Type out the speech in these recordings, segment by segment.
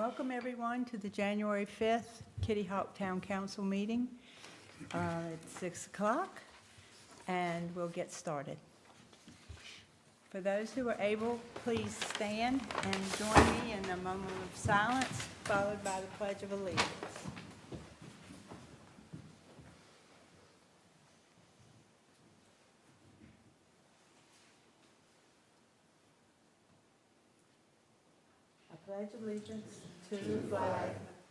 Welcome everyone to the January 5th Kitty Hawk Town Council meeting. It's 6 o'clock and we'll get started. For those who are able, please stand and join me in a moment of silence followed by the Pledge of Allegiance. I pledge allegiance to the flag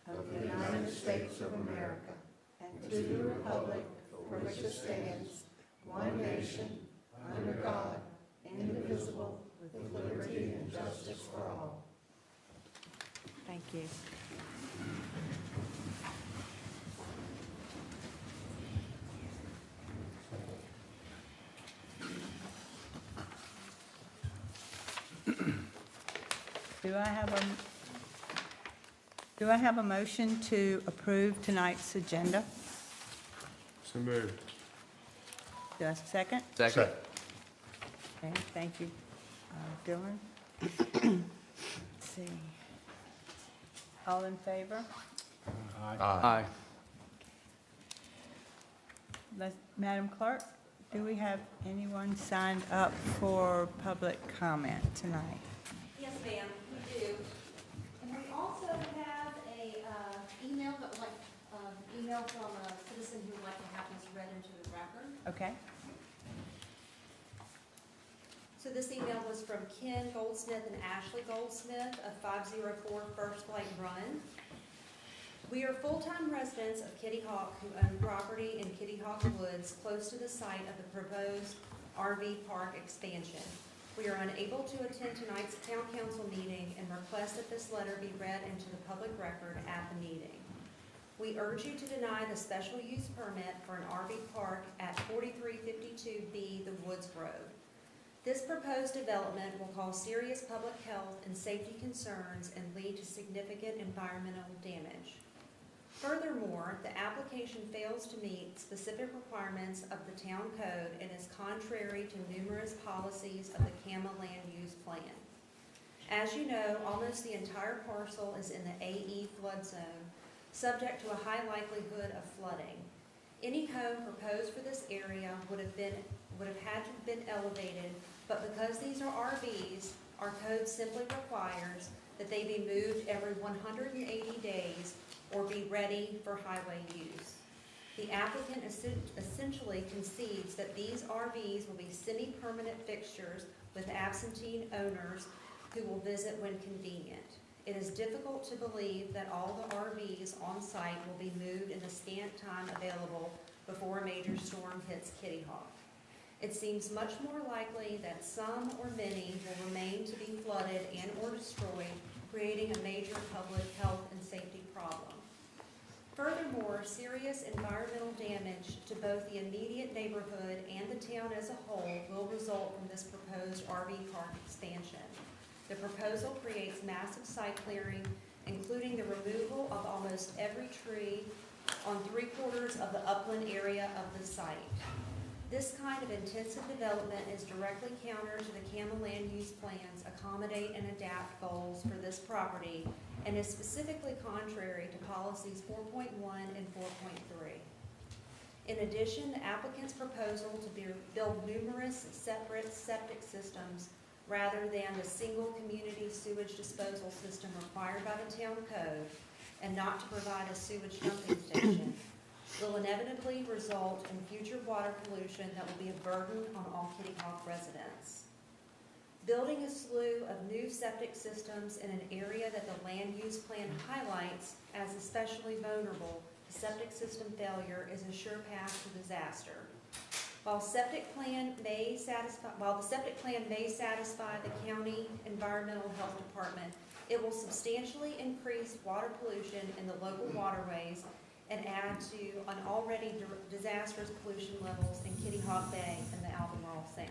of the United States of America and to the republic for which it stands, one nation, under God, indivisible, with liberty and justice for all. Thank you. Do I have a motion to approve tonight's agenda? So moved. Do I have a second? Second. Okay, thank you, Dylan. Let's see. All in favor? Aye. Madam Clerk, do we have anyone signed up for public comment tonight? Yes, ma'am, we do. And we also have a email that would like, email from a citizen who would like to have this read into the record. Okay. So this email was from Ken Goldsmith and Ashley Goldsmith of 504 First Lake Run. We are full-time residents of Kitty Hawk who own property in Kitty Hawk Woods close to the site of the proposed RV park expansion. We are unable to attend tonight's town council meeting and request that this letter be read into the public record at the meeting. We urge you to deny the special use permit for an RV park at 4352B The Woods Road. This proposed development will cause serious public health and safety concerns and lead to significant environmental damage. Furthermore, the application fails to meet specific requirements of the town code and is contrary to numerous policies of the CAMA land use plan. As you know, almost the entire parcel is in the AE flood zone, subject to a high likelihood of flooding. Any home proposed for this area would have had to have been elevated, but because these are RVs, our code simply requires that they be moved every 180 days or be ready for highway use. The applicant essentially concedes that these RVs will be semi-permanent fixtures with absentee owners who will visit when convenient. It is difficult to believe that all the RVs on site will be moved in the scant time available before a major storm hits Kitty Hawk. It seems much more likely that some or many will remain to be flooded and or destroyed, creating a major public health and safety problem. Furthermore, serious environmental damage to both the immediate neighborhood and the town as a whole will result from this proposed RV park expansion. The proposal creates massive site clearing, including the removal of almost every tree on 3/4 of the upland area of the site. This kind of intensive development is directly counter to the CAMA land use plan's accommodate and adapt goals for this property and is specifically contrary to policies 4.1 and 4.3. In addition, the applicant's proposal to build numerous separate septic systems rather than the single community sewage disposal system required by the town code and not to provide a sewage dumping station will inevitably result in future water pollution that will be a burden on all Kitty Hawk residents. Building a slew of new septic systems in an area that the land use plan highlights as especially vulnerable to septic system failure is a sure path to disaster. While the septic plan may satisfy the county environmental health department, it will substantially increase water pollution in the local waterways and add to an already disastrous pollution levels in Kitty Hawk Bay and the Albemarle Sound.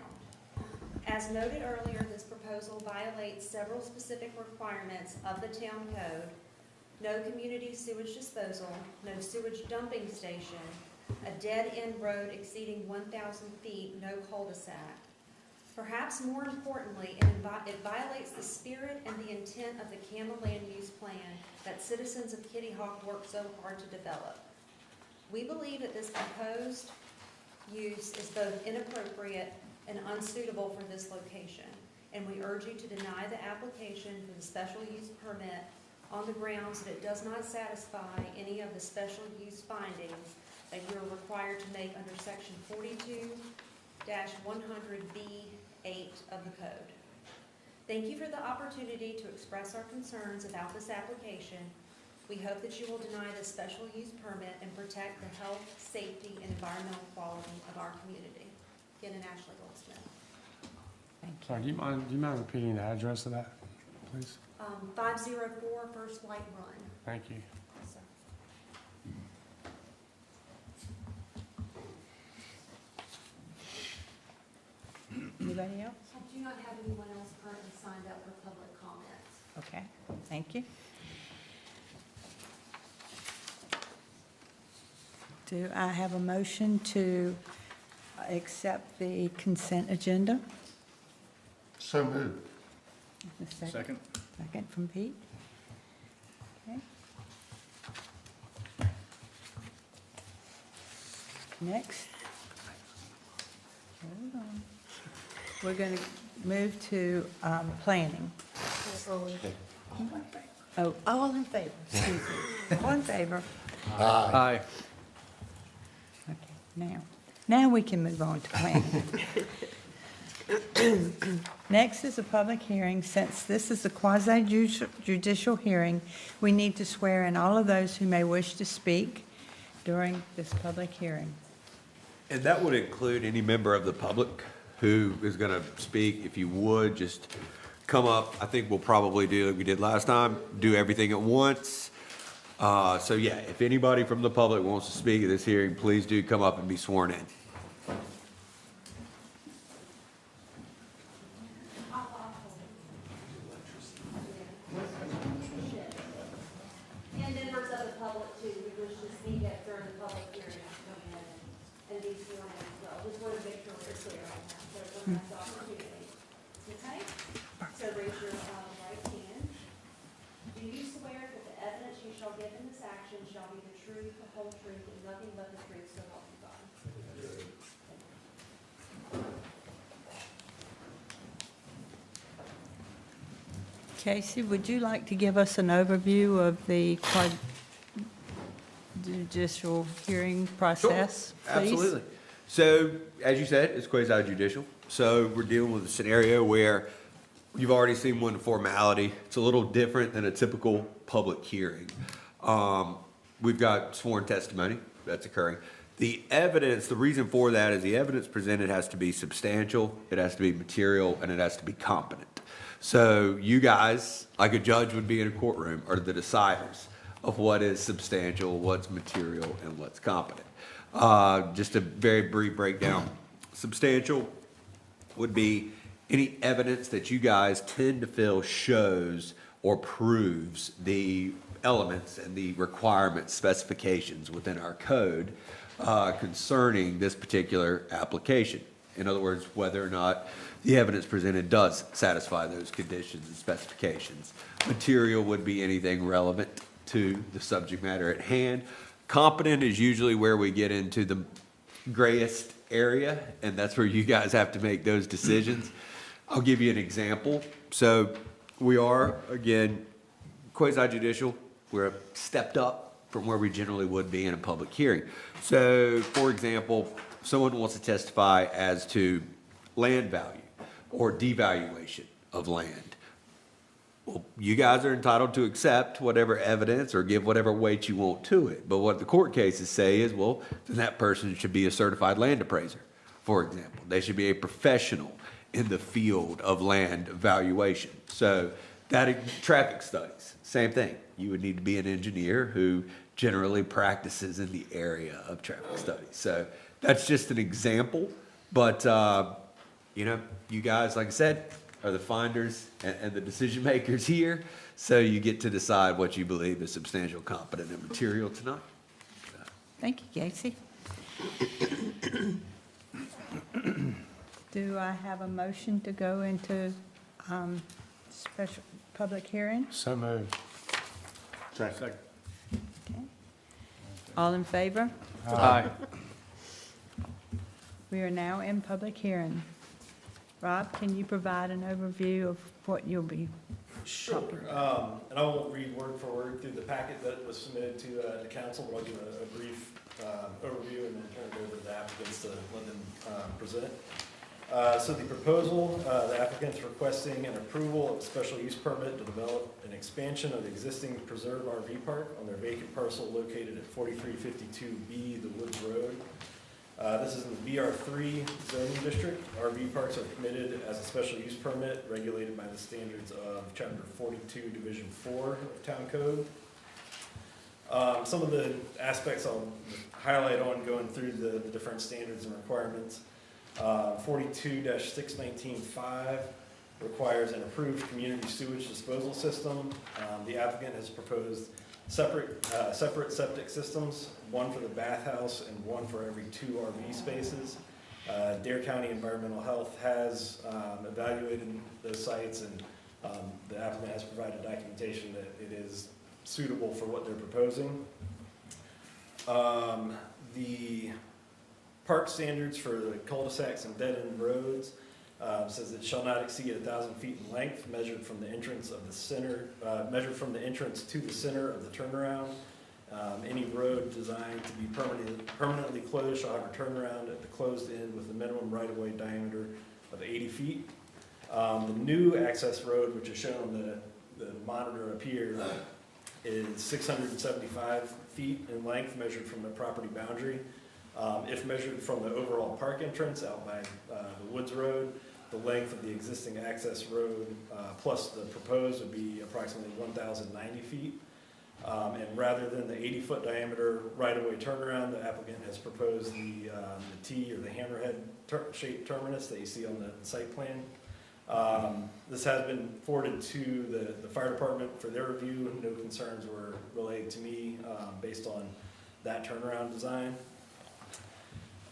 As noted earlier, this proposal violates several specific requirements of the town code: no community sewage disposal, no sewage dumping station, a dead-end road exceeding 1,000 feet, no cul-de-sac. Perhaps more importantly, it violates the spirit and the intent of the CAMA land use plan citizens of Kitty Hawk worked so hard to develop. We believe that this proposed use is both inappropriate and unsuitable for this location, and we urge you to deny the application for the special use permit on the grounds that it does not satisfy any of the special use findings that you are required to make under section 42-100B8 of the code. Thank you for the opportunity to express our concerns about this application. We hope that you will deny this special use permit and protect the health, safety, and environmental quality of our community. Ken and Ashley Goldsmith. Thank you. Sorry, do you mind repeating the address of that, please? 504 First Light Run. Thank you. So, Anybody else? I do not have anyone else currently signed up for public comments. Okay, thank you. Do I have a motion to accept the consent agenda? So moved. A second. Second from Pete. Okay. Next. Hold on. We're going to move to planning. Oh, all in favor, excuse me. All in favor. Aye. Okay, now we can move on to planning. Next is a public hearing. Since this is a quasi-judicial hearing, we need to swear in all of those who may wish to speak during this public hearing. And that would include any member of the public who is going to speak. If you would, just come up. I think we'll probably do like we did last time, do everything at once. So yeah, if anybody from the public wants to speak at this hearing, please do come up and be sworn in. And members of the public too, who wish to speak at during the public hearing, come in and be sworn in as well. Just want to make sure we're clear on that, so everyone has the opportunity. Okay? So raise your right hand. Do you swear that the evidence you shall give in this action shall be the truth, the whole truth, and nothing but the truth, so help you God? Casey, would you like to give us an overview of the judicial hearing process, please? Absolutely. So, as you said, it's quasi-judicial. So we're dealing with a scenario where you've already seen one formality. It's a little different than a typical public hearing. We've got sworn testimony that's occurring. The evidence, the reason for that is the evidence presented has to be substantial, it has to be material, and it has to be competent. So you guys, like a judge would be in a courtroom, are the deciders of what is substantial, what's material, and what's competent. Just a very brief breakdown. Substantial would be any evidence that you guys tend to feel shows or proves the elements and the requirements, specifications within our code concerning this particular application. In other words, whether or not the evidence presented does satisfy those conditions and specifications. Material would be anything relevant to the subject matter at hand. Competent is usually where we get into the grayest area, and that's where you guys have to make those decisions. I'll give you an example. So we are, again, quasi-judicial. We're stepped up from where we generally would be in a public hearing. So, for example, someone wants to testify as to land value or devaluation of land. Well, you guys are entitled to accept whatever evidence or give whatever weight you want to it. But what the court cases say is, well, then that person should be a certified land appraiser, for example. They should be a professional in the field of land valuation. So that traffic studies, same thing. You would need to be an engineer who generally practices in the area of traffic studies. So that's just an example, but you know, you guys, like I said, are the finders and the decision makers here, so you get to decide what you believe is substantial, competent, and material tonight. Thank you, Casey. Do I have a motion to go into special public hearing? So moved. Second. Okay. All in favor? Aye. We are now in public hearing. Rob, can you provide an overview of what you'll be Sure, talking and I won't read word for word through the packet that was submitted to the council, but I'll give a brief overview and then turn it over to the applicants to let them present. So the proposal, the applicant's requesting an approval of a special use permit to develop an expansion of the existing preserve RV park on their vacant parcel located at 4352B The Woods Road. This is in the BR3 zoning district. RV parks are permitted as a special use permit regulated by the standards of Chapter 42, Division 4 of Town Code. Some of the aspects I'll highlight on going through the different standards and requirements. 42-619.5 requires an approved community sewage disposal system. The applicant has proposed separate septic systems, one for the bathhouse and one for every 2 RV spaces. Dare County Environmental Health has evaluated those sites, and the applicant has provided documentation that it is suitable for what they're proposing. The park standards for the cul-de-sacs and dead-end roads says it shall not exceed 1,000 feet in length, measured from the entrance of the center, measured from the entrance to the center of the turnaround. Any road designed to be permanently closed shall have a turnaround at the closed end with a minimum right-of-way diameter of 80 feet. The new access road, which is shown on the monitor up here, is 675 feet in length, measured from the property boundary. If measured from the overall park entrance out by the Woods Road, the length of the existing access road plus the proposed would be approximately 1,090 feet. And rather than the 80-foot diameter right-of-way turnaround, the applicant has proposed the T or the hammerhead shaped terminus that you see on the site plan. This has been forwarded to the fire department for their review. No concerns were relayed to me based on that turnaround design.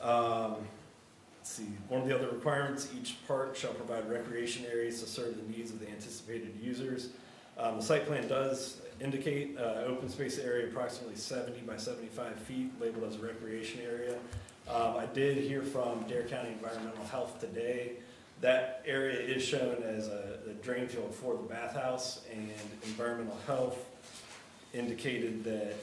Let's see, one of the other requirements, each park shall provide recreation areas to serve the needs of the anticipated users. The site plan does indicate open space area approximately 70 by 75 feet labeled as a recreation area. I did hear from Dare County Environmental Health today. That area is shown as the drain field for the bathhouse, and Environmental Health indicated that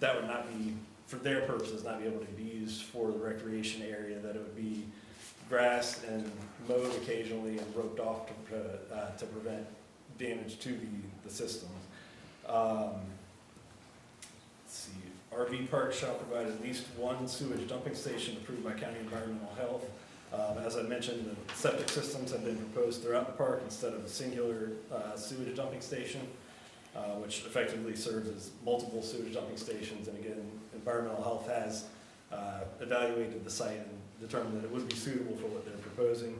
that would not be, for their purposes, not be able to be used for the recreation area, that it would be grassed and mowed occasionally and roped off to prevent damage to the system. Let's see, RV parks shall provide at least one sewage dumping station approved by County Environmental Health. As I mentioned, the septic systems have been proposed throughout the park instead of a singular sewage dumping station, which effectively serves as multiple sewage dumping stations. And again, Environmental Health has evaluated the site and determined that it would be suitable for what they're proposing.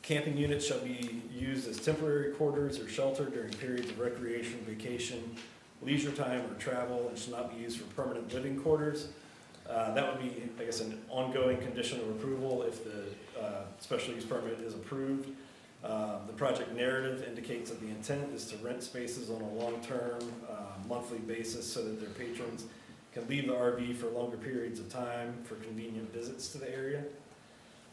Camping units shall be used as temporary quarters or shelter during periods of recreation, vacation, leisure time, or travel, and should not be used for permanent living quarters. That would be, I guess, an ongoing condition of approval if the special use permit is approved. The project narrative indicates that the intent is to rent spaces on a long-term, monthly basis so that their patrons can leave the RV for longer periods of time for convenient visits to the area.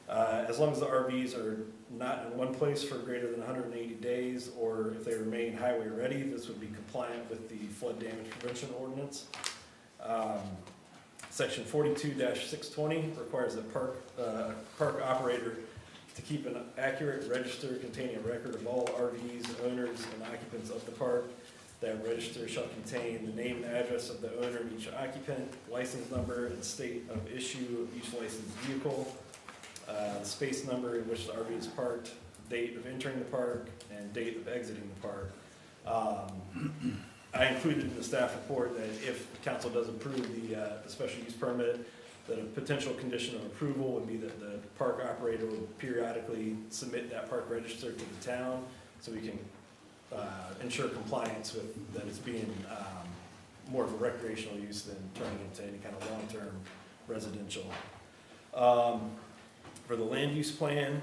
As long as the RVs are not in one place for greater than 180 days, or if they remain highway ready, this would be compliant with the flood damage prevention ordinance. Section 42-620 requires the park operator to keep an accurate register containing a record of all RVs, owners, and occupants of the park. That register shall contain the name and address of the owner of each occupant, license number, and state of issue of each licensed vehicle, the space number in which the RV is parked, date of entering the park, and date of exiting the park. I included in the staff report that if council does approve the special use permit, that a potential condition of approval would be that the park operator would periodically submit that park register to the town so we can ensure compliance with that it's being more of a recreational use than turning into any kind of long-term residential. For the land use plan,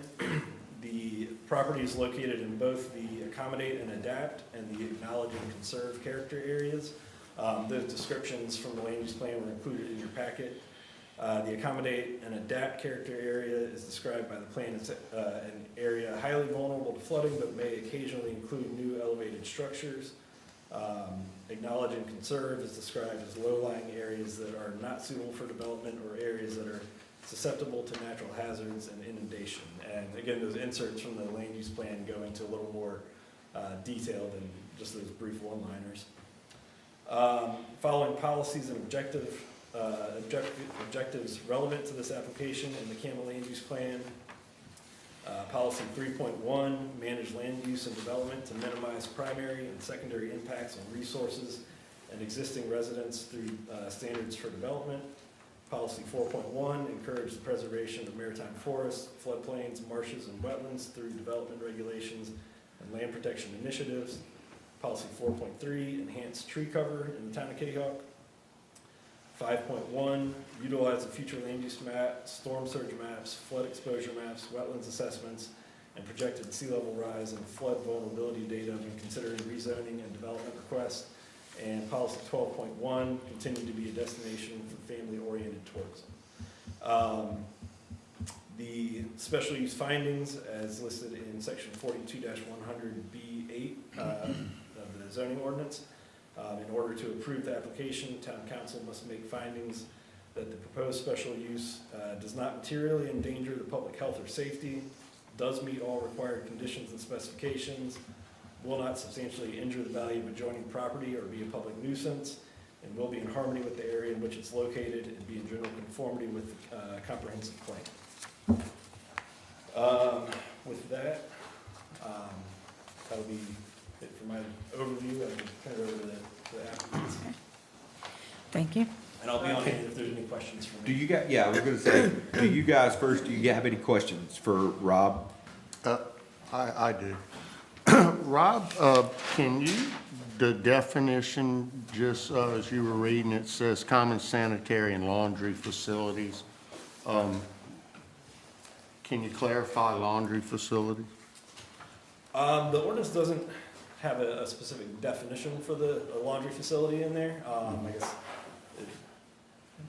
The property is located in both the accommodate and adapt and the acknowledge and conserve character areas. Those descriptions from the land use plan were included in your packet. The accommodate and adapt character area is described by the plan as an area highly vulnerable to flooding, but may occasionally include new elevated structures. Acknowledge and conserve is described as low-lying areas that are not suitable for development or areas that are susceptible to natural hazards and inundation. And again, those inserts from the land use plan go into a little more detail than just those brief one-liners. Following policies and objectives relevant to this application in the Campbell Land Use Plan. Policy 3.1, manage land use and development to minimize primary and secondary impacts on resources and existing residents through standards for development. Policy 4.1, encourage the preservation of maritime forests, floodplains, marshes, and wetlands through development regulations and land protection initiatives. Policy 4.3, enhance tree cover in the town of Kitty Hawk. 5.1, utilize the future land use map, storm surge maps, flood exposure maps, wetlands assessments, and projected sea level rise and flood vulnerability data when considering rezoning and development requests. And policy 12.1, continue to be a destination for family-oriented tourism. The special use findings, as listed in section 42-100B8 of the zoning ordinance. In order to approve the application, town council must make findings that the proposed special use does not materially endanger the public health or safety, does meet all required conditions and specifications, will not substantially injure the value of adjoining property or be a public nuisance, and will be in harmony with the area in which it's located and be in general conformity with the comprehensive plan. With that, that'll be it for my overview. I can turn it over to the applicants. Thank you. And I'll be on hand if there's any questions for me. Do you guys, yeah, I was gonna say, do you guys first, do you have any questions for Rob? I do. Rob, can you, the definition, just as you were reading, it says common sanitary and laundry facilities. Can you clarify laundry facility? The ordinance doesn't have a specific definition for the laundry facility in there. I guess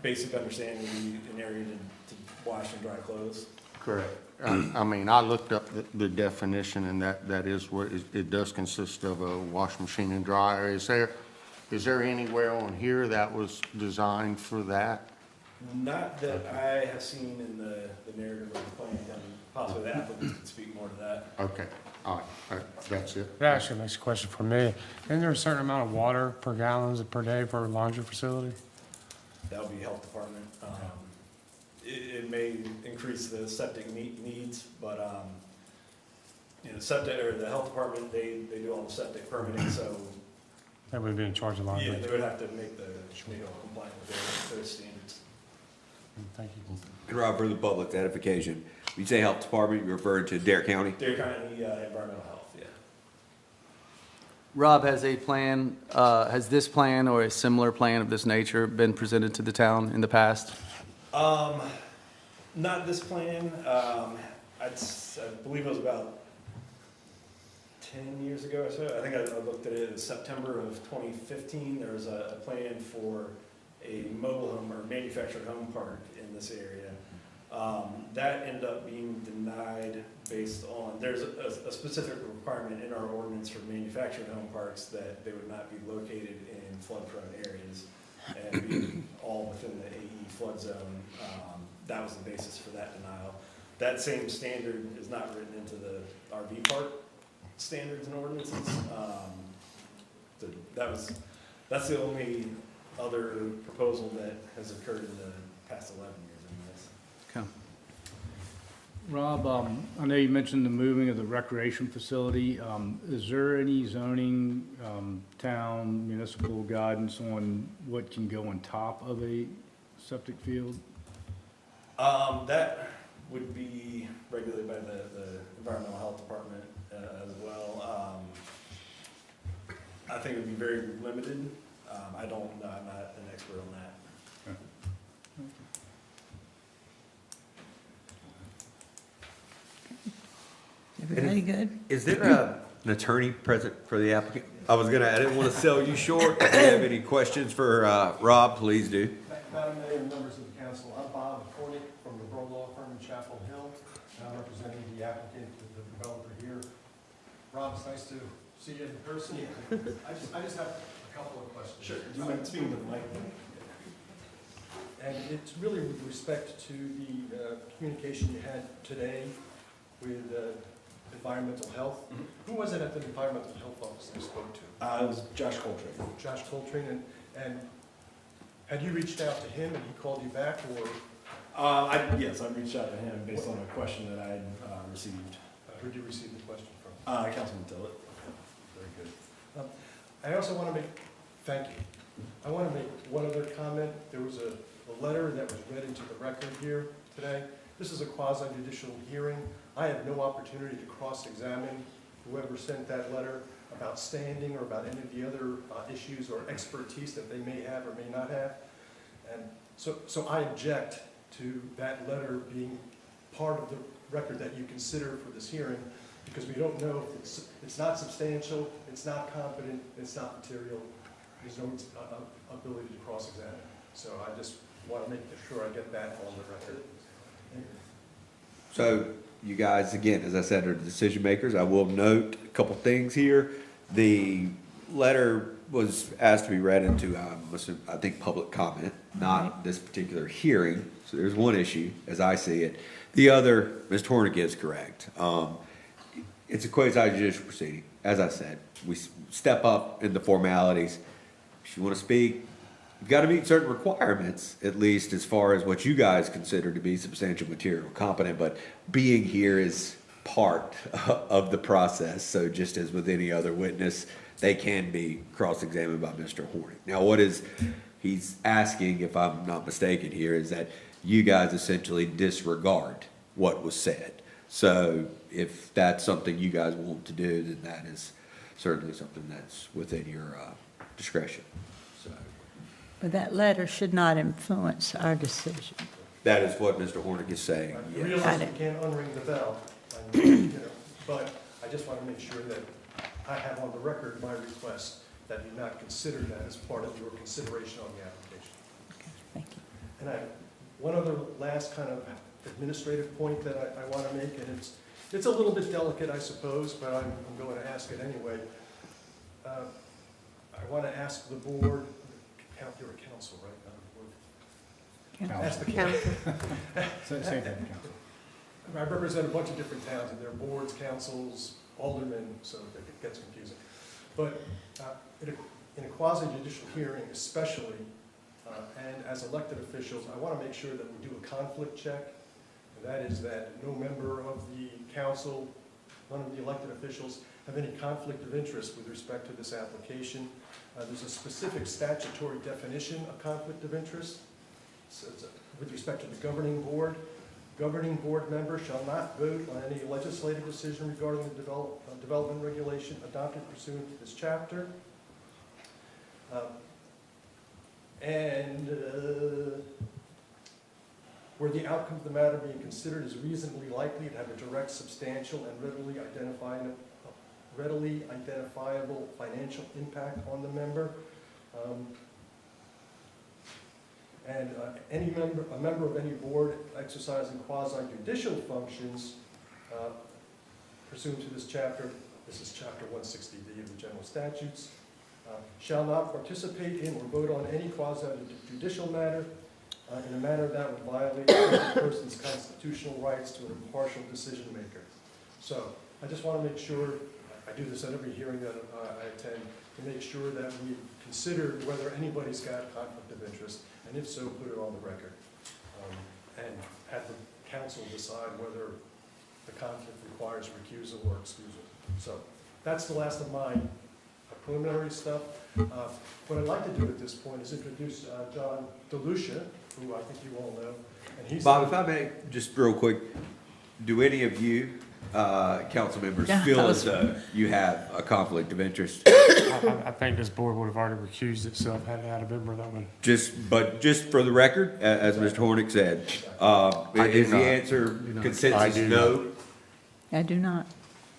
basic understanding would be an area to wash and dry clothes. Correct. I mean, I looked up the definition, and that is what, it does consist of a wash machine and dryer. Is there anywhere on here that was designed for that? Not that I have seen in the narrative of the plan, and possibly the applicants could speak more to that. Okay, all right, that's it. That actually makes a question for me. Isn't there a certain amount of water per gallons per day for a laundry facility? That would be health department. It may increase the septic needs, but, septic, or the health department, they do all the septic permitting, so, That would be in charge of laundry. yeah, they would have to make all compliant with their standards. Thank you. And Rob, for the public's edification, when you say health department, you're referring to Dare County? Dare County Environmental Health, yeah. Rob, has has this plan or a similar plan of this nature been presented to the town in the past? Not this plan. I believe it was about 10 years ago or so. I think I looked at it in September of 2015. There was a plan for a mobile home or manufactured home park in this area. That ended up being denied based on, there's a specific requirement in our ordinance for manufactured home parks that they would not be located in flood-prone areas and be all within the AE flood zone. That was the basis for that denial. That same standard is not written into the RV park standards and ordinances. That's the only other proposal that has occurred in the past 11 years in this. Okay. Rob, I know you mentioned the moving of the recreation facility. Is there any zoning, town, municipal guidance on what can go on top of a septic field? That would be regulated by the environmental health department as well. I think it would be very limited. I don't know, I'm not an expert on that. Everybody good? Is there an attorney present for the applicant? I didn't want to sell you short. If you have any questions for Rob, please do. Madam Mayor and members of the council, I'm Bob Cornick from the Bro Law Firm in Chapel Hill. I'm representing the applicant, the developer here. Rob, it's nice to see you in person. I just have a couple of questions. Sure, do you mind speaking to the mic? And it's really with respect to the communication you had today with environmental health. Who was it at the environmental health office that you spoke to? It was Josh Coltrane. Josh Coltrane, and had you reached out to him and he called you back, or Yes, I reached out to him based on a question that I had received. who did you receive the question from? Councilman Tillett. Very good. I also want to thank you. I want to make one other comment. There was a letter that was read into the record here today. This is a quasi-judicial hearing. I have no opportunity to cross-examine whoever sent that letter about standing or about any of the other issues or expertise that they may have or may not have. And so I object to that letter being part of the record that you consider for this hearing, because we don't know if it's not substantial, it's not competent, it's not material, there's no ability to cross-examine. So I just want to make sure I get that on the record. So you guys, again, as I said, are the decision makers. I will note a couple things here. The letter was asked to be read into, I think, public comment, not this particular hearing. So there's one issue, as I see it. The other, Mr. Hornick is correct. It's a quasi-judicial proceeding. As I said, we step up in the formalities. If you want to speak, you've got to meet certain requirements, at least as far as what you guys consider to be substantial material competent, but being here is part of the process. So just as with any other witness, they can be cross-examined by Mr. Hornick. Now, he's asking, if I'm not mistaken here, is that you guys essentially disregard what was said. So if that's something you guys want to do, then that is certainly something that's within your discretion. So But that letter should not influence our decision. that is what Mr. Hornick is saying, I yes. realize you can't unring the bell, but I just want to make sure that I have on the record my request that you not consider that as part of your consideration on the application. Okay, thank you. And I, one other last kind of administrative point that I want to make, and it's a little bit delicate, I suppose, but I'm going to ask it anyway. I want to ask the board, you're a council, right? Ask the council. Same thing, council. I represent a bunch of different towns, and there are boards, councils, aldermen, so it gets confusing. But in a quasi-judicial hearing especially, and as elected officials, I want to make sure that we do a conflict check. And that is that no member of the council, none of the elected officials, have any conflict of interest with respect to this application. There's a specific statutory definition of conflict of interest. So with respect to the governing board member shall not vote on any legislative decision regarding the development regulation adopted pursuant to this chapter. Where the outcome of the matter being considered is reasonably likely to have a direct, substantial, and readily identifiable financial impact on the member. A member of any board exercising quasi-judicial functions pursuant to this chapter, this is chapter 160D of the general statutes, shall not participate in or vote on any quasi-judicial matter in a manner that would violate the person's constitutional rights to an impartial decision maker. So I just want to make sure, I do this at every hearing that I attend, to make sure that we consider whether anybody's got conflict of interest, and if so, put it on the record. And have the council decide whether the conflict requires recusal or excusal. So that's the last of my preliminary stuff. What I'd like to do at this point is introduce John DeLucia, who I think you all know. And he's Bob, if I may, just real quick, do any of you, council members, feel as though you have a conflict of interest? I think this board would have already recused itself had it had a member that would. Just for the record, as Mr. Hornick said, do is the not. answer I consensus do no? I do not.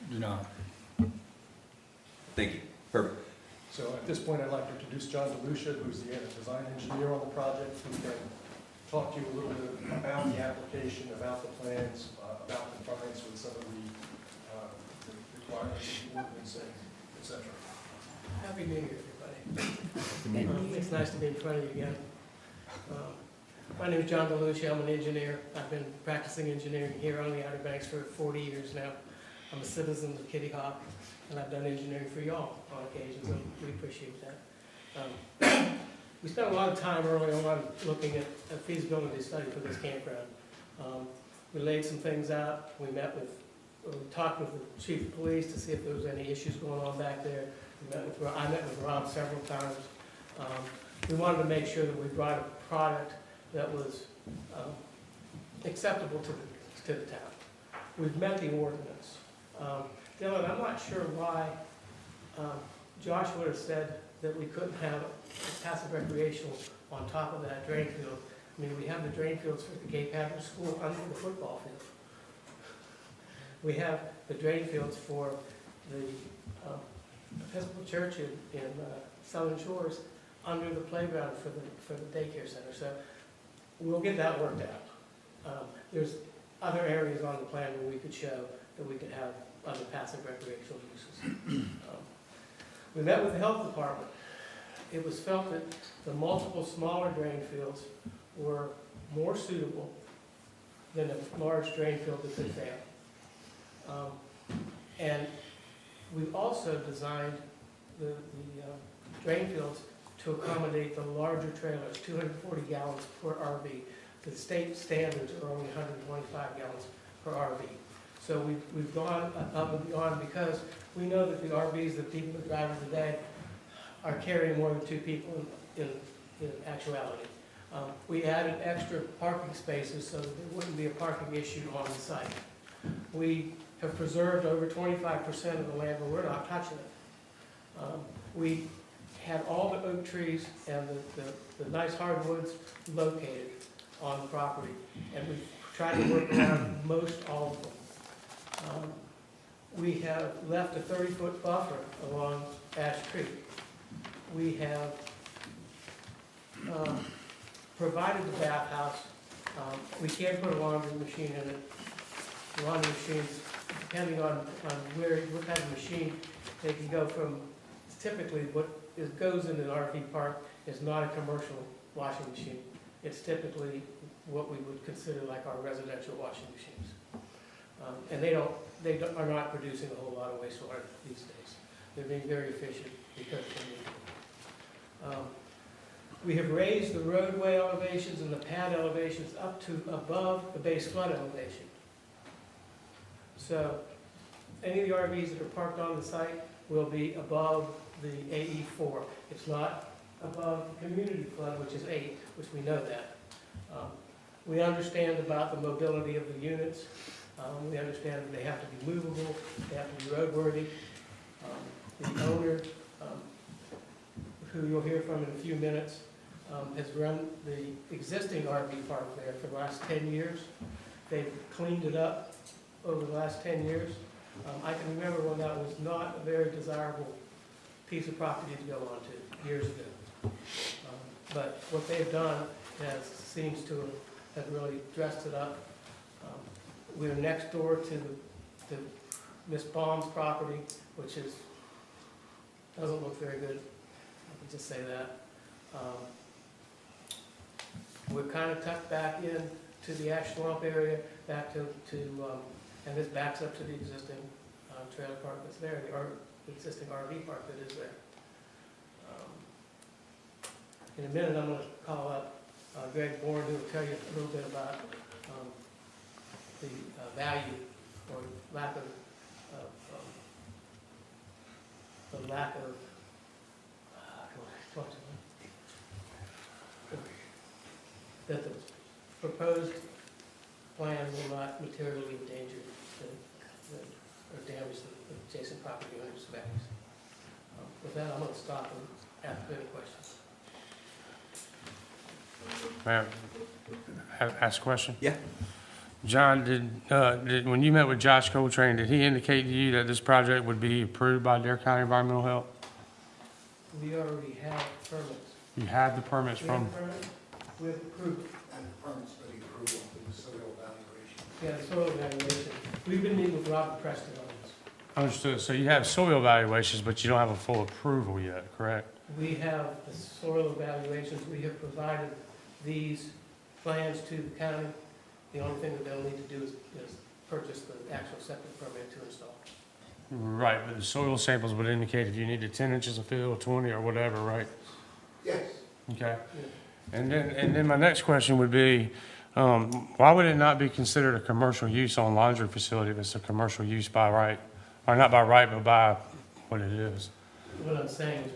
Denied. Thank you. Perfect. So at this point, I'd like to introduce John DeLucia, who's the design engineer on the project, who can talk to you a little bit about the application, about the plans, about compliance with some of the requirements of the ordinance, et cetera. Happy New Year, everybody. It's nice to be in front of you again. My name is John DeLucia. I'm an engineer. I've been practicing engineering here on the Outer Banks for 40 years now. I'm a citizen of Kitty Hawk, and I've done engineering for y'all on occasion, so we appreciate that. We spent a lot of time early on looking at a feasibility study for this campground. We laid some things out. We talked with the chief of police to see if there was any issues going on back there. I met with Rob several times. We wanted to make sure that we brought a product that was acceptable to the town. We've met the ordinance. Dylan, I'm not sure why Josh would have said that we couldn't have a passive recreational on top of that drain field. I mean, we have the drain fields for the Gay Patrick School under the football field. We have the drain fields for the Episcopal Church in Southern Shores under the playground for the daycare center. So we'll get that worked out. There's other areas on the plan where we could show that we could have other passive recreational uses. We met with the health department. It was felt that the multiple smaller drain fields were more suitable than a large drain field that could fail. And we've also designed the drain fields to accommodate the larger trailers, 240 gallons per RV. The state standards are only 125 gallons per RV. So we've gone up and beyond because we know that the RVs that people are driving today are carrying more than 2 people in actuality. We added extra parking spaces so that there wouldn't be a parking issue on the site. We have preserved over 25% of the land, but we're not touching it. We had all the oak trees and the nice hardwoods located on the property, and we've tried to work around most all of them. We have left a 30-foot buffer along Ash Creek. We have provided the bathhouse. We can't put a laundry machine in it. Laundry machines, depending on what kind of machine, they can go from, typically what goes in an RV park is not a commercial washing machine. It's typically what we would consider like our residential washing machines. And they are not producing a whole lot of wastewater these days. They're being very efficient because they need it. We have raised the roadway elevations and the pad elevations up to above the base flood elevation. So any of the RVs that are parked on the site will be above the AE4. It's not above the community flood, which is 8, which we know that. We understand about the mobility of the units. We understand that they have to be movable, they have to be roadworthy. The owner, who you'll hear from in a few minutes, has run the existing RV park there for the last 10 years. They've cleaned it up over the last 10 years. I can remember when that was not a very desirable piece of property to go onto years ago. But what they've done seems to have really dressed it up. We're next door to Miss Baum's property, which doesn't look very good. I can just say that. We're kind of tucked back in to the Ash Swamp area, back to and this backs up to the existing trailer park that's there, the existing RV park that is there. In a minute, I'm going to call up Greg Bourne, who will tell you a little bit about the value or lack of that the proposed plan will not materially endanger or damage the adjacent property owners' values. With that, I'm going to stop and ask any questions. May I ask a question? Yeah. John, when you met with Josh Coltrane, did he indicate to you that this project would be approved by Dare County Environmental Health? We already have permits. You had the permits We from, have permits, we have approved. And the permits for the approval for the soil evaluation. Yeah, the soil evaluation. We've been meeting with Robert Preston on this. understood, so you have soil evaluations, but you don't have a full approval yet, correct? We have the soil evaluations, we have provided these plans to the county. The only thing that they'll need to do is purchase the actual septic permit to install. Right, but the soil samples would indicate if you needed 10 inches of fill, 20 or whatever, right? Yes. Okay. And then my next question would be, why would it not be considered a commercial use on laundry facility if it's a commercial use by right? Or not by right, but by what it is? What I'm saying is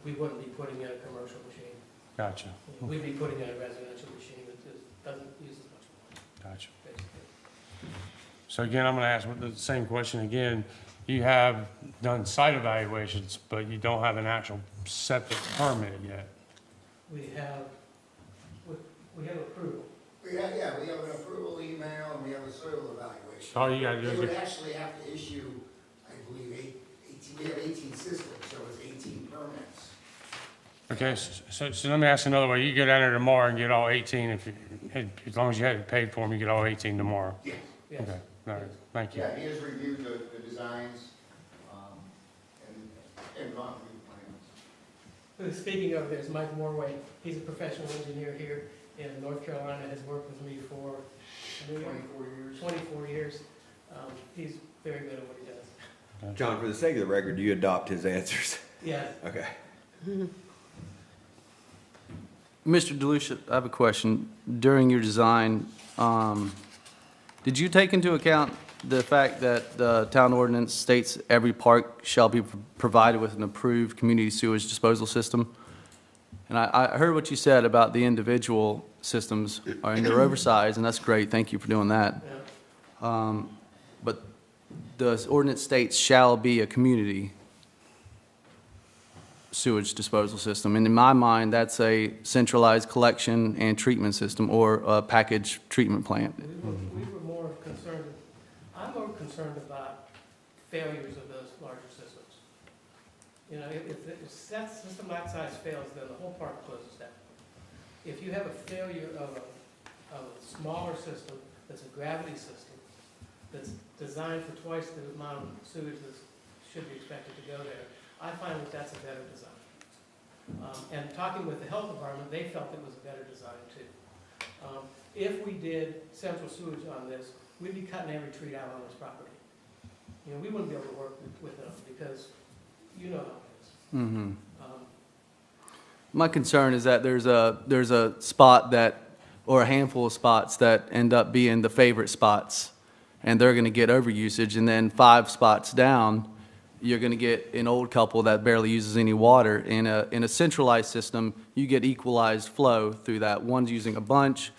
we wouldn't be putting in a commercial machine. Gotcha, We'd be putting in a residential machine that just doesn't use as much water, gotcha. basically. So again, I'm gonna ask the same question again. You have done site evaluations, but you don't have an actual septic permit yet. We have approval. We have an approval email and we have a soil evaluation. All you gotta do They is would get, actually have to issue, I believe, 18, we have 18 systems, so it's 18 permits. okay, so let me ask another way. You go down there tomorrow and get all 18 if you, as long as you had it paid for them, you get all 18 tomorrow. Yes. Yes. Okay, all right, thank you. Yeah, he has reviewed the designs, and gone through the plans. Speaking of, there's Mike Morway. He's a professional engineer here in North Carolina, has worked with me for 24 years. 24 years. He's very good at what he does. John, for the sake of the record, do you adopt his answers? Yeah, Okay. Mr. DeLucia, I have a question. During your design, did you take into account the fact that the town ordinance states every park shall be provided with an approved community sewage disposal system? And I heard what you said about the individual systems, and they're oversized, and that's great, thank you for doing that. yeah. But the ordinance states shall be a community sewage disposal system. And in my mind, that's a centralized collection and treatment system or a package treatment plant. We were more concerned, I'm more concerned about failures of those larger systems. You know, if that system that size fails, then the whole park closes down. If you have a failure of a smaller system, that's a gravity system, that's designed for twice the amount of sewage that should be expected to go there, I find that that's a better design. And talking with the health department, they felt it was a better design too. If we did central sewage on this, we'd be cutting every tree out on this property. You know, we wouldn't be able to work with them because you know how it is. Mhm. My concern is that there's a spot that, or a handful of spots that end up being the favorite spots, and they're gonna get overusage, and then 5 spots down, you're gonna get an old couple that barely uses any water. In a centralized system, you get equalized flow through that. One's using a bunch,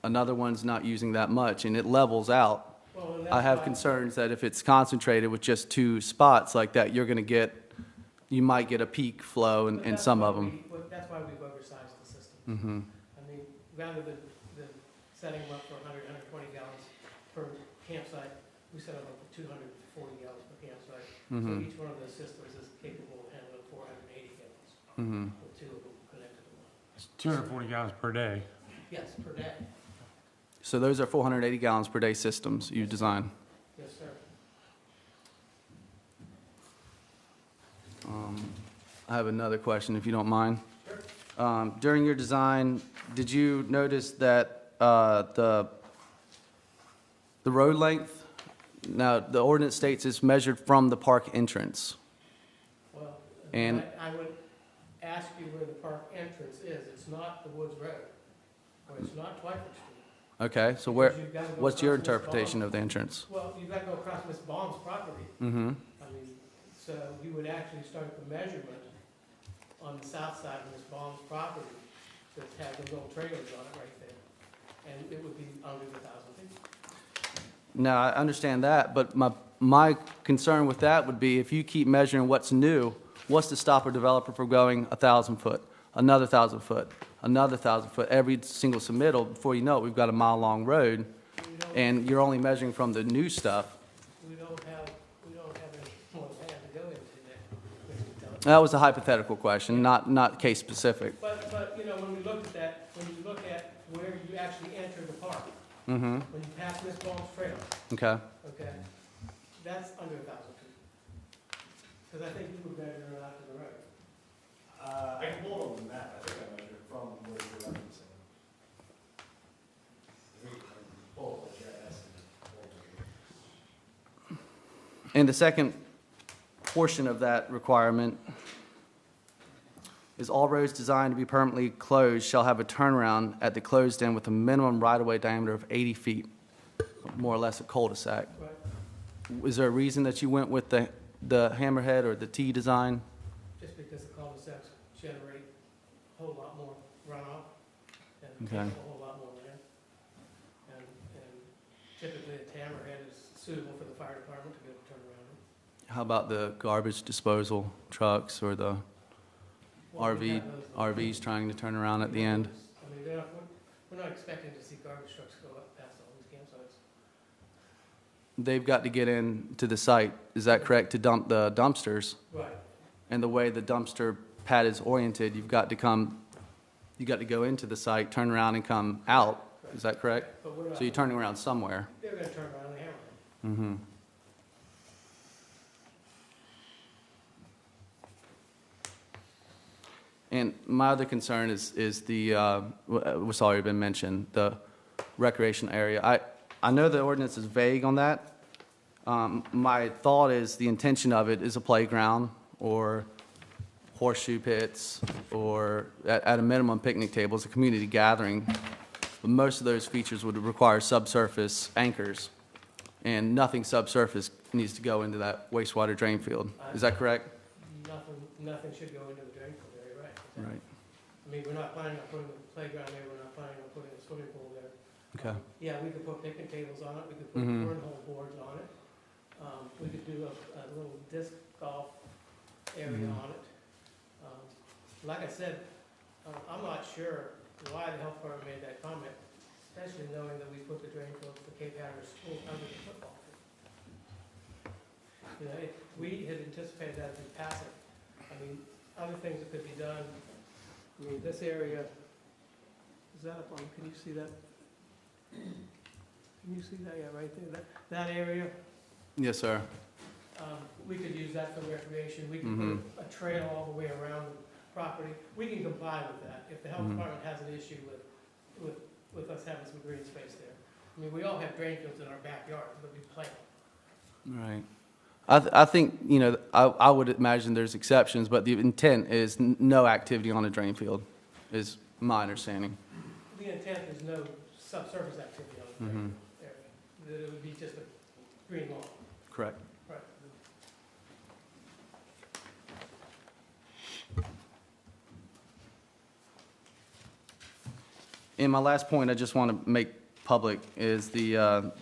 another one's not using that much, and it levels out. Well, and that's I have why- concerns that if it's concentrated with just 2 spots like that, you might get a peak flow but in that's some why of them. That's why we've oversized the system. Mm-hmm. I mean, rather than setting them up for 100, 120 gallons per campsite, we set them up for 240 gallons per campsite. So Mhm. each one of those systems is capable of handling 480 gallons, Mm-hmm. with 2 of them connected to one. It's 240 gallons per day. Yes, per day. So those are 480 gallons per day systems you design. Yes, sir. I have another question, if you don't mind. Sure. During your design, did you notice that the road length, now, the ordinance states it's measured from the park entrance. Well, And- I would ask you where the park entrance is. It's not the Woods Road, or it's not Twyford Street. Okay, so Because you've gotta go what's your across Miss interpretation Baum's- of the entrance? Well, you've got to go across Miss Baum's property. Mm-hmm. I mean, so you would actually start the measurement on the south side of Miss Baum's property that had the little trailers on it right there. And it would be under the 1,000 feet. Now, I understand that, but my concern with that would be if you keep measuring what's new, what's to stop a developer from going 1,000 foot, another 1,000 foot, another 1,000 foot, every single submittal? Before you know it, we've got a mile-long road. and you're only measuring from the new stuff. We don't have any more land to go into that. That was a hypothetical question, not case specific. But, you know, when we look at that, when you look at where you actually enter the park, Mm-hmm, when you pass Miss Ball's trail, okay. okay, that's under 1,000 feet. Because I think you were measuring out to the road. I can pull it on the map, I think I measured from where you're referencing. I think I can pull it, yeah, And the second portion of that requirement is all roads designed to be permanently closed shall have a turnaround at the closed end with a minimum right-of-way diameter of 80 feet, more or less a cul-de-sac. Right. Is there a reason that you went with the hammerhead or the T design? Just because the cul-de-sacs generate a whole lot more runoff and Okay. take up a whole lot more land. And typically a hammerhead is suitable for the fire department to be able to turn around in. How about the garbage disposal trucks or the Well, we have those- RVs trying to turn around at the end? I mean, we're not expecting to see garbage trucks go up past all these campsites. They've got to get into the site, is that correct, to dump the dumpsters? Right. And the way the dumpster pad is oriented, you got to go into the site, turn around and come out, is that correct? But we're not, So you're turning around somewhere. they're gonna turn around the hammerhead. Mm-hmm. And my other concern is the, what's already been mentioned, the recreation area. I know the ordinance is vague on that. My thought is the intention of it is a playground or horseshoe pits or at a minimum picnic tables, a community gathering. But most of those features would require subsurface anchors, and nothing subsurface needs to go into that wastewater drain field. Is that correct? Nothing should go into the drain field area, right? Right. I mean, we're not planning on putting a playground there, we're not planning on putting a swimming pool there. Okay. Yeah, we could put picnic tables on it, we could put Mhm. cornhole boards on it. We could do a little disc golf area Mhm. on it. Like I said, I'm not sure why the health department made that comment, especially knowing that we put the drain field for Cape Hatteras School under the football field. You know, we had anticipated that to pass it. I mean, other things that could be done, I mean, this area, is that up on, can you see that? Can you see that, yeah, right there, that area, Yes, sir. we could use that for recreation, we could Mhm. put a trail all the way around the property, we can comply with that, if the health Mhm. department has an issue with us having some green space there. I mean, we all have drain fields in our backyard that we play on. Right. I think, you know, I would imagine there's exceptions, but the intent is no activity on a drain field, is my understanding. The intent is no subsurface activity on the drain field area, that it would be just a green lawn. Correct. Right. And my last point I just want to make public is the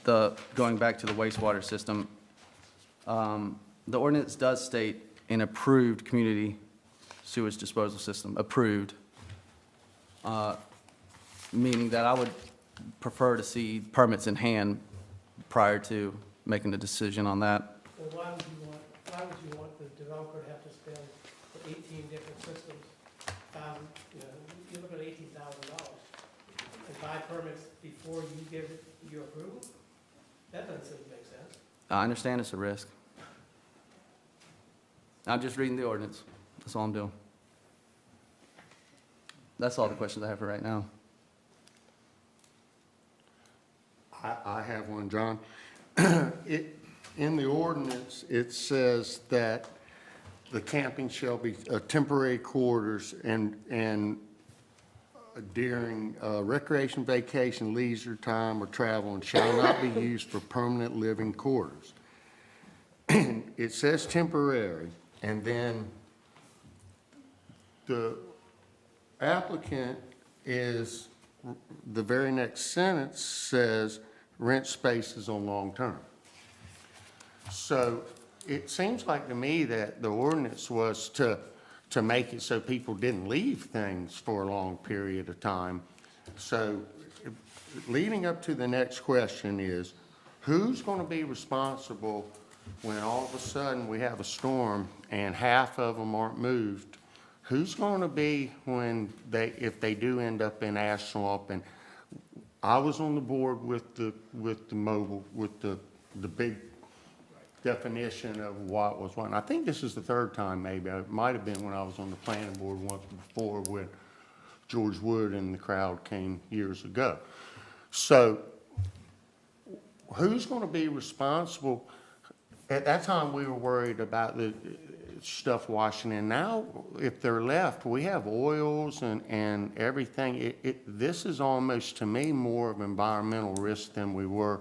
going back to the wastewater system. The ordinance does state an approved community sewage disposal system, approved, meaning that I would prefer to see permits in hand prior to making a decision on that. So why would you want the developer to have to spend for 18 different systems, you know, you're looking at $18,000 and buy permits before you give your approval? That doesn't seem to make sense. I understand it's a risk. I'm just reading the ordinance. That's all I'm doing. That's all the questions I have for right now. I have one, John. In the ordinance, it says that the camping shall be temporary quarters and during recreation, vacation, leisure time, or travel, and shall not be used for permanent living quarters. It says temporary, and then the applicant is, the very next sentence says rent spaces on long term. So it seems like to me that the ordinance was to make it so people didn't leave things for a long period of time. So leading up to the next question is, who's gonna be responsible when all of a sudden we have a storm and half of them aren't moved? Who's gonna be when if they do end up in ash swamp? And I was on the board with the big definition of what was what. And I think this is the third time maybe. It might have been when I was on the planning board once before when George Wood and the crowd came years ago. So who's going to be responsible? At that time, we were worried about the stuff washing in. Now, if they're left, we have oils and everything. This is almost, to me, more of environmental risk than we were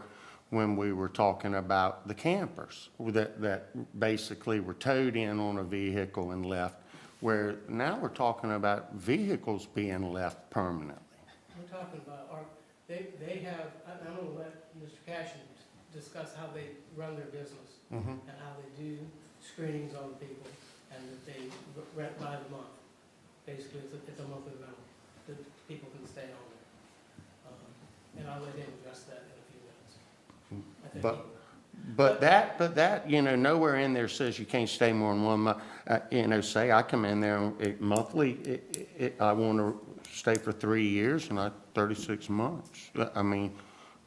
when we were talking about the campers that basically were towed in on a vehicle and left, where now we're talking about vehicles being left permanently. We're talking about, they have, I'm gonna let Mr. Cashin discuss how they run their business Mhm. and how they do screenings on people and that they rent by the month. Basically, it's a monthly rental that people can stay on there. And I'll let him address that in a few minutes. I think But- he- But that, nowhere in there says you can't stay more than 1 month. Say I come in there monthly, I want to stay for 3 years and not 36 months. I mean,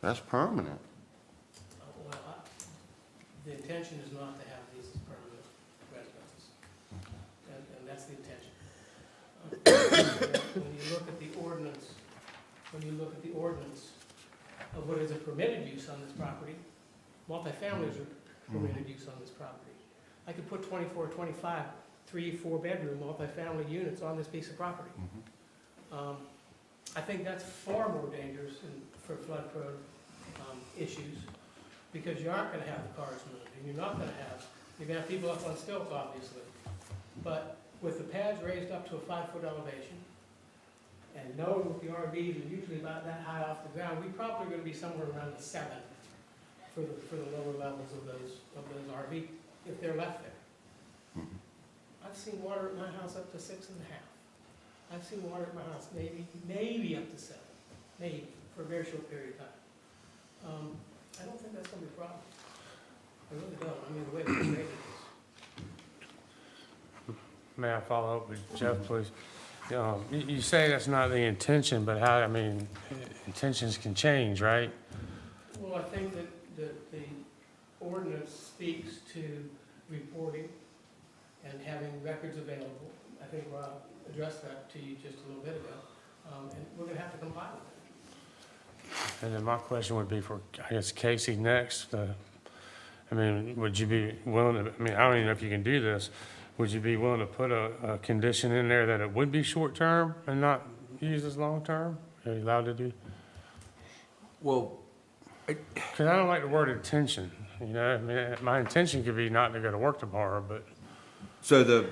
that's permanent. Well, the intention is not to have these as permanent residences. And that's the intention. When you look at the ordinance of what is a permitted use on this property, multifamilies are permitted use on this property. I could put 24, 25, 3, 4-bedroom multifamily units on this piece of property. I think that's far more dangerous for flood-prone issues, because you aren't gonna have the cars moved, and you're gonna have people up on stilts, obviously. But with the pads raised up to a 5-foot elevation, and knowing that the RVs are usually about that high off the ground, we probably are gonna be somewhere around the 7 for the lower levels of those RV, if they're left there. I've seen water at my house up to 6.5. I've seen water at my house maybe up to 7, maybe, for a very short period of time. I don't think that's gonna be a problem. I really don't. I mean, the way it's rated is. May I follow up with Jeff, please? You say that's not the intention, but intentions can change, right? Well, I think that the ordinance speaks to reporting and having records available. I think Rob addressed that to you just a little bit ago, and we're gonna have to comply with it. And then my question would be for, I guess, Casey next. Would you be willing to, I don't even know if you can do this, would you be willing to put a condition in there that it would be short-term and not used as long-term? Are you allowed to do? Well, Because I don't like the word intention, my intention could be not to go to work tomorrow, but. so the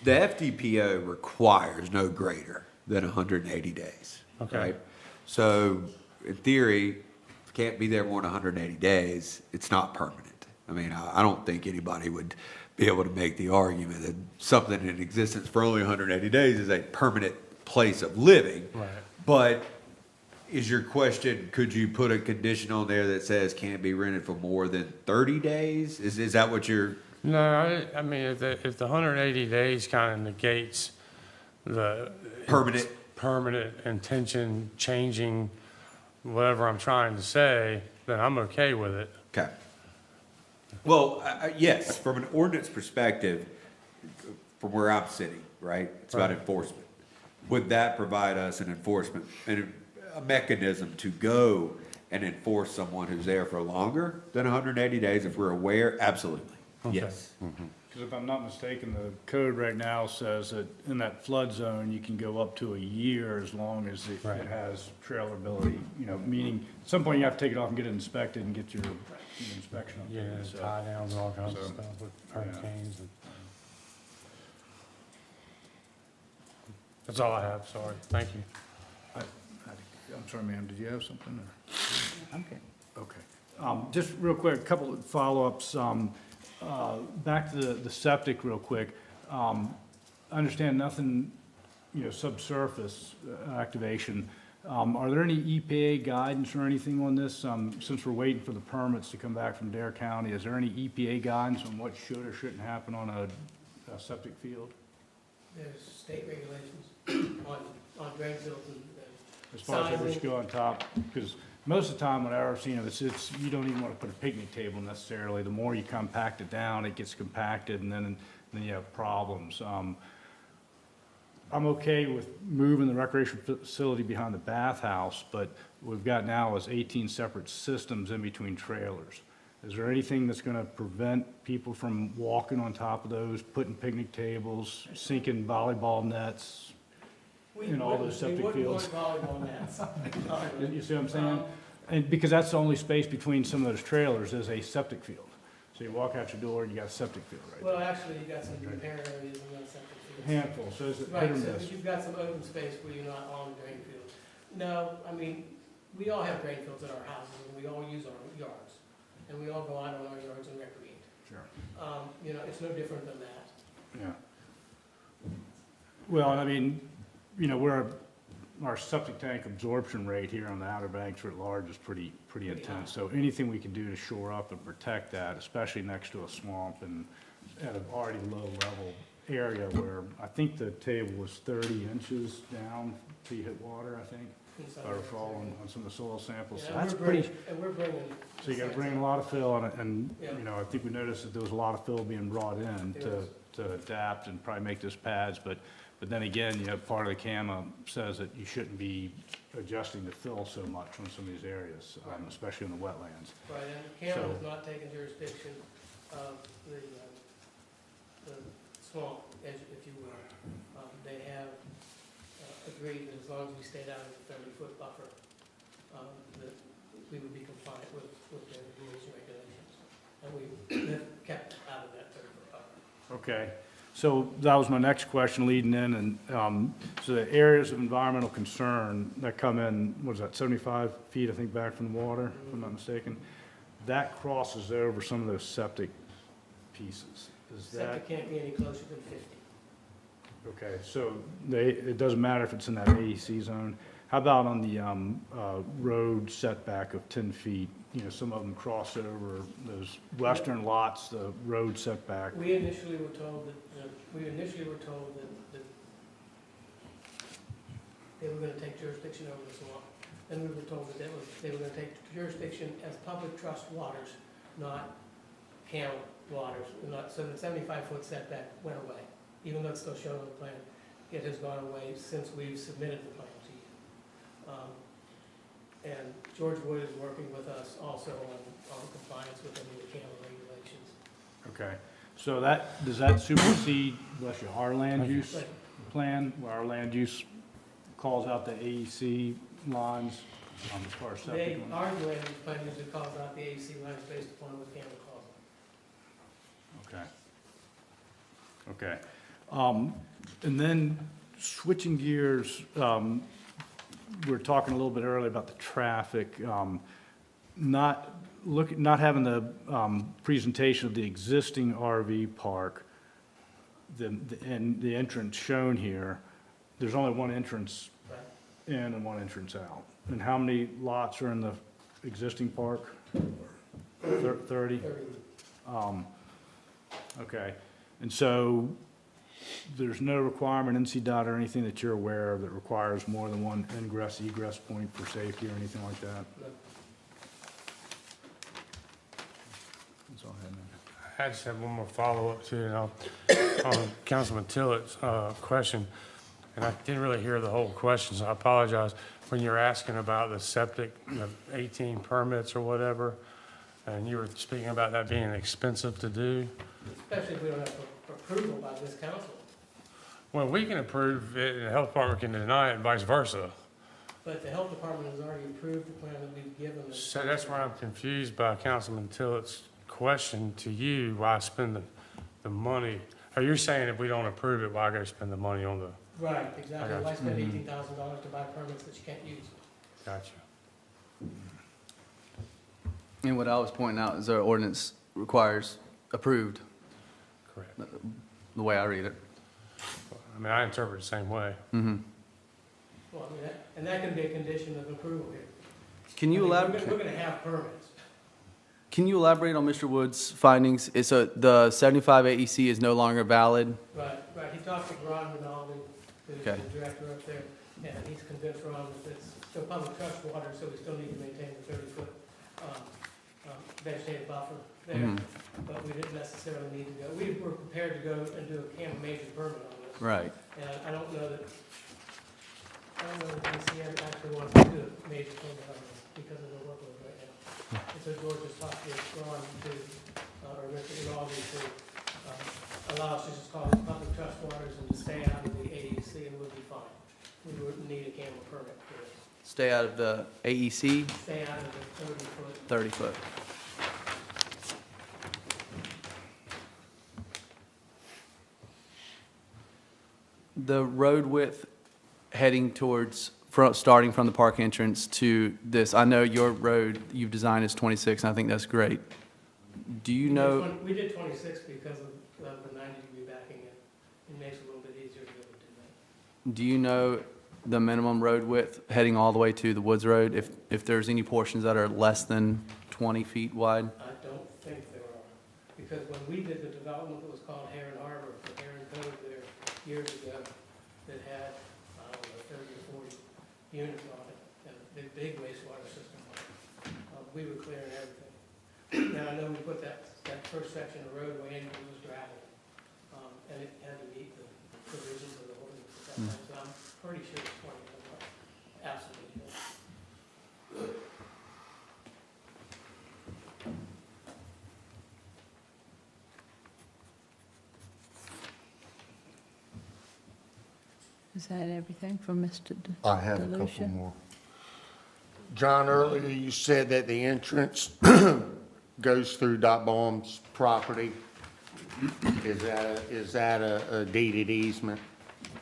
FDPO requires no greater than 180 days. Okay. Right? So in theory, if it can't be there more than 180 days, it's not permanent. I don't think anybody would be able to make the argument that something in existence for only 180 days is a permanent place of living. Right. But is your question, could you put a condition on there that says can't be rented for more than 30 days? Is that what you're? No, if the 180 days kind of negates the. Permanent intention changing whatever I'm trying to say, then I'm okay with it. Okay. Well, yes, from an ordinance perspective, from where I'm sitting, right, it's about enforcement. Would that provide us an enforcement, and a mechanism to go and enforce someone who's there for longer than 180 days if we're aware? Absolutely, yes. Because if I'm not mistaken, the code right now says that in that flood zone, you can go up to a year as long as it has trailerability, meaning at some point you have to take it off and get it inspected and get your inspection. Yeah, So- tie downs and all kinds of so, stuff with hurricanes. That's all I have, sorry, thank you. I'm sorry, ma'am, did you have something? Okay. Just real quick, a couple of follow-ups. Back to the septic real quick. I understand nothing, subsurface activation. Are there any EPA guidance or anything on this? Since we're waiting for the permits to come back from Dare County, is there any EPA guidance on what should or shouldn't happen on a septic field? There's state regulations on drain fields and As far as what sizing. should go on top? Because most of the time, when I've seen it, it's, you don't even want to put a picnic table necessarily. The more you compact it down, it gets compacted, and then you have problems. I'm okay with moving the recreation facility behind the bathhouse, but what we've got now is 18 separate systems in between trailers. Is there anything that's gonna prevent people from walking on top of those, putting picnic tables, sinking volleyball nets? in all those septic fields. We wouldn't want volleyball nets. You see what I'm saying? And because that's the only space between some of those trailers is a septic field. So you walk out your door and you got a septic field right there. Well, actually, you got some repair areas and then septic fields. Handful, so is it hit Right, or so miss? you've got some open space where you're not on the drain field. No, I mean, we all have drain fields in our houses, and we all use our yards, and we all go out on our yards and recreate. Sure. You know, it's no different than that. Yeah. Well, I mean, you know, our septic tank absorption rate here on the Outer Banks at large is pretty intense. So anything we can do to shore up and protect that, especially next to a swamp and at an already low level area where I think the table was 30 inches down till you hit water, I think, if I recall, on some of the soil samples. So Yeah, that's and pretty, we're bringing. so you gotta bring a lot of fill on it, and, Yeah. you know, I think we noticed that there was a lot of fill being brought in There to, is. to adapt and probably make this pads, but then again, you know, part of the CAMA says that you shouldn't be adjusting the fill so much on some of these areas, especially in the wetlands. Right, and Cameron So- has not taken jurisdiction of the swamp, if you will. They have agreed that as long as we stayed out of the 30-foot buffer, that we would be compliant with their rules and regulations. And we have kept out of that 30-foot buffer. Okay, so that was my next question leading in, and, so the areas of environmental concern that come in, what is that, 75 feet, I think, back from the water, if I'm not mistaken, that crosses over some of those septic pieces. Is that, Septic can't be any closer than 50. okay, so it doesn't matter if it's in that AEC zone. How about on the, road setback of 10 feet? You know, some of them cross over those western lots, the road setback. We initially were told that they were gonna take jurisdiction over the swamp. Then we were told that they were gonna take jurisdiction as public trust waters, not county waters. So the 75-foot setback went away, even though it's still shown on the plan. It has gone away since we've submitted the plan to you. And George Wood is working with us also on compliance with any of the county regulations. Okay, so does that supersede, bless you, our land use But plan, where our land use calls out the AEC lines, as far as septic? our land use plan usually calls out the AC lines based upon what county calls them. Okay. Okay. And then switching gears, we were talking a little bit earlier about the traffic, not having the presentation of the existing RV park, and the entrance shown here. There's only one entrance Right. in and one entrance out. And how many lots are in the existing park? 30? Okay, and so there's no requirement, NCDOT or anything that you're aware of that requires more than one ingress, egress point for safety or anything like that? No. That's all I had, man. I just have one more follow-up too, and on Councilman Tillett's question, and I didn't really hear the whole question, so I apologize. When you were asking about the septic, 18 permits or whatever, and you were speaking about that being expensive to do, Especially if we don't have approval by this council. well, we can approve it, and the health department can deny it, and vice versa. But the health department has already approved the plan that we've given them. So that's where I'm confused by Councilman Tillett's question to you, why spend the money? Are you saying if we don't approve it, why go spend the money on the, Right, exactly. I got Why you. spend $18,000 to buy permits that you can't use? gotcha. And what I was pointing out is our ordinance requires approved, Correct. the way I read it. I mean, I interpret it the same way. Mm-hmm. Well, I mean, and that can be a condition of approval here. Can you I mean, elaborate? We're gonna have permits. Can you elaborate on Mr. Wood's findings? So the 75 AEC is no longer valid? Right. He talked to Ron Rinaldi, who's Okay. the director up there, and he's convinced Ron that it's still public trust water, so we still need to maintain the 30-foot vegetative buffer there. Mhm. But we didn't necessarily need to go. We were prepared to go and do a major permit on this. Right. And I don't know that DCM actually wants to do a major permit on this because of the workload right now. And so George has talked to Ron to, or Mr. Rinaldi to, allow us to just call it public trust waters and to stay out of the AEC and we'll be fine. We wouldn't need a camera permit for this. Stay out of the AEC, Stay out of the 30-foot. 30 foot. The road width heading towards, starting from the park entrance to this, I know your road you've designed is 26, and I think that's great. Do you know? We did 26 because of the 90-degree backing in. It makes it a little bit easier to be able to do that. Do you know the minimum road width heading all the way to the Woods Road, if there's any portions that are less than 20 feet wide? I don't think there are, because when we did the development that was called Heron Harbor, the Heron Cove there years ago, that had, I don't know, 30 or 40 units on it, and a big wastewater system on it. We were clearing everything. Now, I know we put that first section of roadway in, it was gravel, and it had to meet the provisions of the ordinance at that time, so I'm pretty sure it's 20, I'm not absolutely sure. Is that everything from Mr. I have a couple DeLucia? more. John, earlier you said that the entrance goes through Dot Baum's property. Is that a deeded easement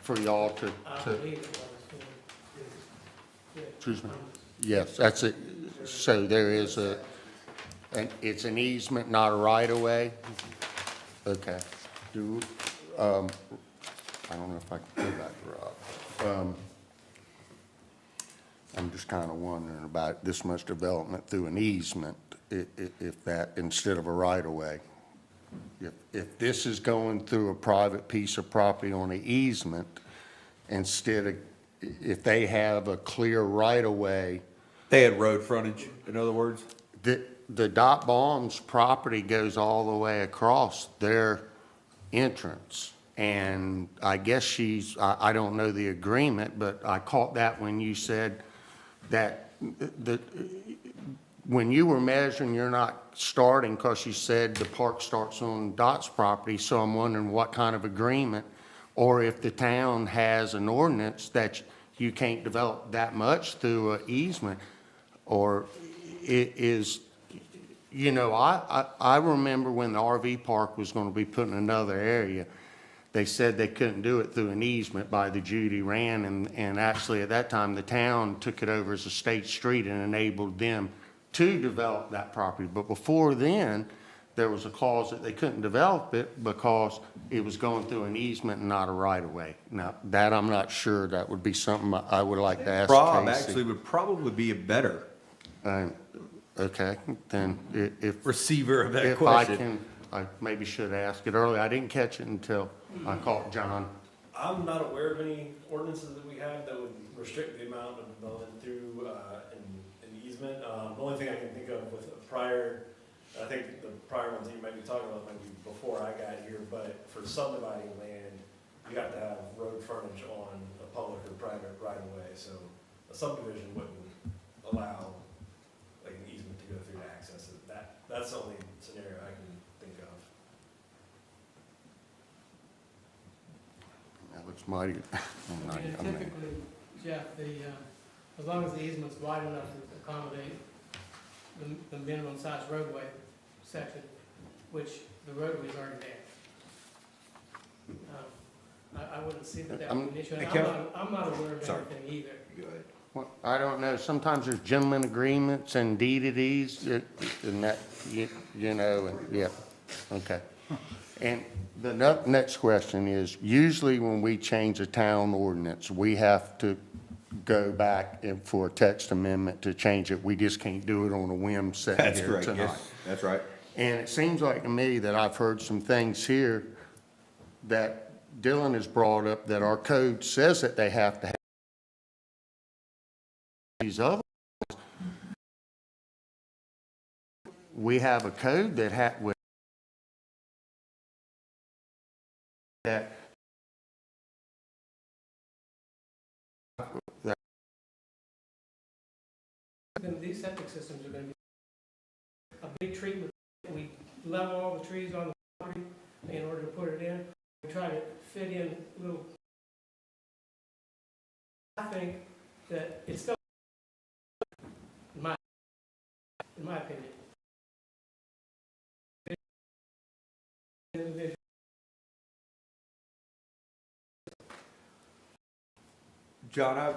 for y'all to? I believe it was. Yeah. Excuse me? Yes, that's it. So there is it's an easement, not a right-of-way? Okay. I don't know if I can go back, Rob. I'm just kind of wondering about this much development through an easement, if that, instead of a right-of-way. If this is going through a private piece of property on an easement, instead of, if they have a clear right-of-way, They had road frontage, in other words? the Dot Baum's property goes all the way across their entrance. And I guess I don't know the agreement, but I caught that when you said that when you were measuring, you're not starting, because you said the park starts on Dot's property, so I'm wondering what kind of agreement, or if the town has an ordinance that you can't develop that much through an easement, or it is, I remember when the RV park was going to be put in another area, they said they couldn't do it through an easement by the Judy Rand, and actually at that time, the town took it over as a state street and enabled them to develop that property. But before then, there was a clause that they couldn't develop it because it was going through an easement and not a right-of-way. Now, that I'm not sure, that would be something I would like to ask Rob Casey. actually would probably be a better Okay, then if. receiver of that If question. I maybe should ask it earlier. I didn't catch it until I caught John. I'm not aware of any ordinances that we have that would restrict the amount of development through an easement. The only thing I can think of with a prior, I think the prior ones that you might be talking about might be before I got here, but for subdividing land, you have to have road frontage on a public or private right-of-way, so a subdivision wouldn't allow like an easement to go through to access it. That's the only scenario I can think of. That looks mighty. And typically, Jeff, as long as the easement's wide enough to accommodate the minimum size roadway section, which the roadway's already there. I wouldn't see that that would be an issue. And I'm not aware of Sorry. anything either. Go ahead. Well, I don't know. Sometimes there's gentlemen agreements and deeded ease, and that, and yeah, okay. And the next question is, usually when we change a town ordinance, we have to go back and for a text amendment to change it. We just can't do it on a whim sitting That's here correct, tonight. yes, that's right. And it seems like to me that I've heard some things here that Dylan has brought up that our code says that they have to have these other. We have a code that that Then these septic systems are gonna be a big treatment. We level all the trees on the property in order to put it in. We try to fit in little. I think that it's still, in my opinion. John,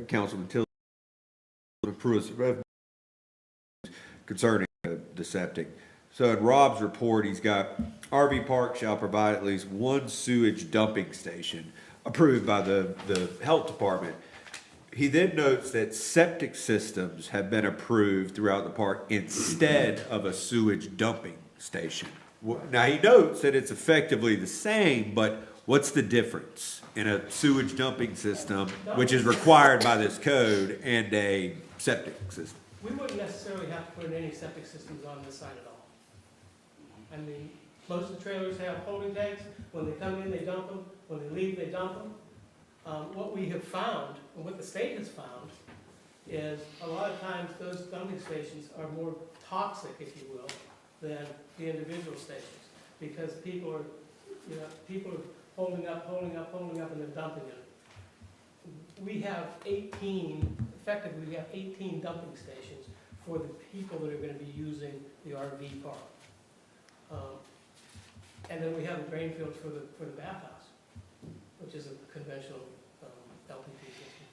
Councilman Tilley concerning the septic. So in Rob's report, he's got RV park shall provide at least one sewage dumping station approved by the health department. He then notes that septic systems have been approved throughout the park instead of a sewage dumping station. Now, he notes that it's effectively the same, but what's the difference in a sewage dumping system, which is required by this code, and a septic system? We wouldn't necessarily have to put in any septic systems on this site at all. I mean, most of the trailers have holding tanks. When they come in, they dump them. When they leave, they dump them. What we have found, and what the state has found, is a lot of times those dumping stations are more toxic, if you will, than the individual stations, because people are holding up, and then dumping it. We have 18, effectively, we have 18 dumping stations for the people that are gonna be using the RV park. And then we have a drain field for the bathhouse, which is a conventional LPT system.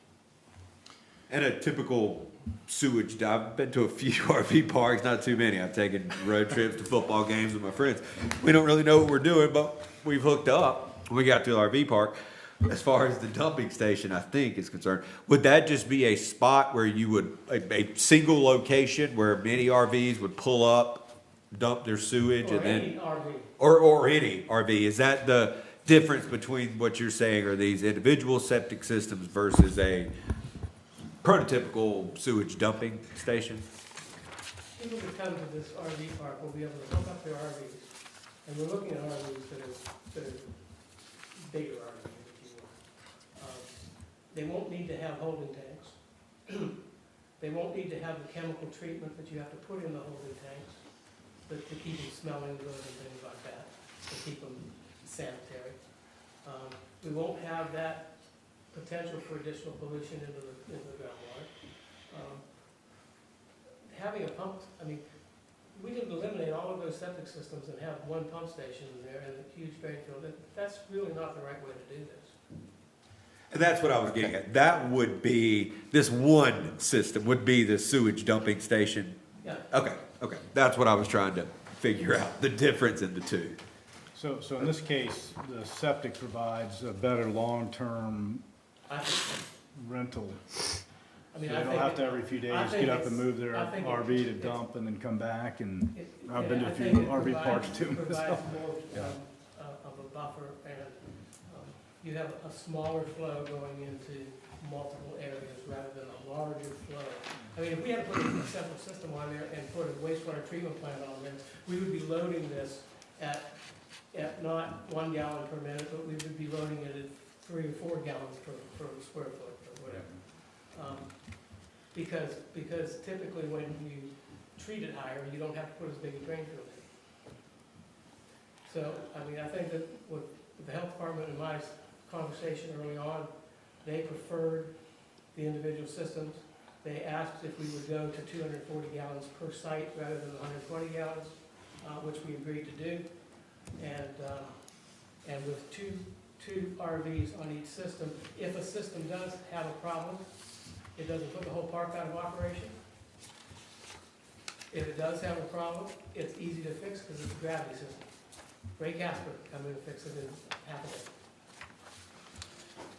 And a typical sewage, I've been to a few RV parks, not too many. I've taken road trips to football games with my friends. We don't really know what we're doing, but we've hooked up when we got to the RV park. As far as the dumping station, I think, is concerned, would that just be a spot where you would, a single location where many RVs would pull up, dump their sewage, and then? Any RV. Or any RV. Is that the difference between what you're saying are these individual septic systems versus a prototypical sewage dumping station? People that come to this RV park will be able to hook up their RVs, and we're looking at RVs that are bigger RVs, if you will. They won't need to have holding tanks. They won't need to have the chemical treatment that you have to put in the holding tanks to keep them smelling good and things like that, to keep them sanitary. We won't have that potential for additional pollution into the groundwater. Having a pump, I mean, we could eliminate all of those septic systems and have one pump station in there and a huge drain field. That's really not the right way to do this. And that's what I was getting at. That would be, this one system would be the sewage dumping station. Yeah. Okay. That's what I was trying to figure out, the difference in the two. So in this case, the septic provides a better long-term I think, rental. I mean, So I they don't think have to every few days get up and move their I think RV to it's- dump and then come back, and I've yeah, been to I a few think it RV parks provides- too. It provides myself. more Yeah. of a buffer, and you have a smaller flow going into multiple areas rather than a larger flow. I mean, if we had to put a central system on there and put a wastewater treatment plant on there, we would be loading this at not 1 gallon per minute, but we would be loading it at 3 or 4 gallons per square foot or whatever. Because typically when you treat it higher, you don't have to put as big a drain field in. So, I mean, I think that with the health department and my conversation early on, they preferred the individual systems. They asked if we would go to 240 gallons per site rather than 120 gallons, which we agreed to do. And with two RVs on each system, if a system does have a problem, it doesn't put the whole park out of operation. If it does have a problem, it's easy to fix because it's a gravity system. Ray Casper come in and fix it in half a day.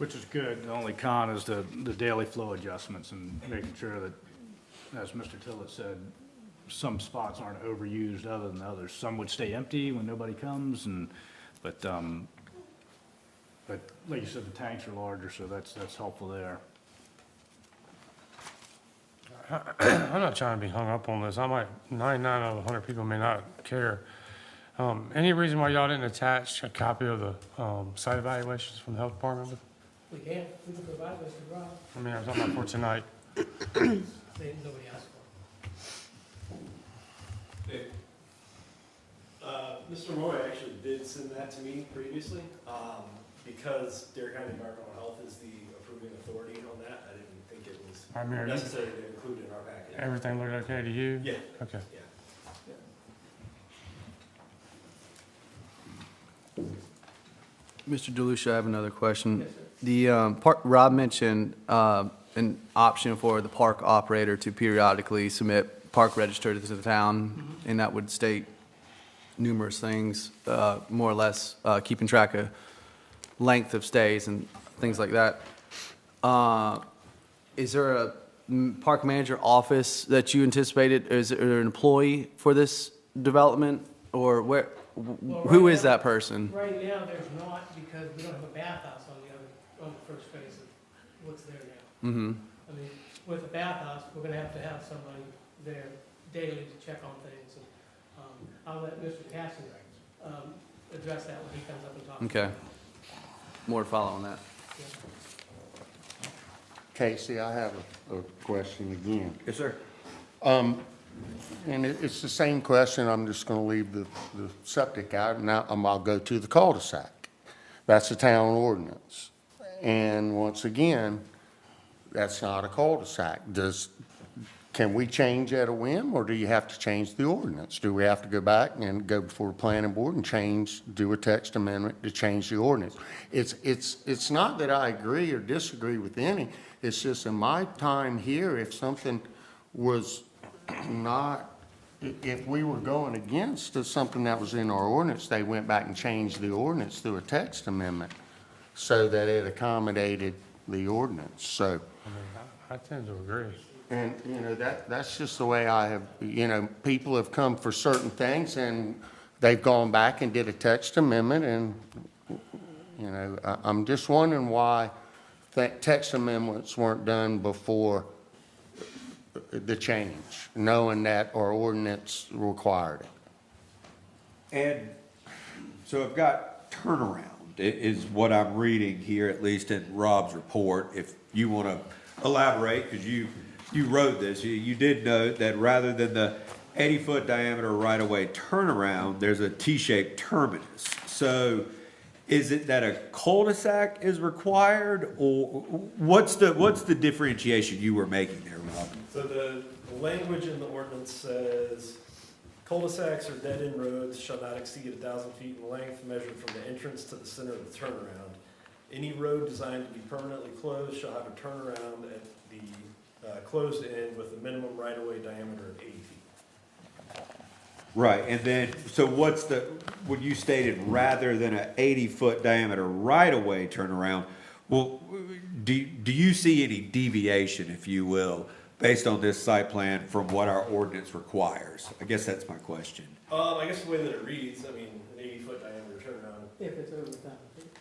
Which is good. The only con is the daily flow adjustments and making sure that, as Mr. Tillett said, some spots aren't overused other than others. Some would stay empty when nobody comes but like you said, the tanks are larger, so that's helpful there. I'm not trying to be hung up on this. 99 out of 100 people may not care. Any reason why y'all didn't attach a copy of the site evaluations from the health department? We can provide Mr. Rob, I mean, I'm talking about for tonight. nobody asked for it. Mr. Moore actually did send that to me previously. Because Dare County Environmental Health is the approving authority on that, I didn't think it was I mean, necessary to include in our package. everything looked okay to you? Yeah. Okay. Yeah. Mr. DeLucia, I have another question. Yes, sir. The park, Rob mentioned an option for the park operator to periodically submit park register to the town, and that would state numerous things, more or less keeping track of length of stays and things like that. Is there a park manager office that you anticipated? Is there an employee for this development, or where? Who is that person? Right now, there's not, because we don't have a bathhouse on the first phase of what's there now. Mm-hmm. I mean, with the bathhouse, we're gonna have to have somebody there daily to check on things. And I'll let Mr. Casson address that when he comes up and talks. Okay. More to follow on that. Casey, I have a question again. Yes, sir. And it's the same question, I'm just gonna leave the septic out, and now I'll go to the cul-de-sac. That's a town ordinance. And once again, that's not a cul-de-sac. Can we change at a whim, or do you have to change the ordinance? Do we have to go back and go before the planning board and do a text amendment to change the ordinance? It's not that I agree or disagree with any, it's just in my time here, if something was not, if we were going against something that was in our ordinance, they went back and changed the ordinance through a text amendment so that it accommodated the ordinance, so. I mean, I tend to agree. And, you know, that's just the way I have, you know, people have come for certain things and they've gone back and did a text amendment and, you know, I'm just wondering why text amendments weren't done before the change, knowing that our ordinance required it. And so I've got turnaround is what I'm reading here, at least in Rob's report. If you want to elaborate, because you wrote this, you did note that rather than the 80-foot diameter right-of-way turnaround, there's a T-shaped terminus. So is it that a cul-de-sac is required, or what's the differentiation you were making there, Rob? So the language in the ordinance says, cul-de-sacs or dead-end roads shall not exceed 1,000 feet in length, measured from the entrance to the center of the turnaround. Any road designed to be permanently closed shall have a turnaround at the closed end with a minimum right-of-way diameter of 80 feet. Right, and then, so what's when you stated rather than an 80-foot diameter right-of-way turnaround, well, do you see any deviation, if you will, based on this site plan from what our ordinance requires? I guess that's my question. I guess the way that it reads, I mean, an 80-foot diameter turnaround. If it's over 1,000 feet.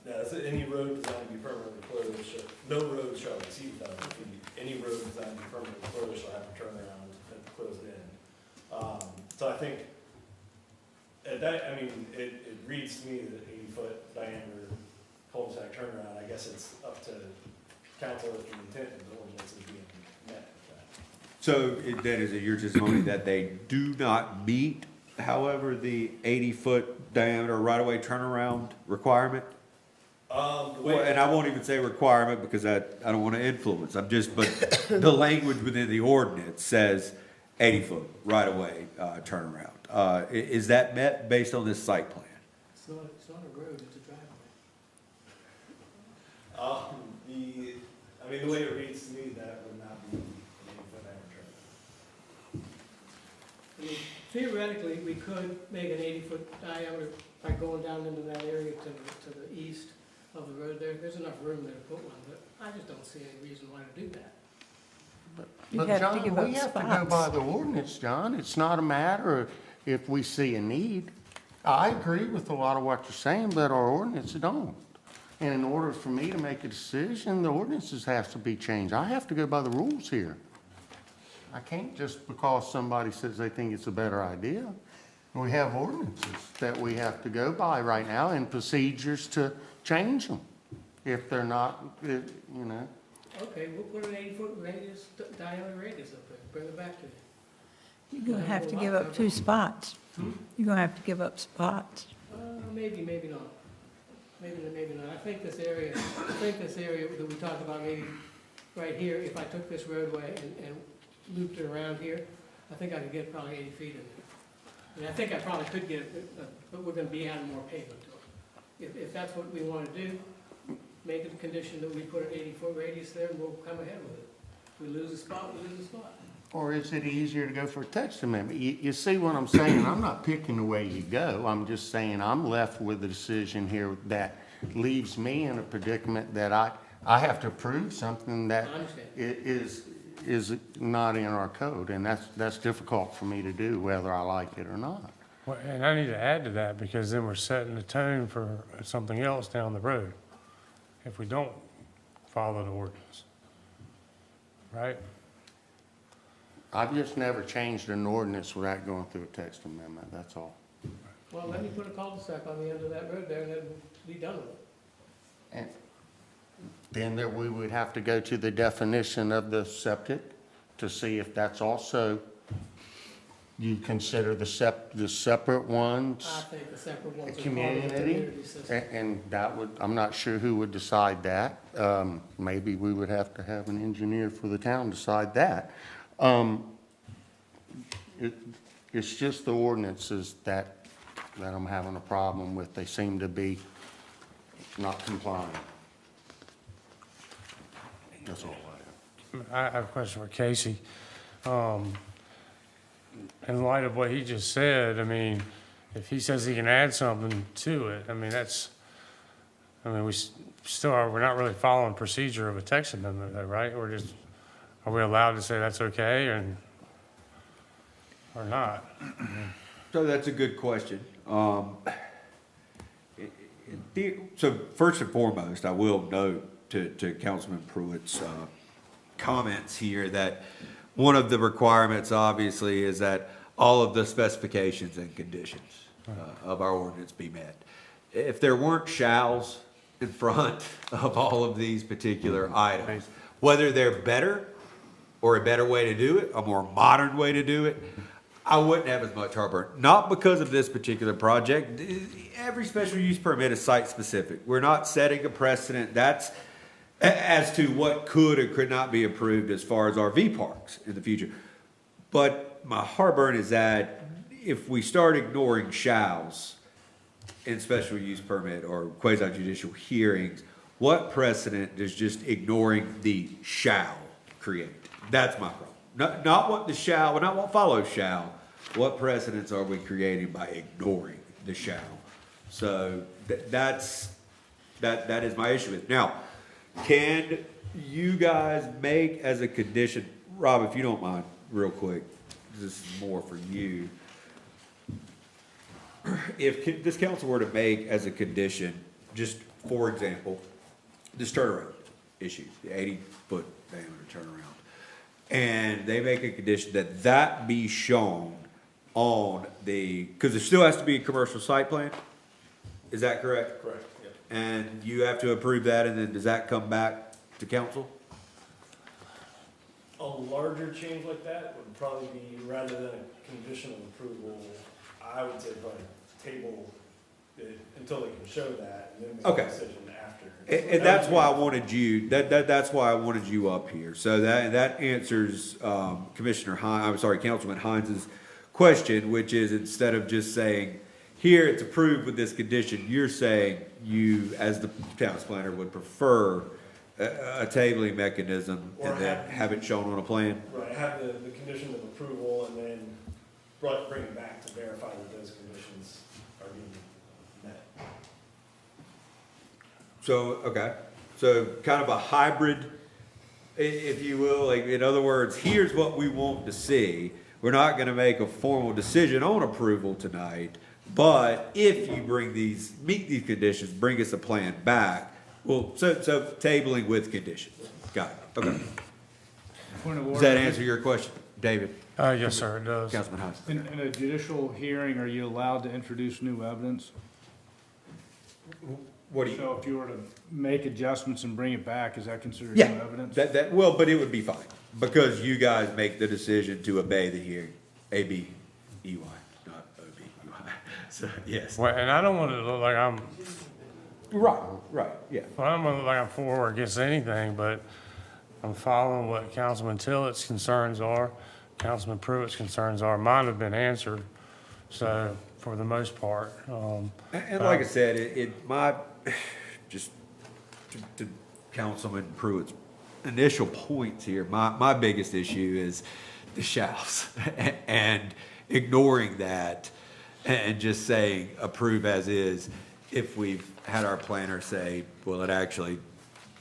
Yeah, so any road designed to be permanently closed, no road shall exceed 1,000 feet. Any road designed to be permanently closed shall have a turnaround at the closed end. So I think, at that, I mean, it reads to me that 80-foot diameter cul-de-sac turnaround, I guess it's up to council if the intent of the ordinance is being met with that. So then is it your testimony that they do not meet, however, the 80-foot diameter right-of-way turnaround requirement? Well, and I won't even say requirement because I don't want to influence. But the language within the ordinance says 80-foot right-of-way turnaround. Is that met based on this site plan? It's not a road, it's a driveway. I mean, the way it reads to me, that would not be an 80-foot diameter turnaround. I mean, theoretically, we could make an 80-foot diameter by going down into that area to the east. of the road there. There's enough room there to put one, but I just don't see any reason why to do that. You But have to John, give we up have to go by spots. the ordinance, John. It's not a matter of if we see a need. I agree with a lot of what you're saying, but our ordinance don't. And in order for me to make a decision, the ordinances have to be changed. I have to go by the rules here. I can't just because somebody says they think it's a better idea. We have ordinances that we have to go by right now and procedures to change them if they're not, you know. Okay, we'll put an 80-foot radius, diameter radius up there, bring it back to you. You're going to have to give up 2 spots. You're going to have to give up spots. Maybe, maybe not. Maybe not. I think this area that we talked about, maybe right here, if I took this roadway and looped it around here, I think I could get probably 80 feet in there. And I think I probably could get it, but we're gonna be adding more pavement to it. If that's what we wanna do, make it a condition that we put an 80-foot radius there, and we'll come ahead with it. If we lose a spot, we lose a spot. Or is it easier to go for a text amendment? You see what I'm saying? I'm not picking the way you go. I'm just saying I'm left with a decision here that leaves me in a predicament that I have to approve something that I understand. is not in our code, and that's difficult for me to do, whether I like it or not. Well, and I need to add to that, because then we're setting the tone for something else down the road if we don't follow the ordinance. Right? I've just never changed an ordinance without going through a text amendment, that's all. Well, let me put a cul-de-sac on the end of that road there, and then we'll be done with it. And then we would have to go to the definition of the septic to see if that's also, you consider the separate ones I think the separate a ones are part of the community? community system. And that would, I'm not sure who would decide that. Maybe we would have to have an engineer for the town decide that. It's just the ordinances that I'm having a problem with. They seem to be not complying. That's all I have. I have a question for Casey. In light of what he just said, I mean, if he says he can add something to it, I mean, we're not really following procedure of a text amendment though, right? Are we allowed to say that's okay or not? So that's a good question. So first and foremost, I will note to Councilman Pruitt's comments here that one of the requirements obviously is that all of the specifications and conditions of our ordinance be met. If there weren't shalls in front of all of these particular items, whether they're better or a better way to do it, a more modern way to do it, I wouldn't have as much heartburn. Not because of this particular project. Every special use permit is site specific. We're not setting a precedent. That's as to what could or could not be approved as far as RV parks in the future. But my heartburn is that if we start ignoring shalls in special use permit or quasi judicial hearings, what precedent does just ignoring the shall create? That's my problem. Not what the shall, not what follows shall. What precedents are we creating by ignoring the shall? So that is my issue with. Now, can you guys make as a condition, Rob, if you don't mind, real quick, this is more for you. If this council were to make as a condition, just for example, this turnaround issue, the 80-foot diameter turnaround, and they make a condition that that be shown on the, because there still has to be a commercial site plan, is that correct? Correct, yep. And you have to approve that, and then does that come back to council? A larger change like that would probably be, rather than a condition of approval, I would say probably table it until they can show that, and then make Okay. a decision after. And that's why I wanted you, that's why I wanted you up here. So that answers, Councilman Hines' question, which is instead of just saying, here it's approved with this condition, you're saying you, as the town's planner, would prefer a tabling mechanism Or and then have it shown on a plan? Right, have the condition of approval and then bring it back to verify that those conditions are being met. So, okay, so kind of a hybrid, if you will, like, in other words, here's what we want to see. We're not gonna make a formal decision on approval tonight, but if you meet these conditions, bring us a plan back. Well, so tabling with conditions. Got it, okay. Point of Does order. that answer your question, David? Yes, sir, it does. Councilman Hines? In a judicial hearing, are you allowed to introduce new evidence? What do you? So if you were to make adjustments and bring it back, is that considered new Yeah, evidence? well, but it would be fine, because you guys make the decision to obey the hearing, A-B-E-Y, not O-B-E-Y, so, yes. Well, and I don't want to look like Right, yeah. I don't want to look like I'm for or against anything, but I'm following what Councilman Tillett's concerns are, Councilman Pruitt's concerns are. Mine have been answered, so, for the most part. And like I said, just to Councilman Pruitt's initial points here, my biggest issue is the shalls, and ignoring that, and just saying approve as is, if we've had our planner say, well, it actually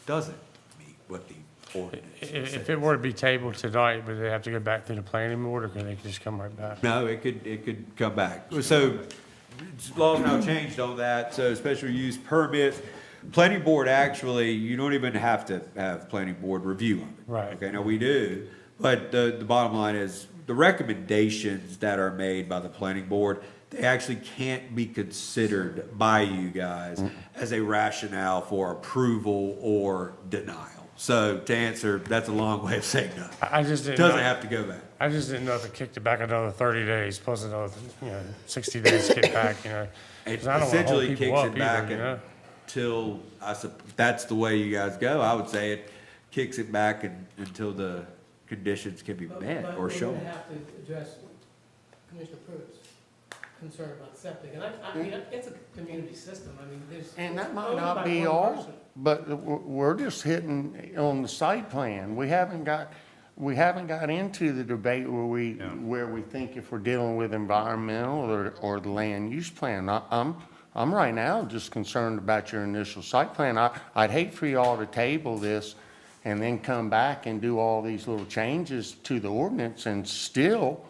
doesn't meet what the ordinance says. If it were to be tabled tonight, would they have to go back to the planning board, or can they just come right back? No, it could come back. So, laws now changed on that, so special use permits, planning board actually, you don't even have to have planning board review of it. Right. Okay, now we do, but the bottom line is, the recommendations that are made by the planning board, they actually can't be considered by you guys as a rationale for approval or denial. So to answer, that's a long way of saying no. I just didn't. Doesn't know- have to go back. I just didn't know if it kicked it back another 30 days, plus another, 60 days kick back, It 'Cause I don't wanna hold essentially people kicks up it back either, until, that's the way you guys go. I would say it kicks it back until the conditions can be met or But shown. we're gonna have to address Commissioner Pruitt's concern about septic, and I mean, it's a community system, I mean, there's. And that might owned not by be one all, person. but we're just hitting on the site plan. We haven't got into the debate where we think if we're dealing with environmental or the land use plan. I'm right now just concerned about your initial site plan. I'd hate for y'all to table this and then come back and do all these little changes to the ordinance and still,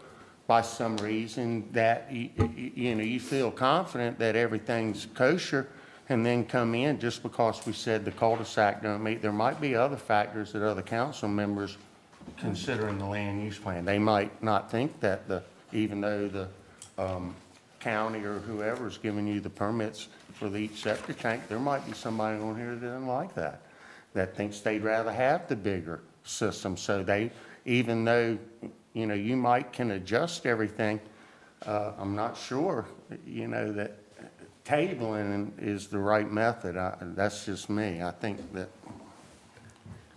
by some reason that, you feel confident that everything's kosher, and then come in just because we said the cul-de-sac don't meet. There might be other factors that other council members consider in the land use plan. They might not think that even though the county or whoever's giving you the permits for each septic tank, there might be somebody on here that doesn't like that thinks they'd rather have the bigger system. So even though you might can adjust everything, I'm not sure, that tabling is the right method. That's just me. I think that.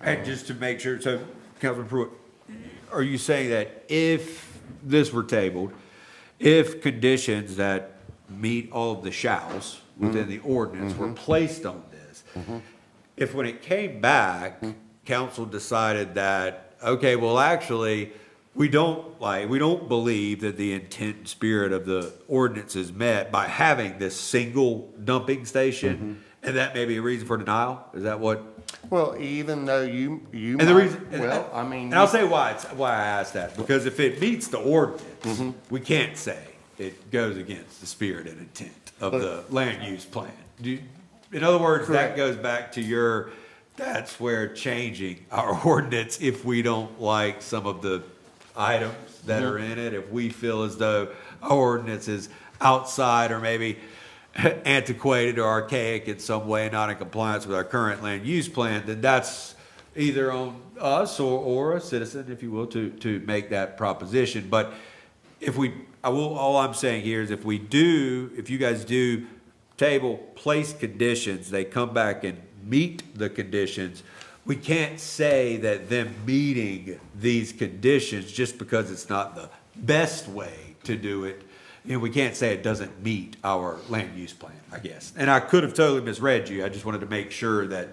And just to make sure, so Councilman Pruitt, are you saying that if this were tabled, if conditions that meet all of the shalls within the ordinance were placed on this, if when it came back, council decided that, okay, well, actually, we don't believe that the intent and spirit of the ordinance is met by having this single dumping station, and that may be a reason for denial? Is that what? Well, even though you And might, the reason, well, I mean. and I'll say why I asked that, because if it meets the ordinance, we can't say it goes against the spirit and intent of the land use plan. In other words, that goes back to that's where changing our ordinance, if we don't like some of the items that are in it, if we feel as though our ordinance is outside or maybe antiquated or archaic in some way, not in compliance with our current land use plan, then that's either on us or a citizen, if you will, to make that proposition. But all I'm saying here is if you guys do table place conditions, they come back and meet the conditions, we can't say that them meeting these conditions just because it's not the best way to do it. We can't say it doesn't meet our land use plan, I guess. And I could have totally misread you. I just wanted to make sure that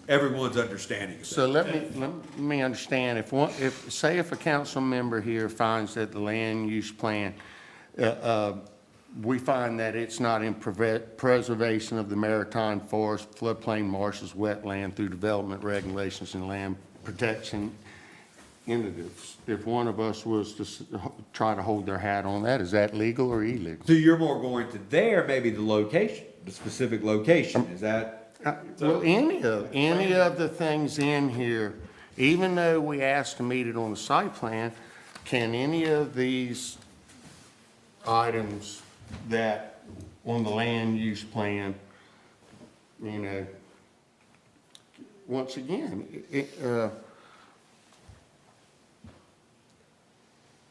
everyone's understanding of that. So let me understand, if a council member here finds that the land use plan, we find that it's not in preservation of the maritime forest, floodplain, marshes, wetland through development regulations and land protection entities. If one of us was to try to hold their hat on that, is that legal or illegal? So you're more going to there, maybe the location, the specific location, is that? Well, any of the things in here, even though we asked to meet it on the site plan, can any of these items that on the land use plan, you know, once again,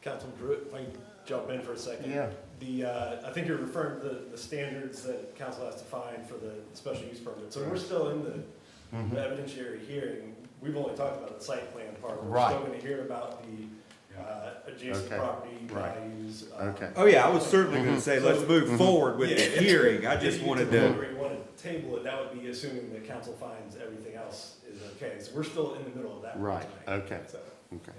Councilman Pruitt, if I can jump in for a second. Yeah. I think you're referring to the standards that council has to find for the special use permit. So we're still in the evidentiary hearing. We've only talked about the site plan part. We're Right. still gonna hear about the adjacent Okay. property Right. values. Okay. Oh, yeah, I was certainly gonna say, let's move forward with the Yeah, hearing, I if just you wanted get to the to. point where you want to table it, that would be assuming that council finds everything else is okay. So we're still in the middle of that. Right, tonight. okay. So- Okay.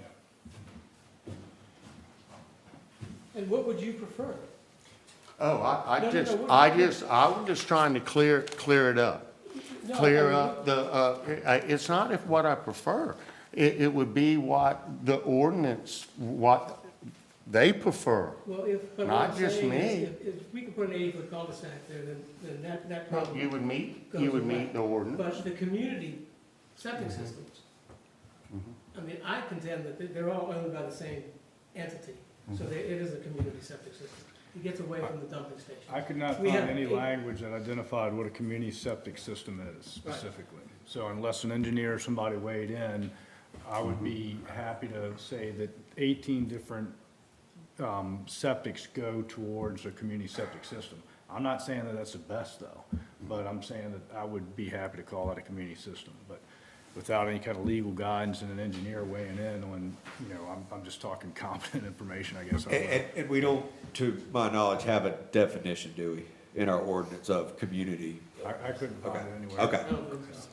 And what would you prefer? Oh, No, no, no, I was just trying to clear it up. No, Clear I mean, up it's not if what I prefer. It would be what the ordinance, what they prefer. Well, if, but Not what I'm just saying me. is, if we could put an 80-foot cul-de-sac there, then that problem. You would meet goes the away. ordinance. But the community septic systems, I mean, I contend that they're all owned by the same entity. So it is a community septic system. It gets away from the dumping station. I could not We find have any 8 language that identified what a community septic system is specifically. So unless an engineer or somebody weighed in, I would be happy to say that 18 different septics go towards a community septic system. I'm not saying that that's the best though, but I'm saying that I would be happy to call that a community system. But without any kind of legal guidance and an engineer weighing in on, you know, I'm just talking competent information, I guess. I would. And we don't, to my knowledge, have a definition, do we, in our ordinance of community? I couldn't find Okay, it anywhere. okay. I don't think so.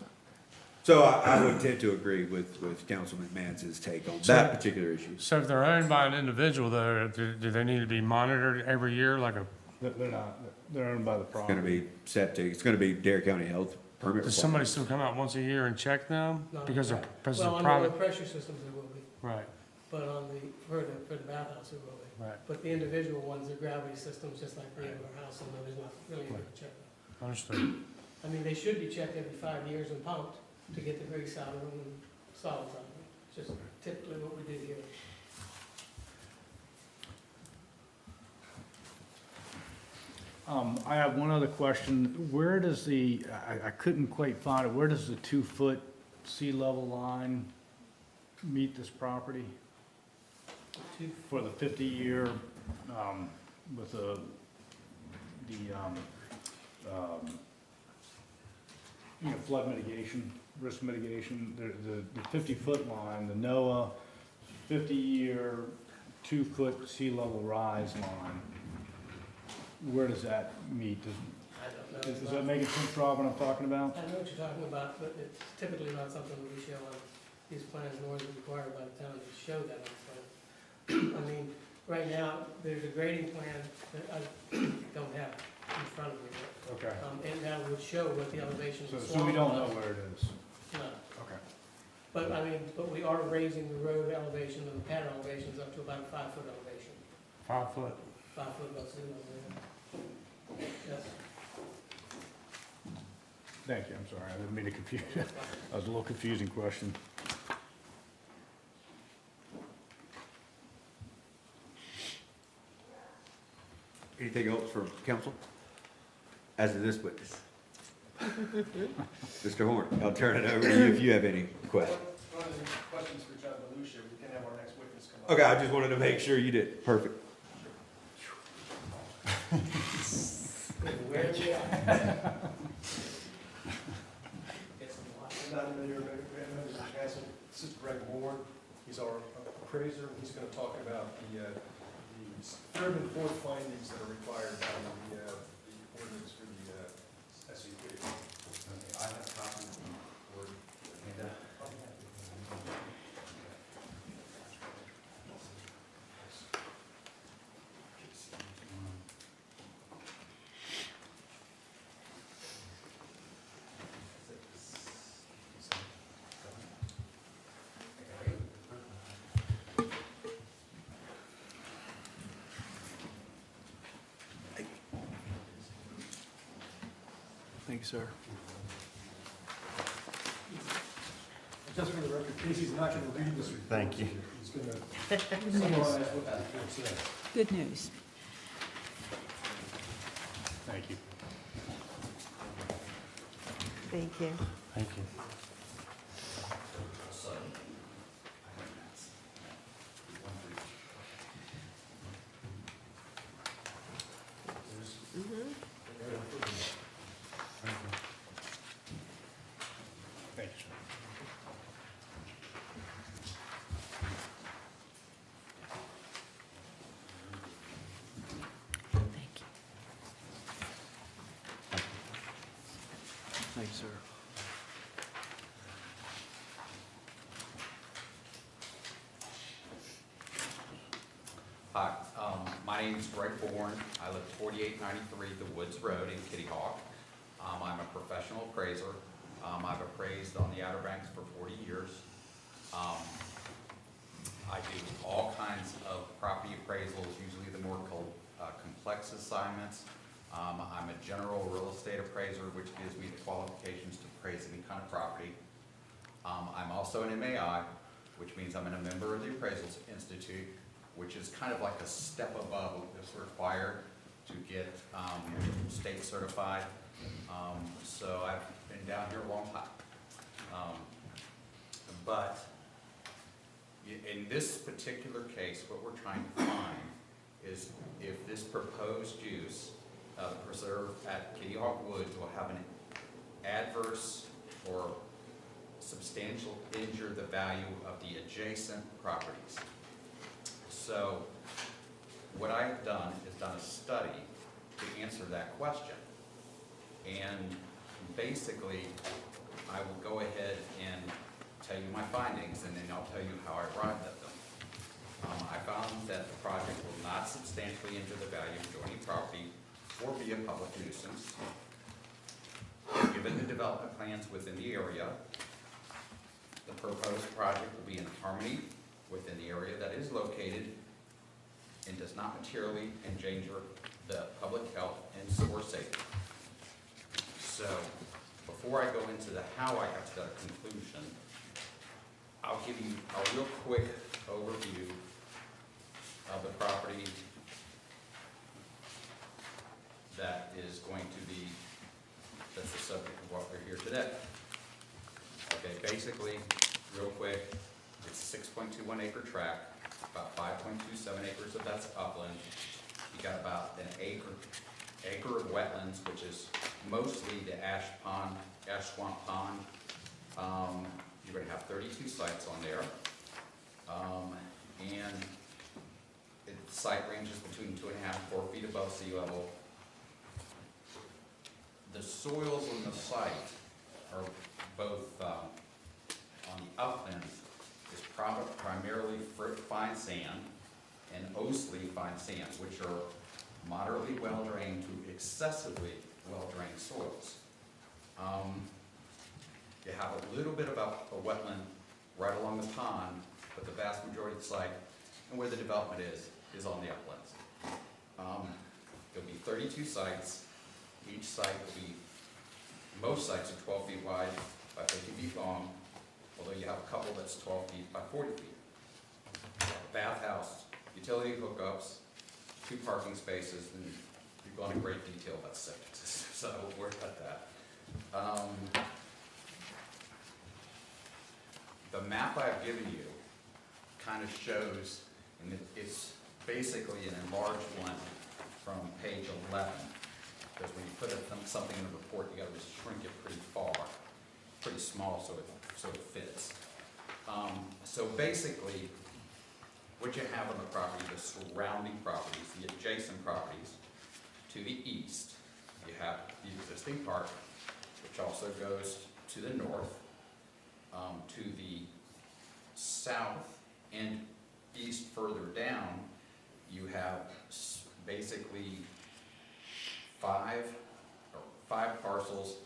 So I would tend to agree with Councilman Mans's take on that particular issue. So if they're owned by an individual though, do they need to be monitored every year like a, They're not, they're owned by the It's gonna property. be septic, it's gonna be Dare County Health permit. does somebody still come out once a year and check them? Not Because they're, right. because Well, they're on the private, pressure systems there will be, right, but on the, for the bathhouse there will be. right, But the individual ones are gravity systems, just like we have in our house, and there's not really anything to check them. understood. I mean, they should be checked every 5 years and pumped to get the grease out of them and solids out of them. It's just typically what we do here. I have one other question. Where does the, I couldn't quite find it, where does the 2-foot sea level line meet this property? For the 50-year, with you know, flood mitigation, risk mitigation, the 50-foot line, the NOAA 50-year, 2-foot sea level rise line. Where does that meet? I don't know. Does that make it sense, Rob, what I'm talking about? I know what you're talking about, but it's typically not something that we show on these plans, nor is it required by the town to show that on the plan. I mean, right now, there's a grading plan that I don't have in front of me, Okay. and that would show what the elevation of the So we don't know swamp was. where it is? No, Okay. but I mean, but we are raising the road elevation and the pad elevations up to about a 5-foot elevation, 5 foot. 5 foot above sea level. Yes. Thank you, I'm sorry, I didn't mean to confuse you. That was a little confusing question. Anything else from council? As of this witness? Mr. Horn, I'll turn it over to you if you have any questions. One of the questions for John Belushi, we can have our next witness come up. Okay, I just wanted to make sure you did. Perfect. Where we are. Not familiar, members of the council, this is Greg Moore, he's our appraiser, he's gonna talk about the third and fourth findings that are required by the ordinance for the SUP. I have a copy of the board. Thanks, sir. Just for the record, Casey's not going to read this report. Thank you. He's going to summarize what the report says. Good news. Thank you. Thank you. Thank you. Thank you, sir. Thank you. Thanks, sir. Hi, my name is Greg Bourne. I live at 4893 The Woods Road in Kitty Hawk. I'm a professional appraiser. I've appraised on the Outer Banks for 40 years. I do all kinds of property appraisals, usually the more complex assignments. I'm a general real estate appraiser, which gives me the qualifications to appraise any kind of property. I'm also an MAI, which means I'm a member of the Appraisals Institute, which is kind of like a step above what's required to get state certified. So I've been down here a long time. But in this particular case, what we're trying to find is if this proposed use, the preserve at Kitty Hawk Woods will have an adverse or substantial injure the value of the adjacent properties. So what I've done is done a study to answer that question. And basically, I will go ahead and tell you my findings, and then I'll tell you how I arrived at them. I found that the project will not substantially injure the value of adjoining property or be a public nuisance. Given the development plans within the area, the proposed project will be in harmony within the area that is located and does not materially endanger the public health and or safety. So, before I go into the how I got to that conclusion, I'll give you a real quick overview of the property that is going to be, that's the subject of what we're here today. Okay, basically, real quick, it's a 6.21 acre tract, about 5.27 acres of that's upland. You got about an acre of wetlands, which is mostly the ash swamp pond. You're gonna have 32 sites on there. And the site ranges between 2.5 and 4 feet above sea level. The soils on the site are both, on the upland, is primarily fine sand and Osley fine sand, which are moderately well-drained to excessively well-drained soils. You have a little bit of a wetland right along the pond, but the vast majority of the site and where the development is on the uplands. There'll be 32 sites. Each site will be, most sites are 12 feet wide by 50 feet long, although you have a couple that's 12 feet by 40 feet. Bathhouse, utility hookups, 2 parking spaces, and you've gone in great detail about the septic system, so we'll worry about that. The map I've given you kind of shows, and it's basically an enlarged one from page 11, because when you put something in a report, you got to just shrink it pretty far, pretty small, so it fits. So basically, what you have on the property, the surrounding properties, the adjacent properties, to the east, you have the existing park, which also goes to the north, to the south and east further down, you have basically 5 parcels.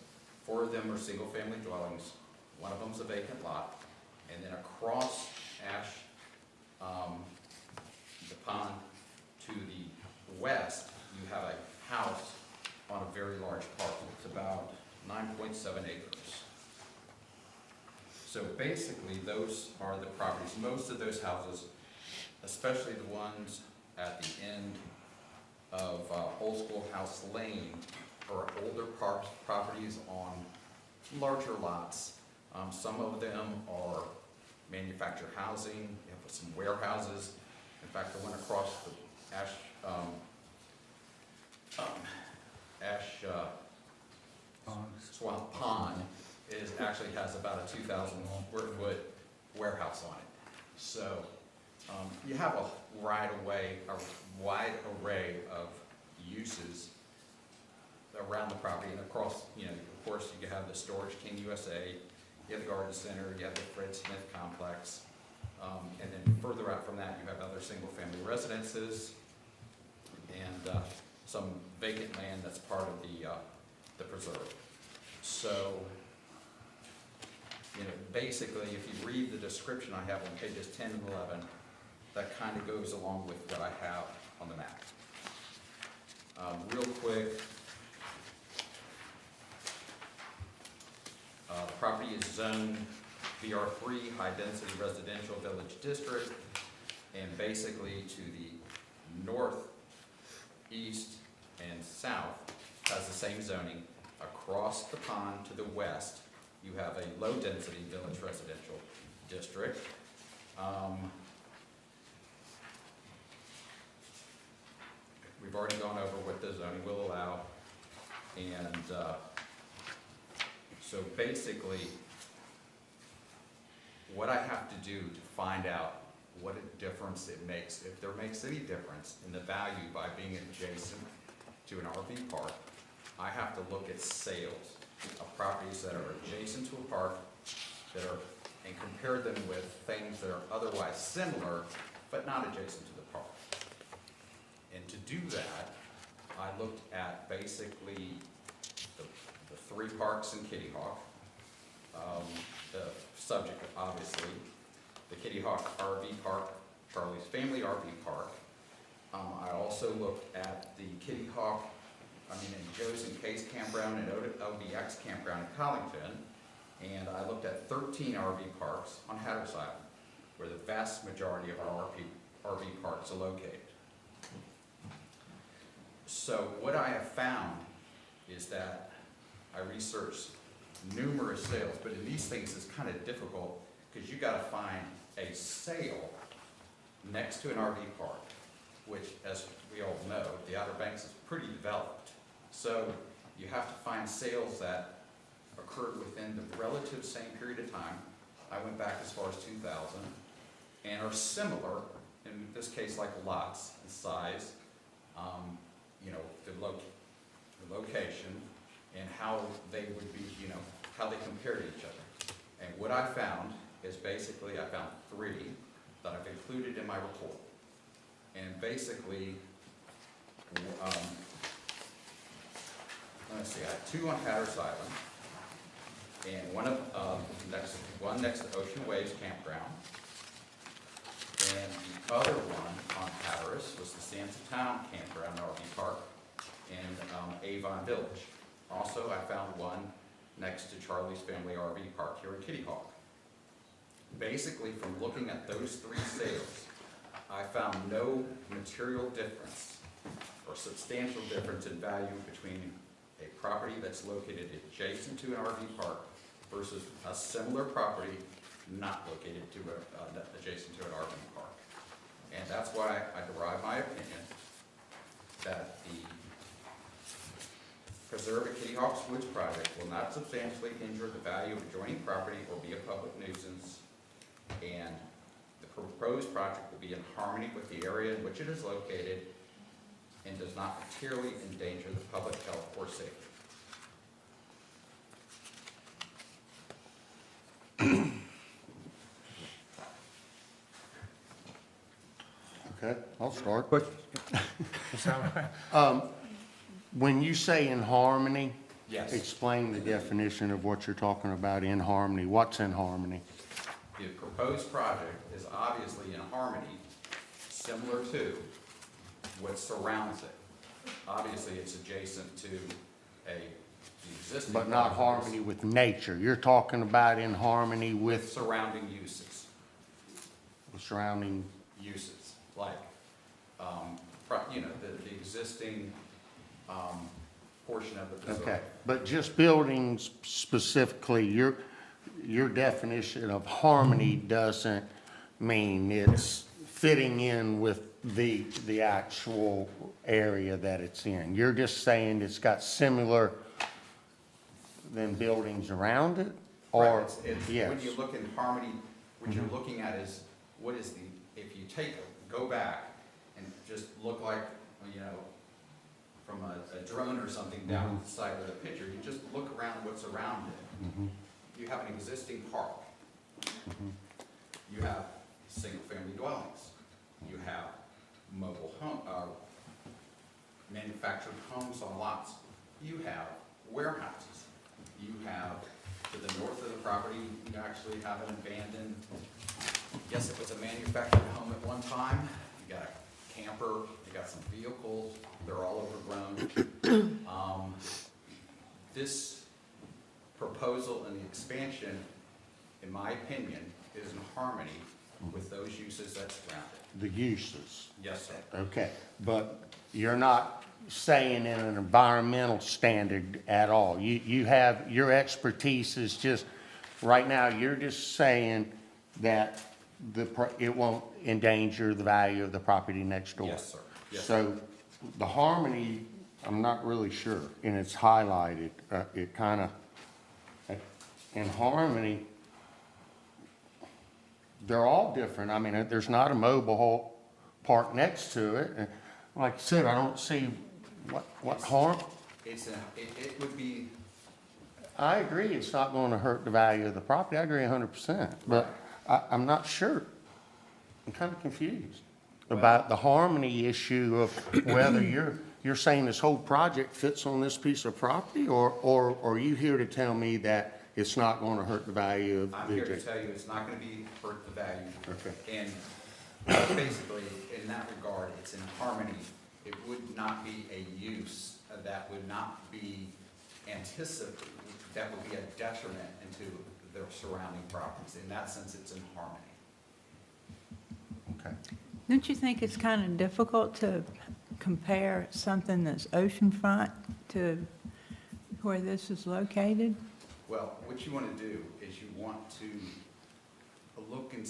4 of them are single-family dwellings. 1 of them's a vacant lot. And then across the pond to the west, you have a house on a very large parcel. It's about 9.7 acres. So basically, those are the properties, most of those houses, especially the ones at the end of Old Schoolhouse Lane, are older properties on larger lots. Some of them are manufactured housing, you have some warehouses. In fact, the one across the Swamp Pond actually has about a 2,000 square foot warehouse on it. So you have a wide array of uses around the property and across, of course, you have the Storage King USA, you have the Garden Center, you have the Fred Smith Complex, and then further out from that, you have other single-family residences and some vacant land that's part of the preserve. So, basically, if you read the description I have on pages 10 and 11, that kind of goes along with what I have on the map. Real quick, the property is zoned VR3, High Density Residential Village District, and basically to the north, east, and south has the same zoning. Across the pond to the west, you have a low-density village residential district. We've already gone over what the zoning will allow, and so basically, what I have to do to find out what a difference it makes, if there makes any difference in the value by being adjacent to an RV park, I have to look at sales of properties that are adjacent to a park and compare them with things that are otherwise similar, but not adjacent to the park. And to do that, I looked at basically the 3 parks in Kitty Hawk, the subject, obviously, the Kitty Hawk RV Park, Charlie's Family RV Park. I also looked at the Kitty Hawk, and Joe's and Kay's Campground and OBX Campground in Collington, and I looked at 13 RV parks on Hatteras Island, where the vast majority of our RV parks are located. So what I have found is that I researched numerous sales, but in these things it's kind of difficult because you got to find a sale next to an RV park, which, as we all know, the Outer Banks is pretty developed. So you have to find sales that occurred within the relative same period of time. I went back as far as 2000 and are similar, in this case like lots and size, the location and how they would be, how they compare to each other. And what I found is basically I found 3 that I've included in my report. And basically, let's see, I had 2 on Hatteras Island, and one next to Ocean Waves Campground, and the other one on Hatteras was the Sands of Town Campground RV Park in Avon Village. Also, I found one next to Charlie's Family RV Park here in Kitty Hawk. Basically, from looking at those 3 sales, I found no material difference or substantial difference in value between a property that's located adjacent to an RV park versus a similar property not located adjacent to an RV park. And that's why I derive my opinion that the Preserve at Kitty Hawk's Woods project will not substantially injure the value of adjoining property or be a public nuisance, and the proposed project will be in harmony with the area in which it is located and does not materially endanger the public health or safety. Okay, I'll start. Question? When you say in harmony, Yes. explain the definition of what you're talking about in harmony. What's in harmony? The proposed project is obviously in harmony, similar to what surrounds it. Obviously, it's adjacent to a The existing But not properties harmony with nature. You're talking about in harmony with with surrounding uses, surrounding, like, the existing, portion of the facility. okay. But just buildings specifically, your definition of harmony doesn't mean it's fitting in with the actual area that it's in. You're just saying it's got similar than buildings around it? Right, Or, it's, yes. when you look in harmony, what you're looking at is, what is if you go back and just look like, from a drone or something down the side of the picture, you just look around what's around it. You have an existing park. You have single-family dwellings. You have mobile home, manufactured homes on lots. You have warehouses. You have, to the north of the property, you actually have an abandoned, I guess it was a manufactured home at one time. You got a camper, you got some vehicles, they're all overgrown. This proposal and the expansion, in my opinion, is in harmony with those uses that surround it. The uses. Yes, sir. Okay, but you're not saying in an environmental standard at all. You have, your expertise is just, right now, you're just saying that it won't endanger the value of the property next door. Yes, sir. Yes, So the harmony, I'm not really sure, and it's highlighted, it kind of, in harmony, they're all different. I mean, there's not a mobile home park next to it. And like I said, I don't see what harm. It would be, I agree, it's not going to hurt the value of the property. I agree 100%. But I'm not sure. I'm kind of confused about the harmony issue of whether you're saying this whole project fits on this piece of property, or are you here to tell me that it's not going to hurt the value of the I'm here to adjacent? tell you it's not going to be hurt the value. Okay. And basically, in that regard, it's in harmony. It would not be a use that would not be anticipated, that would be a detriment into the surrounding properties. In that sense, it's in harmony. Okay. Don't you think it's kind of difficult to compare something that's oceanfront to where this is located? Well, what you want to do is you want to look and,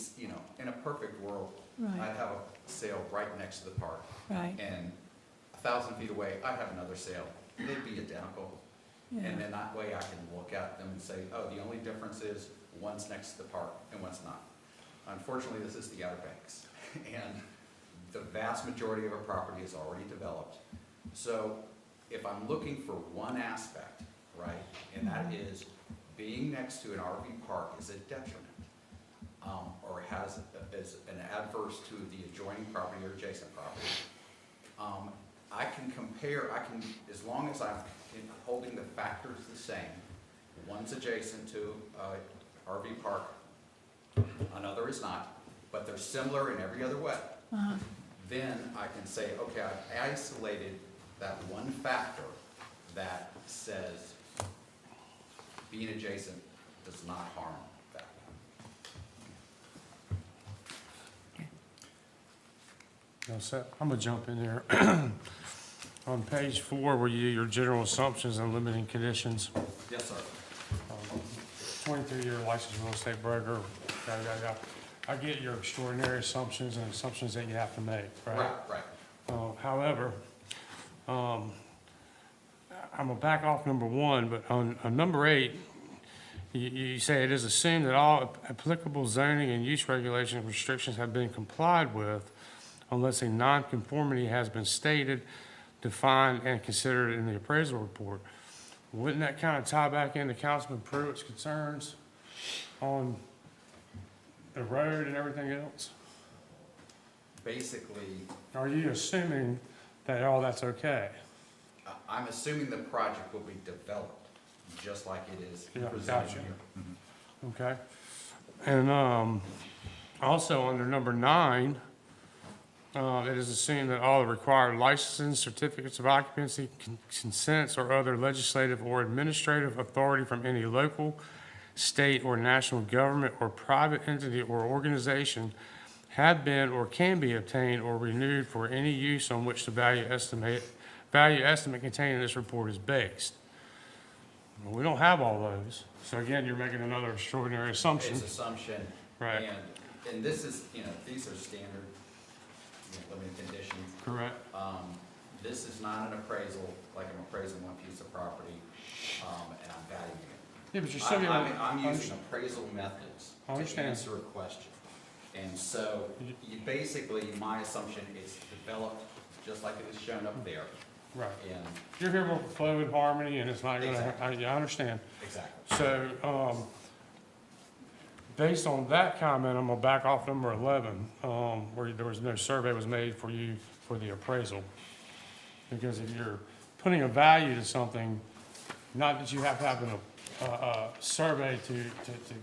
in a perfect world, Right. I'd have a sale right next to the park. Right. And 1,000 feet away, I'd have another sale. They'd be identical. Yeah. And then that way I can look at them and say, oh, the only difference is one's next to the park and one's not. Unfortunately, this is the Outer Banks. And the vast majority of our property is already developed. So if I'm looking for one aspect, right, and that is being next to an RV park is a detriment, or is an adverse to the adjoining property or adjacent property, I can compare, as long as I'm holding the factors the same, one's adjacent to RV park, another is not, but they're similar in every other way. Then I can say, okay, I've isolated that one factor that says being adjacent does not harm that. No, so I'm gonna jump in there. On page 4, where you do your general assumptions and limiting conditions, Yes, sir. 23-year licensed real estate broker, yada, yada, yada. I get your extraordinary assumptions and assumptions that you have to make, right? Right. However, I'm gonna back off number 1, but on number 8, you say it is assumed that all applicable zoning and use regulation restrictions have been complied with unless a nonconformity has been stated, defined, and considered in the appraisal report. Wouldn't that kind of tie back into Councilman Pruitt's concerns on the road and everything else? Basically, Are you assuming that all that's okay? I'm assuming the project will be developed just like it is Yeah, presented gotcha. here. Okay. And also under number 9, It is assumed that all the required licenses, certificates of occupancy, consents, or other legislative or administrative authority from any local, state, or national government or private entity or organization have been or can be obtained or renewed for any use on which the value estimate contained in this report is based. Well, we don't have all those. So again, you're making another extraordinary assumption. It's assumption. Right. And this is, these are standard, limited conditions. Correct. This is not an appraisal, like I'm appraising one piece of property, and I'm valuing it. Yeah, but you're still gonna. I'm using appraisal methods I to understand. answer a question. And so, you basically, my assumption is developed just like it is shown up there. Right. And, You're here for flow and harmony, and it's not gonna, Exactly. I understand. exactly. So, based on that comment, I'm gonna back off number 11, where there was no survey was made for you for the appraisal. Because if you're putting a value to something, not that you have to have a survey to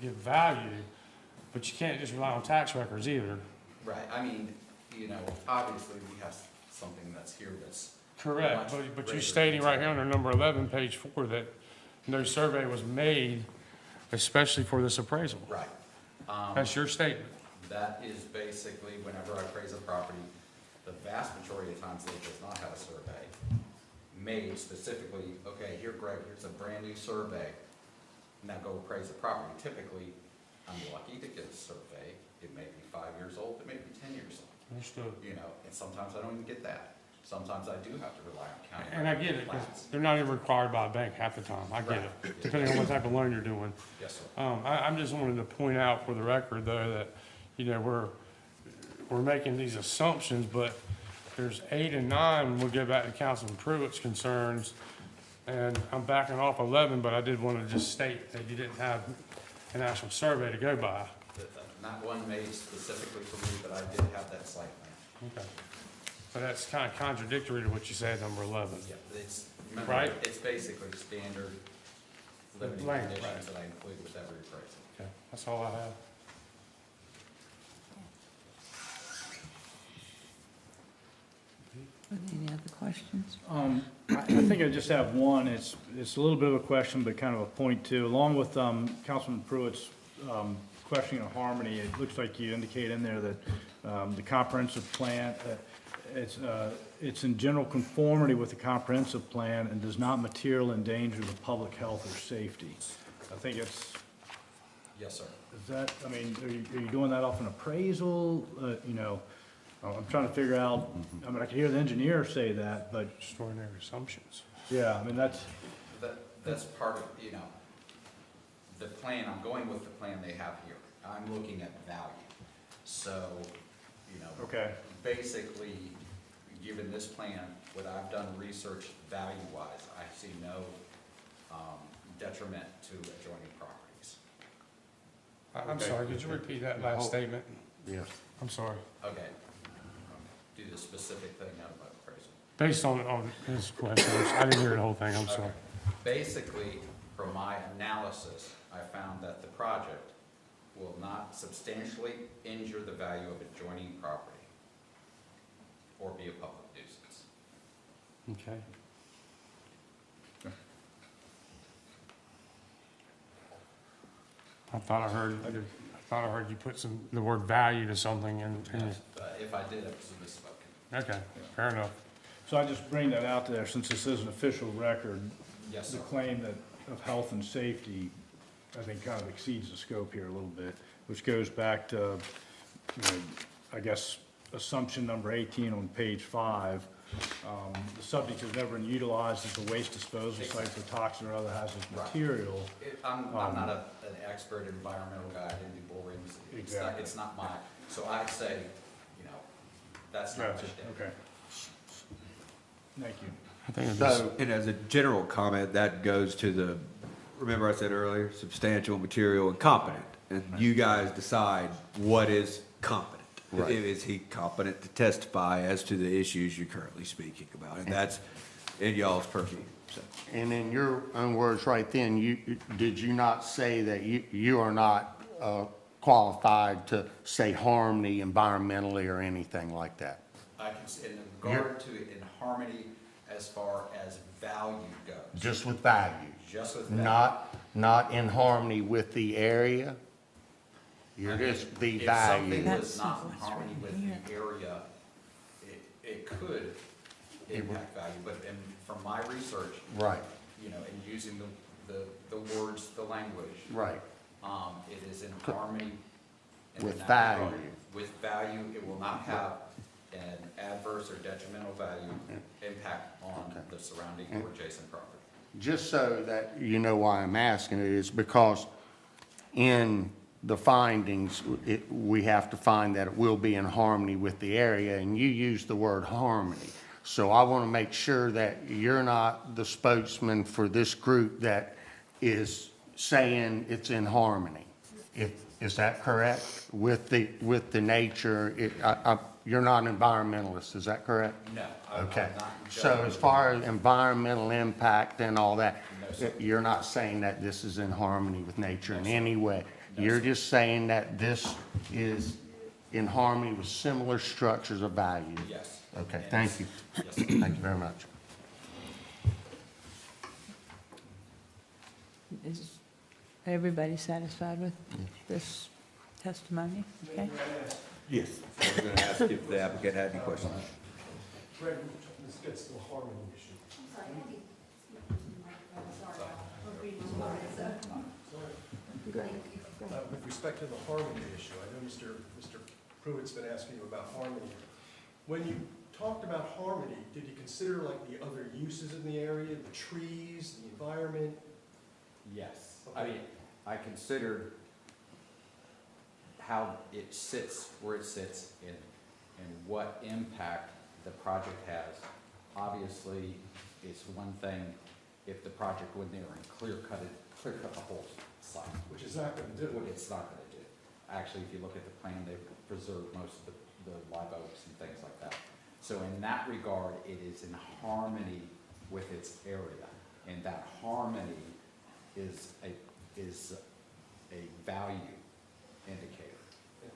give value, but you can't just rely on tax records either. Right, I mean, obviously, we have something that's here that's. Correct, much but greater you're stating right than- here under number 11, page 4, that no survey was made especially for this appraisal. Right. That's your statement. That is basically, whenever I appraise a property, the vast majority of times it does not have a survey made specifically, okay, here, Greg, here's a brand-new survey, now go appraise the property. Typically, I'm lucky to get a survey, it may be 5 years old, it may be 10 years old, Understood. and sometimes I don't even get that. Sometimes I do have to rely on county. And I get it, 'cause plans. they're not even required by a bank half the time. I get it, depending on what type of loan you're doing. Yes, sir. I'm just wanting to point out for the record, though, that, we're making these assumptions, but there's 8 and 9, we'll go back to Councilman Pruitt's concerns, and I'm backing off 11, but I did want to just state that you didn't have an actual survey to go by. Not one made specifically for me, but I did have that site plan. Okay. But that's kind of contradictory to what you said, number 11. Yeah, remember, Right. it's basically standard limiting Right. conditions that I include with every appraisal. Okay, that's all I have. Any other questions? I think I just have one. It's a little bit of a question, but kind of a point too. Along with Councilman Pruitt's questioning of harmony, it looks like you indicate in there that the comprehensive plan, it's in general conformity with the comprehensive plan and does not materially endanger the public health or safety. I think it's, Yes, sir. is that, I mean, are you doing that off an appraisal? I'm trying to figure out, I mean, I can hear the engineer say that, but, Extraordinary assumptions. yeah, I mean, that's, That's part of, the plan, I'm going with the plan they have here. I'm looking at value. So, okay. basically, given this plan, what I've done research value-wise, I see no detriment to adjoining properties. I'm sorry, could you repeat that last statement? Yes. I'm sorry. Okay. Do the specific thing out of my appraisal. Based on his questions, I didn't hear the whole thing, I'm sorry. Okay. Basically, from my analysis, I found that the project will not substantially injure the value of adjoining property or be a public nuisance. Okay. I thought I heard you put the word value to something and, If I did, it was misspoken. okay, fair enough. So I just bring that out there, since this is an official record. Yes, The sir. claim that of health and safety, I think, kind of exceeds the scope here a little bit, which goes back to, I guess, assumption number 18 on page 5. The subject has never been utilized as a waste disposal site for toxic or other hazardous Right. material. I'm not an expert environmental guy, I didn't do bull rings. Exactly. It's not my, so I'd say, that's not Gotcha, just it. okay. Thank you. I think it's So, And as a general comment, that goes to remember I said earlier, substantial, material, and competent. And you guys decide what is competent. Right. Is he competent to testify as to the issues you're currently speaking about? And that's in y'all's purview, so. and in your own words right then, did you not say that you are not qualified to say harm the environmentally or anything like that? I can, in regard to in harmony as far as value goes. Just with value? Just with value. Not in harmony with the area? You're just the If value. something That's was not not in what's harmony written with here. the area, it could impact value, but from my research, Right, you know, and using the words, the language, right. it is in harmony. in With that regard. value. With value, it will not have an adverse or detrimental value impact on Okay. the surrounding or adjacent property. Just so that you know why I'm asking it, is because in the findings, we have to find that it will be in harmony with the area, and you use the word harmony. So I want to make sure that you're not the spokesman for this group that is saying it's in harmony. Is that correct? With the nature, you're not an environmentalist, is that correct? No, I'm Okay, not. so as far as environmental impact and all that, No, sir. you're not saying that this is in harmony with nature in No, sir. any way? No, You're sir. just saying that this is in harmony with similar structures of value? Yes. Okay, And thank you. Yes, sir. Thank you very much. Is everybody satisfied with this testimony? Okay. Yes. I was gonna ask if the applicant had any questions. Greg, this gets to the harmony issue. With respect to the harmony issue, I know Mr. Pruitt's been asking you about harmony. When you talked about harmony, did you consider like the other uses in the area, the trees, the environment? Yes, I mean, I considered how it sits, where it sits, and what impact the project has. Obviously, it's one thing if the project went there and clear cut the whole site. Which is not going to do. It's not gonna do. Actually, if you look at the plan, they've preserved most of the live oaks and things like that. So in that regard, it is in harmony with its area, and that harmony is a value indicator.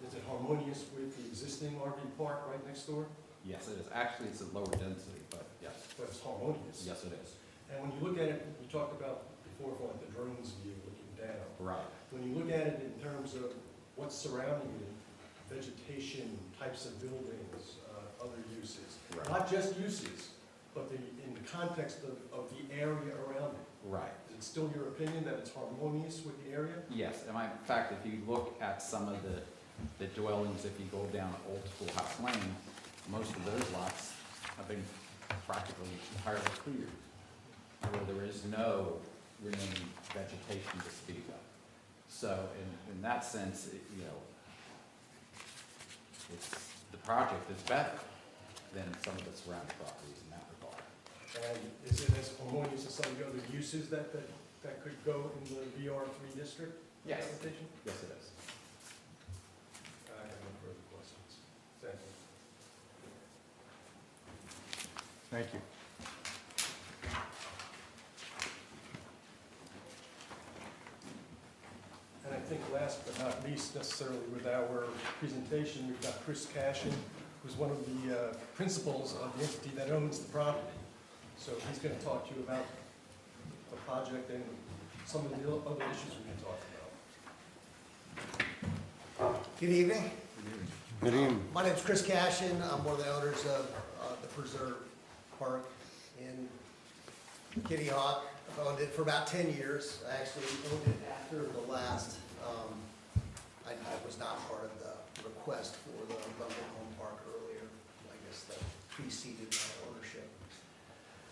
Is it harmonious with the existing RV park right next door? Yes, it is. Actually, it's a lower density, but yes, But it's harmonious. yes, it is. And when you look at it, you talked about before from like the drone's view looking down. Right. When you look at it in terms of what's surrounding it, vegetation, types of buildings, other uses, Right. not just uses, but in the context of the area around it, Right. is it still your opinion that it's harmonious with the area? Yes, and in fact, if you look at some of the dwellings, if you go down Old Schoolhouse Lane, most of those lots have been practically entirely cleared, where there is no remaining vegetation to speak of. So in that sense, you know, the project is better than some of the surrounding properties in that regard. And is it as harmonious as some of the other uses that could go in the VR3 district? Yes. Application? Yes, it is. I have no further questions. Thank you. Thank you. And I think last but not least necessarily with our presentation, we've got Chris Cashin, who's one of the principals of the entity that owns the property. So he's going to talk to you about the project and some of the other issues we can talk about. Good evening. Good evening. My name's Chris Cashin. I'm one of the owners of the Preserve Park in Kitty Hawk. I've owned it for about 10 years. I actually owned it after the last, I was not part of the request for the Bundle Home Park earlier. I guess that preceded my ownership.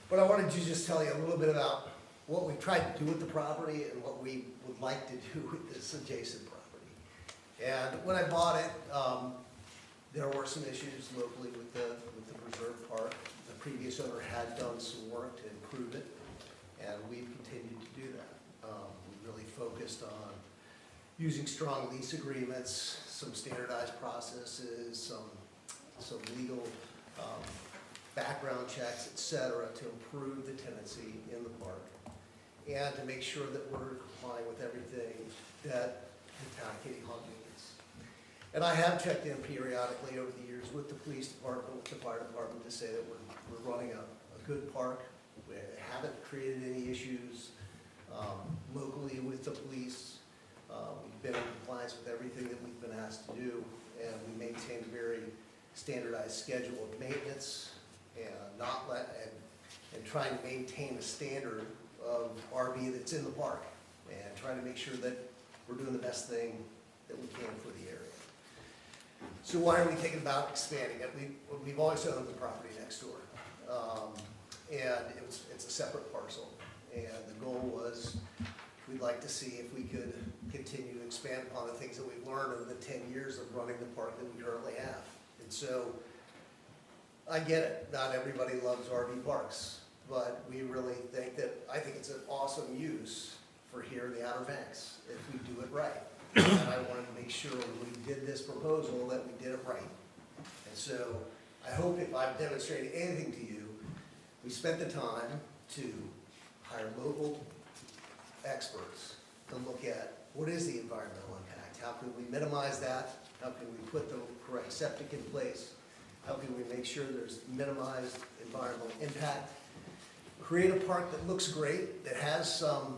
But I wanted to just tell you a little bit about what we tried to do with the property and what we would like to do with this adjacent property. And when I bought it, there were some issues locally with the Preserve Park. The previous owner had done some work to improve it, and we've continued to do that. We really focused on using strong lease agreements, some standardized processes, some legal background checks, et cetera, to improve the tenancy in the park, and to make sure that we're complying with everything that the town of Kitty Hawk needs. And I have checked in periodically over the years with the police department, with the fire department, to say that we're running a good park. We haven't created any issues locally with the police. We've been in compliance with everything that we've been asked to do, and we maintain a very standardized schedule of maintenance and and trying to maintain a standard of RV that's in the park and trying to make sure that we're doing the best thing that we can for the area. So why are we thinking about expanding it? We've always owned the property next door. And it's a separate parcel. And the goal was, we'd like to see if we could continue to expand upon the things that we've learned over the 10 years of running the park that we currently have. And so, I get it, not everybody loves RV parks, but we really think I think it's an awesome use for here in the Outer Banks, if we do it right. And I wanted to make sure when we did this proposal that we did it right. And so, I hope if I've demonstrated anything to you, we spent the time to hire local experts to look at what is the environmental impact, how can we minimize that, how can we put the correct septic in place, how can we make sure there's minimized environmental impact, create a park that looks great, that has some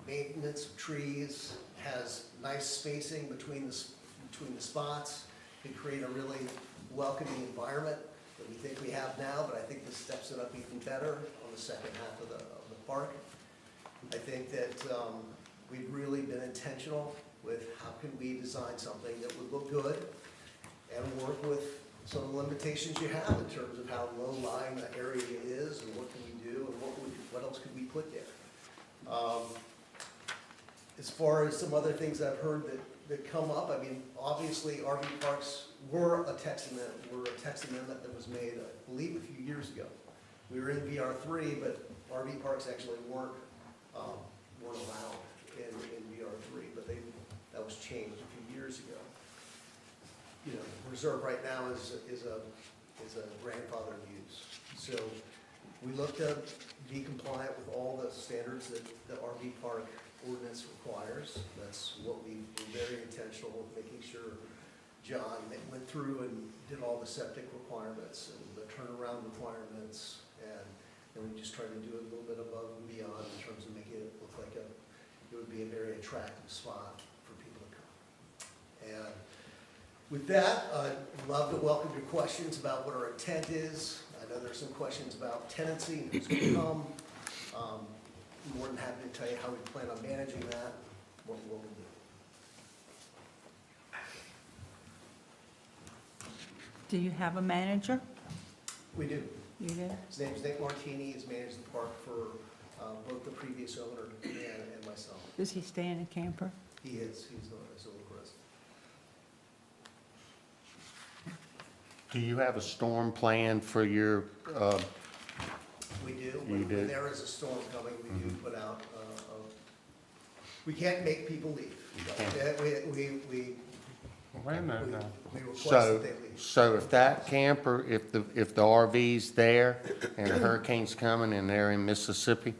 maintenance of trees, has nice spacing between the spots, to create a really welcoming environment that we think we have now, but I think this steps it up even better on the second half of the park. I think that we've really been intentional with how can we design something that would look good and work with some of the limitations you have in terms of how low-lying the area is and what can we do and what else could we put there. As far as some other things I've heard that come up, I mean, obviously RV parks were a text amendment that was made, I believe, a few years ago. We were in VR3, but RV parks actually weren't allowed in VR3, but that was changed a few years ago. You know, reserve right now is a grandfathered use. So we look to be compliant with all the standards that the RV park ordinance requires. That's what we're very intentional with, making sure John went through and did all the septic requirements and the turnaround requirements, and we just tried to do it a little bit above and beyond in terms of making it look like it would be a very attractive spot for people to come. And with that, I'd love to welcome your questions about what our intent is. I know there's some questions about tenancy and who's going to come. I'm more than happy to tell you how we plan on managing that, what we'll do. Do you have a manager? We do. You do? His name's Nick Martini. He's managed the park for both the previous owner and myself. Does he stay in a camper? He is. He's a local resident. Do you have a storm plan for your, We do. You When do? there is a storm coming, we do put out, we can't make people leave. We Wait a minute now. request so, that they leave. so if that camper, if the RV's there and a hurricane's coming and they're in Mississippi,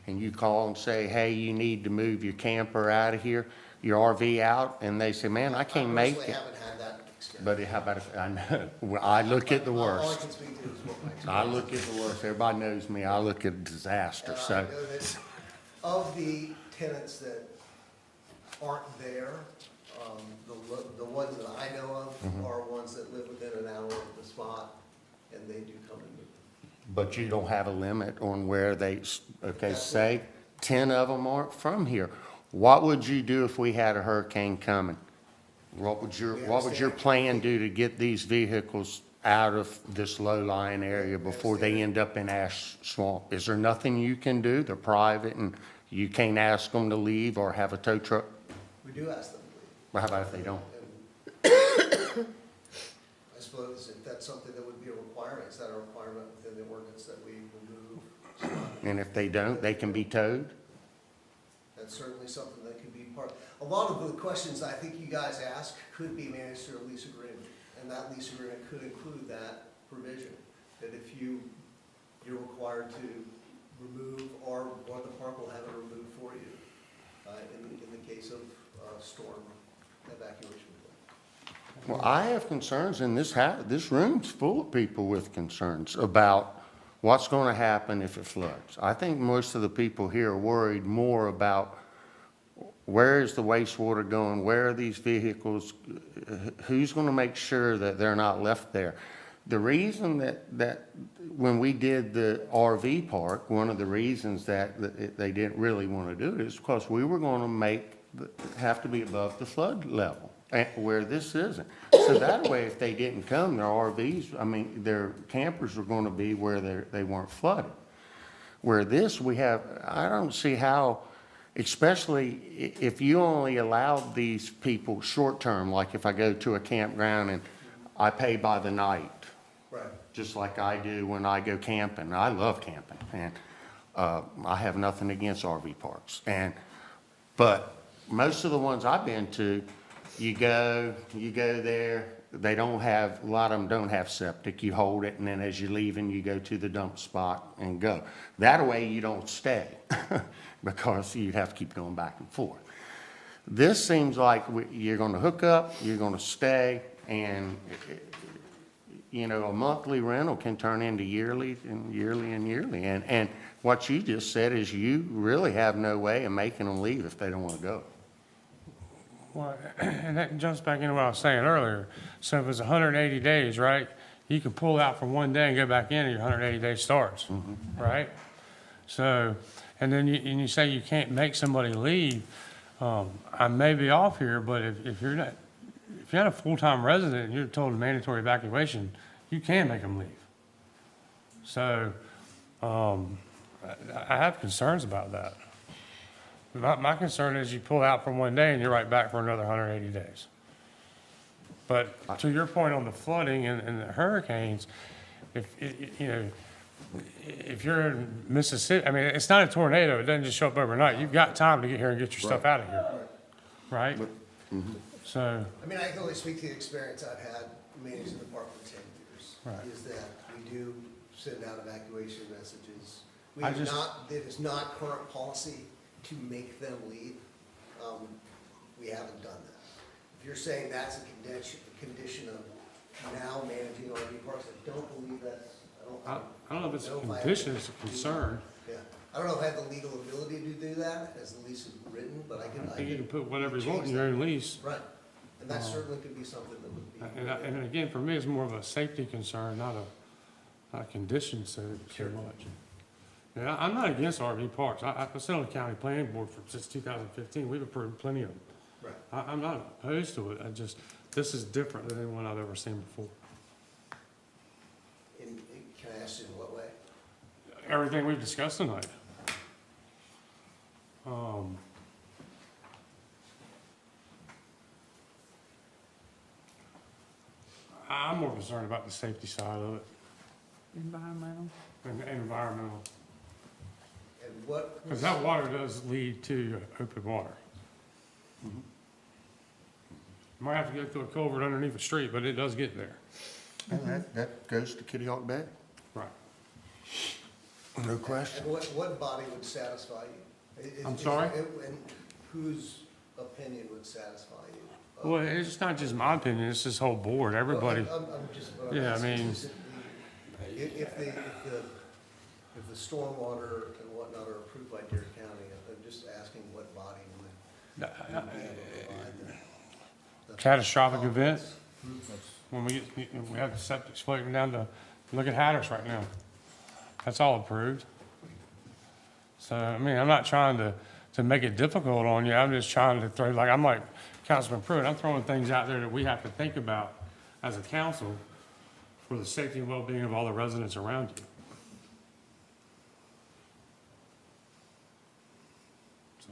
and you call and say, hey, you need to move your camper out of here, your RV out, and they say, man, I can't make personally it. haven't had that experience. But how about if, I know, well, I look at the All I worst. can speak to is what my experience I look at the worst. Everybody knows me. I look at disaster, I so. know that of the tenants that aren't there, the ones that I know of Mm-hmm. are ones that live within an hour of the spot, and they do come and move. But you don't have a limit on where they, okay, say 10 of them aren't from here. What would you do if we had a hurricane coming? What would your plan do to get these vehicles out of this low-lying area before they end up in ash swamp? Is there nothing you can do? They're private and you can't ask them to leave or have a tow truck? We do ask them to leave. Well, how about if they don't? I suppose if that's something that would be a requirement, is that a requirement within the ordinance that we remove? And if they don't, they can be towed? That's certainly something that could be part. A lot of the questions I think you guys ask could be managed through a lease agreement, and that lease agreement could include that provision, that if you're required to remove, or the park will have it removed for you, in the case of storm evacuation. Well, I have concerns, and this room's full of people with concerns about what's gonna happen if it floods. I think most of the people here are worried more about where is the wastewater going, where are these vehicles, who's gonna make sure that they're not left there? The reason that when we did the RV park, one of the reasons that they didn't really wanna do it is because we were gonna have to be above the flood level, where this isn't. So that way, if they didn't come, their RVs, their campers were gonna be where they weren't flooded. Where this, I don't see how, especially if you only allowed these people short-term, like if I go to a campground and I pay by the night. Right. Just like I do when I go camping. I love camping, and I have nothing against RV parks. But most of the ones I've been to, you go there, a lot of them don't have septic. You hold it, and then as you're leaving, you go to the dump spot and go. That way you don't stay, because you'd have to keep going back and forth. This seems like you're gonna hook up, you're gonna stay, and a monthly rental can turn into yearly and yearly and yearly. And what you just said is you really have no way of making them leave if they don't want to go. Well, and that jumps back into what I was saying earlier. So if it's 180 days, right, you can pull out for one day and go back in and your 180 days starts, right? So, and then you say you can't make somebody leave. I may be off here, but if you're not a full-time resident and you're told mandatory evacuation, you can make them leave. So, I have concerns about that. My concern is you pull out for one day and you're right back for another 180 days. But to your point on the flooding and the hurricanes, if you're in Mississippi, it's not a tornado, it doesn't just show up overnight. You've got time to get here and get your stuff out of here, right? So. I can only speak to the experience I've had managing the park for 10 years. Right. Is that we do send out evacuation messages. It is not current policy to make them leave. We haven't done that. If you're saying that's a condition of now managing RV parks, I don't believe that's, I don't know if it's a condition, it's a concern. Yeah. I don't know if I have the legal ability to do that as the lease is written, but I think you can put whatever you want in your own lease. Right. And that certainly could be something that would be. And again, for me, it's more of a safety concern, not a condition so much. Yeah, I'm not against RV parks. I sit on the county planning board since 2015. We've approved plenty of them. Right. I'm not opposed to it. This is different than anyone I've ever seen before. Can I ask you in what way? Everything we've discussed tonight. I'm more concerned about the safety side of it. Environmental. And environmental. And what? Because that water does lead to open water. You might have to go through a culvert underneath a street, but it does get there. And that goes to Kitty Hawk Bay? Right. No question. And what body would satisfy you? I'm sorry? And whose opinion would satisfy you? Well, it's not just my opinion, it's this whole board, everybody. I'm just, Yeah, I mean. If the stormwater and whatnot are approved by Dare County, I'm just asking what body would be able to provide the Catastrophic event. When we have the septic floating down to, look at Hatteras right now. That's all approved. So, I'm not trying to make it difficult on you. I'm just trying to throw, I'm like Councilman Pruitt, I'm throwing things out there that we have to think about as a council for the safety and well-being of all the residents around you. So,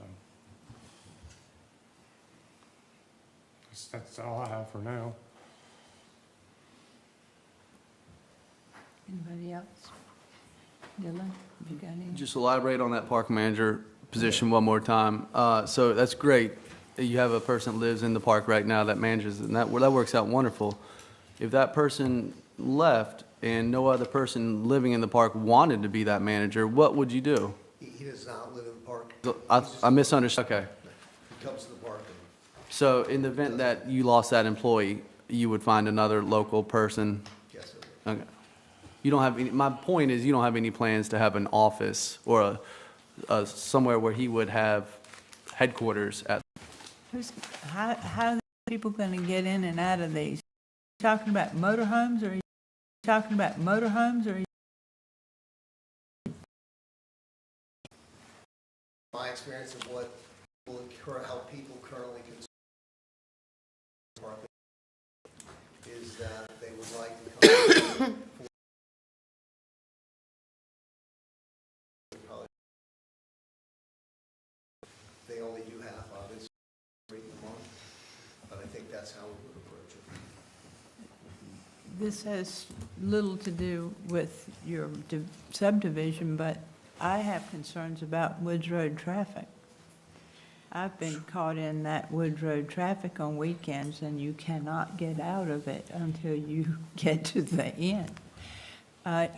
that's all I have for now. Anybody else? Dylan, have you got any? Just elaborate on that park manager position one more time. So that's great. You have a person that lives in the park right now that manages, and that works out wonderful. If that person left and no other person living in the park wanted to be that manager, what would you do? He does not live in the park. I misunderstood. Okay. He comes to the park. So in the event that you lost that employee, you would find another local person? Yes, sir. Okay. You don't have any, my point is, you don't have any plans to have an office or somewhere where he would have headquarters at? How are people going to get in and out of these? Talking about motorhomes, or are you talking about motorhomes, or? My experience of how people currently consume parking is that they would like to come. They only do half of it, rate a month, but I think that's how we would approach it. This has little to do with your subdivision, but I have concerns about Woods Road traffic. I've been caught in that Woods Road traffic on weekends, and you cannot get out of it until you get to the end. I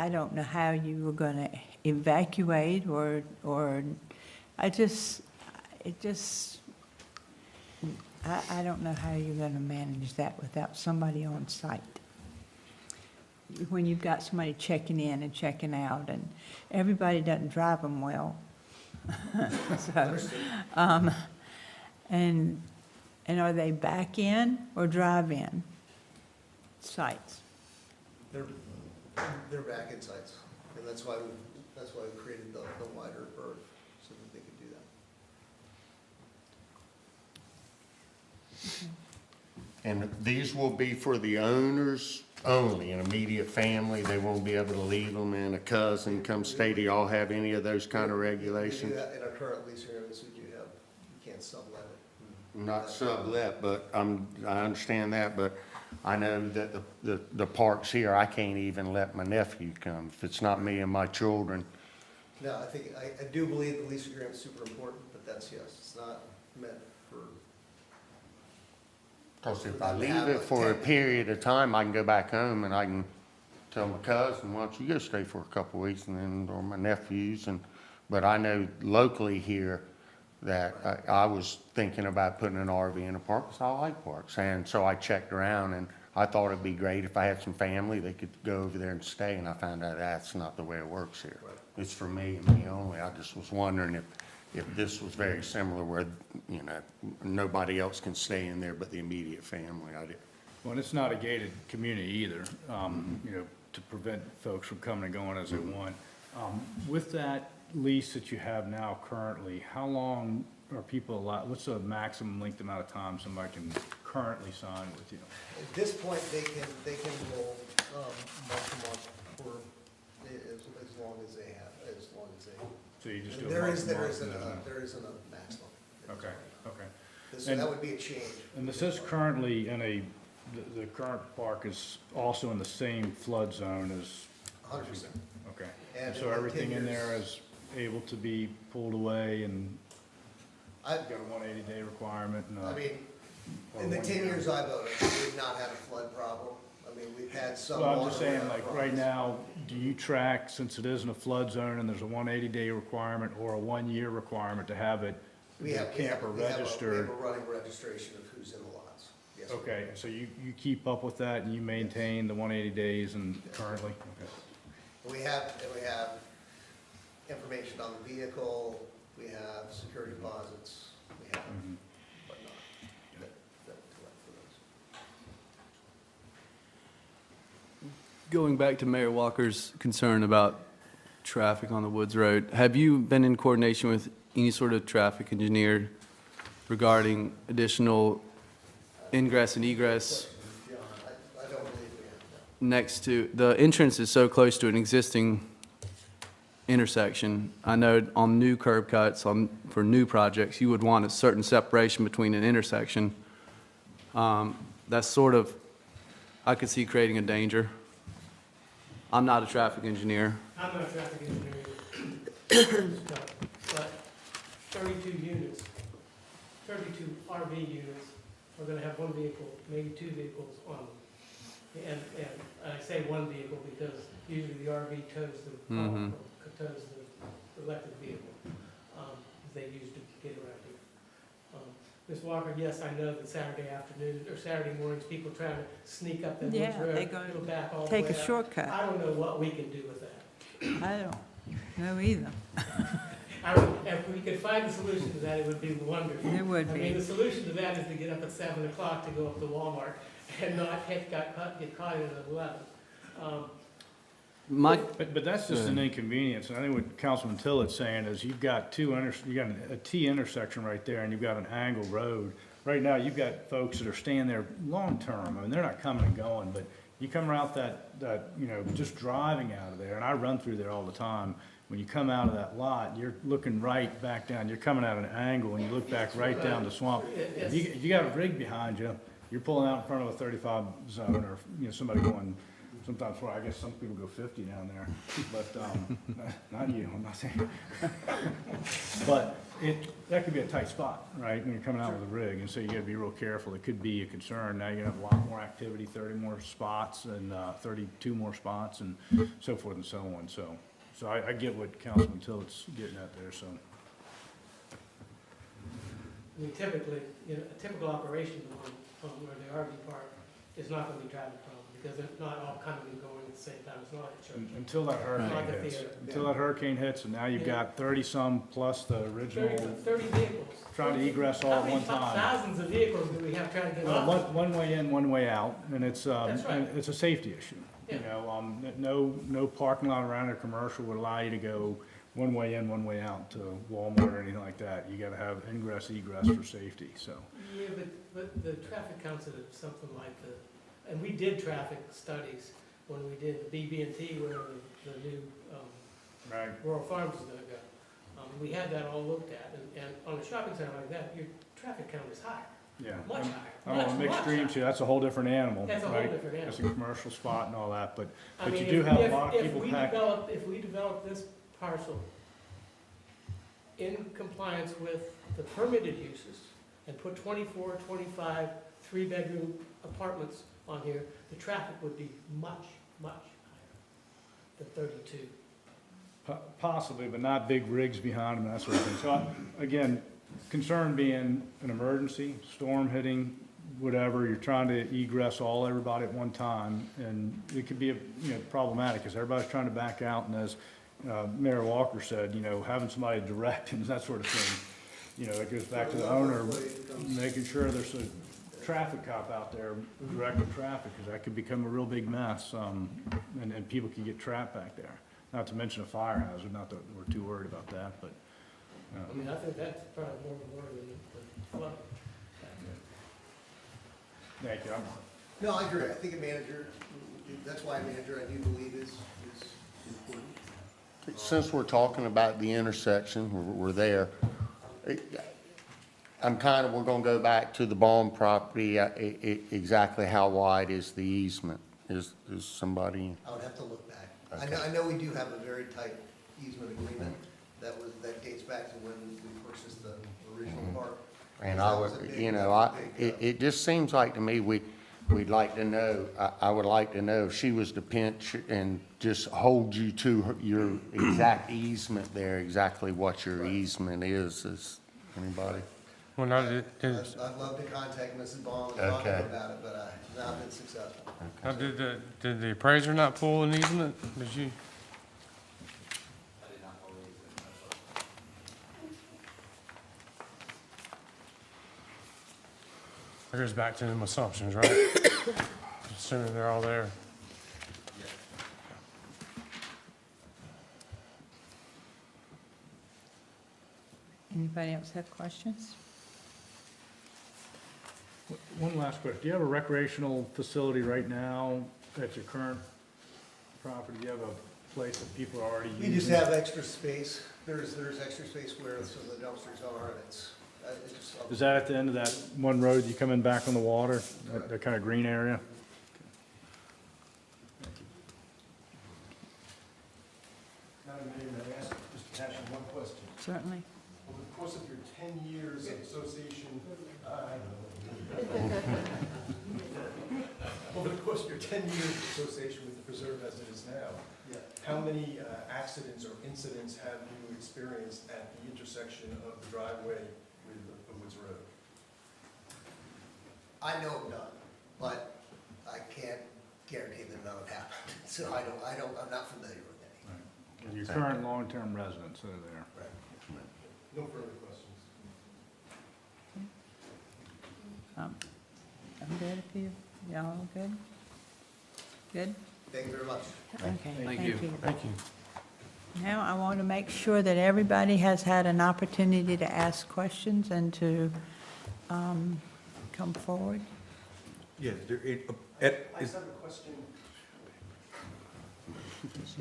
don't know how you were going to evacuate, or I don't know how you're going to manage that without somebody on site. When you've got somebody checking in and checking out, and everybody doesn't drive them well. So, and are they back in or drive in sites? They're back in sites, and that's why we created the wider berth, so that they could do that. And these will be for the owners only, an immediate family? They won't be able to leave them, and a cousin come stay? Do y'all have any of those kind of regulations? We do that in our current lease agreements, we do have, you can't sublet it. Not sublet, but I understand that, but I know that the parks here, I can't even let my nephew come if it's not me and my children. No, I do believe the lease agreement is super important, but that's, yes, it's not meant for. Because if I leave it for a period of time, I can go back home and I can tell my cousin, why don't you go stay for a couple of weeks, and then, or my nephews, but I know locally here that I was thinking about putting an RV in a park, because I like parks. And so I checked around, and I thought it'd be great if I had some family, they could go over there and stay, and I found out that's not the way it works here. Right. It's for me and me only. I just was wondering if this was very similar, where, you know, nobody else can stay in there but the immediate family. Well, and it's not a gated community either, you know, to prevent folks from coming and going as they want. With that lease that you have now currently, how long are people allowed, what's the maximum length amount of time somebody can currently sign with you? At this point, they can roll month to month for as long as they have, as long as they. So you just do a There month to month isn't and then- there isn't a maximum. Okay, okay. So that would be a change. And this is currently in the current park is also in the same flood zone as? 100%. Okay. And And so in everything 10 in there years- is able to be pulled away and I've got a 180-day requirement and I mean, or in the 1 10 year. years I've owned it, we've not had a flood problem. I mean, we've had some. Well, I'm just water saying, like, right problems. now, do you track, since it isn't a flood zone and there's a 180-day requirement or a 1-year requirement to have it, We the have, camper we have registered? a running registration of who's in the lots. Yes. Okay, so you keep up with that and you maintain the 180 days and currently? Okay. We have information on the vehicle, we have security deposits, we have Mhm. whatnot that collect for those. Going back to Mayor Walker's concern about traffic on the Woods Road, have you been in coordination with any sort of traffic engineer regarding additional ingress and egress John, I don't believe we have that. next to, the entrance is so close to an existing intersection. I know on new curb cuts, for new projects, you would want a certain separation between an intersection. That's sort of, I could see creating a danger. I'm not a traffic engineer. I'm not a traffic engineer, but 32 units, 32 RV units are gonna have one vehicle, maybe two vehicles on them. And I say one vehicle because usually the RV tows the, Mhm. tows the electric vehicle, they use to get around here. Ms. Walker, yes, I know that Saturday afternoon, or Saturday mornings, people trying to sneak up that Woods Yeah, Road, they go go back all the way Take a up. shortcut. I don't know what we can do with that. I don't know either. If we could find a solution to that, it would be wonderful. It would I mean, be. the solution to that is to get up at 7 o'clock to go up to Walmart and not get caught in at 11. Mike, But that's just an inconvenience, and I think what Councilman Tillett's saying is you've got you got a T intersection right there, and you've got an angle road. Right now, you've got folks that are staying there long-term, I mean, they're not coming and going, but you come out that, you know, just driving out of there, and I run through there all the time. When you come out of that lot, you're looking right back down, you're coming at an angle, and you look back right down the swamp. If you got a rig behind you, you're pulling out in front of a 35 zone, or, you know, somebody going, sometimes, well, I guess some people go 50 down there, but, not you, I'm not saying. But that could be a tight spot, right, when you're coming out with a rig, and so you gotta be real careful, it could be a concern. Now you're gonna have a lot more activity, 30 more spots, and, 32 more spots, and so forth and so on, so I get what Councilman Tillett's getting at there, so. I mean, typically, you know, a typical operation on where the RV park is not gonna be traffic problem, because they're not all coming and going at the same time, it's not like church. Until that Like hurricane a hits, theater. until that hurricane hits, and now you've Yeah. got 30-some plus the 30 original, 30 vehicles. trying to egress all at one How time. many thousands of vehicles do we have trying to get off? One way in, one way out, and it's, That's right. it's a safety issue. You Yeah. know, no parking lot around a commercial would allow you to go one way in, one way out to Walmart or anything like that. You gotta have ingress, egress for safety, so. Yeah, but the traffic counts at something like and we did traffic studies when we did the BB&T where the new Right. Rural Farms is gonna go. We had that all looked at, and on a shopping center like that, your traffic count is higher, Yeah. much higher. I don't wanna mix much streams higher. here, that's a whole different animal, That's a whole right? different It's a animal. commercial spot and all that, but I you mean, do if- have a if- lot of people packed. If we develop this parcel in compliance with the permitted uses and put 24, 25, three-bedroom apartments on here, the traffic would be much, much higher than 32. Possibly, but not big rigs behind them, that sort of thing. So, again, concern being an emergency, storm hitting, whatever, you're trying to egress everybody at one time, and it could be, problematic, because everybody's trying to back out, and as Mayor Walker said, having somebody direct and that sort of thing, it goes back to the owner, making sure there's a traffic cop out there directing traffic, because that could become a real big mess, and people could get trapped back there. Not to mention a fire hazard, not that we're too worried about that, but. I mean, I think that's probably more of a worry than flood. Thank you. No, I agree. I think a manager, that's why a manager, I do believe is important. Since we're talking about the intersection, we're there, we're gonna go back to the Baum property. Exactly how wide is the easement? Is somebody? I would have to look back. Okay. I know we do have a very tight easement agreement that dates back to when we purchased the original park. And That was a big, it just seems like to me, we'd like to know, I would like to know if she was to pinch and just hold you to your exact easement there, exactly what your easement is anybody? Well, no, I'd love to contact Mrs. Baum and talk to her about it, but I've not been successful. did the appraiser not pull an easement? Did you? I did not believe it. That goes back to them assumptions, right? Assuming they're all there. Anybody else have questions? One last question. Do you have a recreational facility right now at your current property? Do you have a place that people are already using? We just have extra space. There's extra space where some of the dumpsters are, and it's just. Is that at the end of that one road you come in back on the water, that kind of green area? Madam Mayor, may I ask Mr. Cashin one question? Certainly. Over the course of your 10 years of association, over the course of your 10 years of association with the preserve as it is now, how many accidents or incidents have you experienced at the intersection of the driveway with the Woods Road? I know of none, but I can't guarantee that none have happened. So I'm not familiar with any. And your current long-term residents that are there. Right. No further questions. I'm good if you, y'all good? Good? Thank you very much. Okay, Thank you. Thank you. Now, I want to make sure that everybody has had an opportunity to ask questions and to come forward. Yes, I just have a question.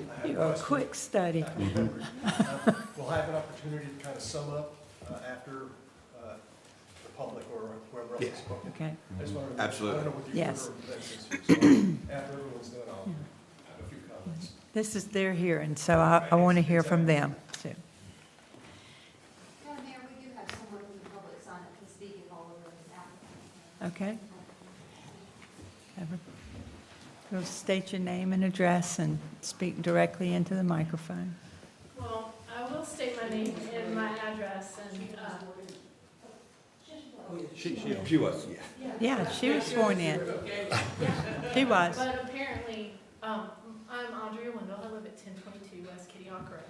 I have a You're a question. quick study. We'll have an opportunity to kind of sum up after the public or whoever else Yes. has spoken. Okay, I just wanted to. Absolutely. I don't know what the Yes. order of events is here, so after everyone's done, I'll have a few comments. this is their hearing, so I want to hear from them, too. Madam Mayor, we do have someone from the public sign up to speak if all of them is applicant. Okay? Go state your name and address and speak directly into the microphone. Well, I will state my name and my address and, she was, yeah. Yeah, she was sworn in. She was. but apparently, I'm Audrey Wendell, I live at 1022 West Kitty Hawk Road.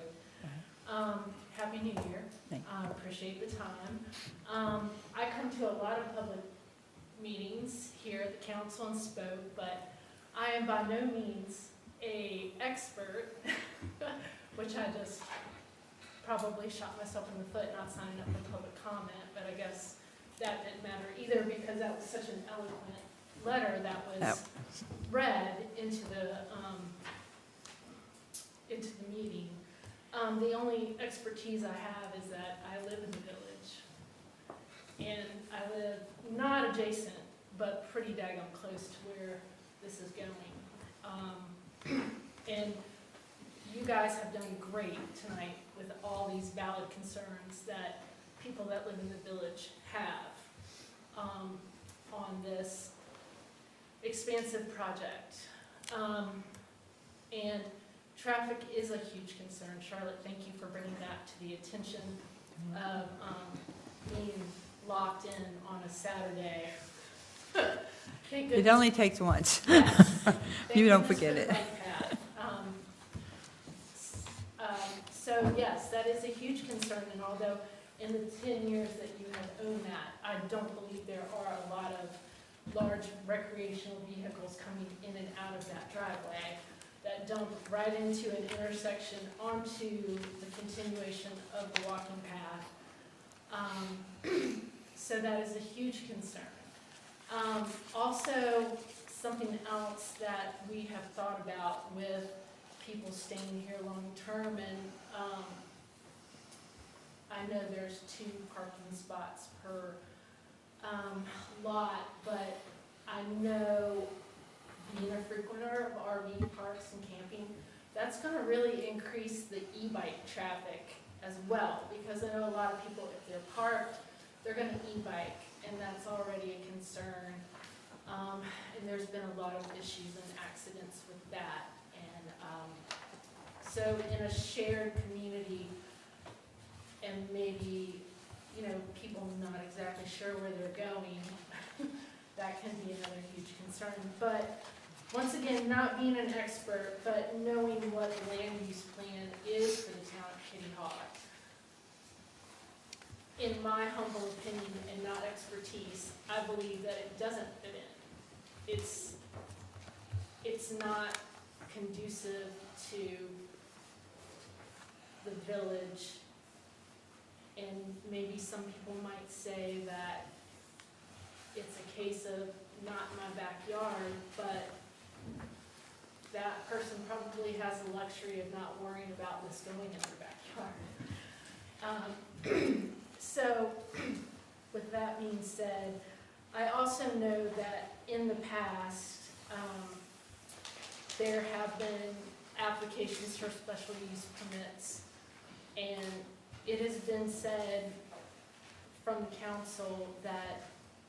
Happy New Year. Thank I appreciate the time. I come to a lot of public meetings here at the council and spoke, but I am by no means a expert, which I just probably shot myself in the foot not signing up for public comment, but I guess that didn't matter either because that was such an eloquent letter that was read into the meeting. The only expertise I have is that I live in the village. And I live not adjacent, but pretty daggone close to where this is going. And you guys have done great tonight with all these valid concerns that people that live in the village have on this expansive project. And traffic is a huge concern. Charlotte, thank you for bringing that to the attention of being locked in on a Saturday. Thank It goodness. only takes once. Yes. You don't Thank forget goodness it. for the bike path. So yes, that is a huge concern, and although in the 10 years that you have owned that, I don't believe there are a lot of large recreational vehicles coming in and out of that driveway that dump right into an intersection onto the continuation of the walking path. So that is a huge concern. Also, something else that we have thought about with people staying here long-term, and I know there's 2 parking spots per lot, but I know being a frequenter of RV parks and camping, that's gonna really increase the e-bike traffic as well, because I know a lot of people, if they're parked, they're gonna e-bike, and that's already a concern. And there's been a lot of issues and accidents with that. And so in a shared community, and maybe, you know, people not exactly sure where they're going, that can be another huge concern. But once again, not being an expert, but knowing what the land use plan is for the town of Kitty Hawk, in my humble opinion and not expertise, I believe that it doesn't fit in. It's not conducive to the village, and maybe some people might say that it's a case of not in my backyard, but that person probably has the luxury of not worrying about this going in their backyard. So, with that being said, I also know that in the past, there have been applications for special use permits, and it has been said from the council that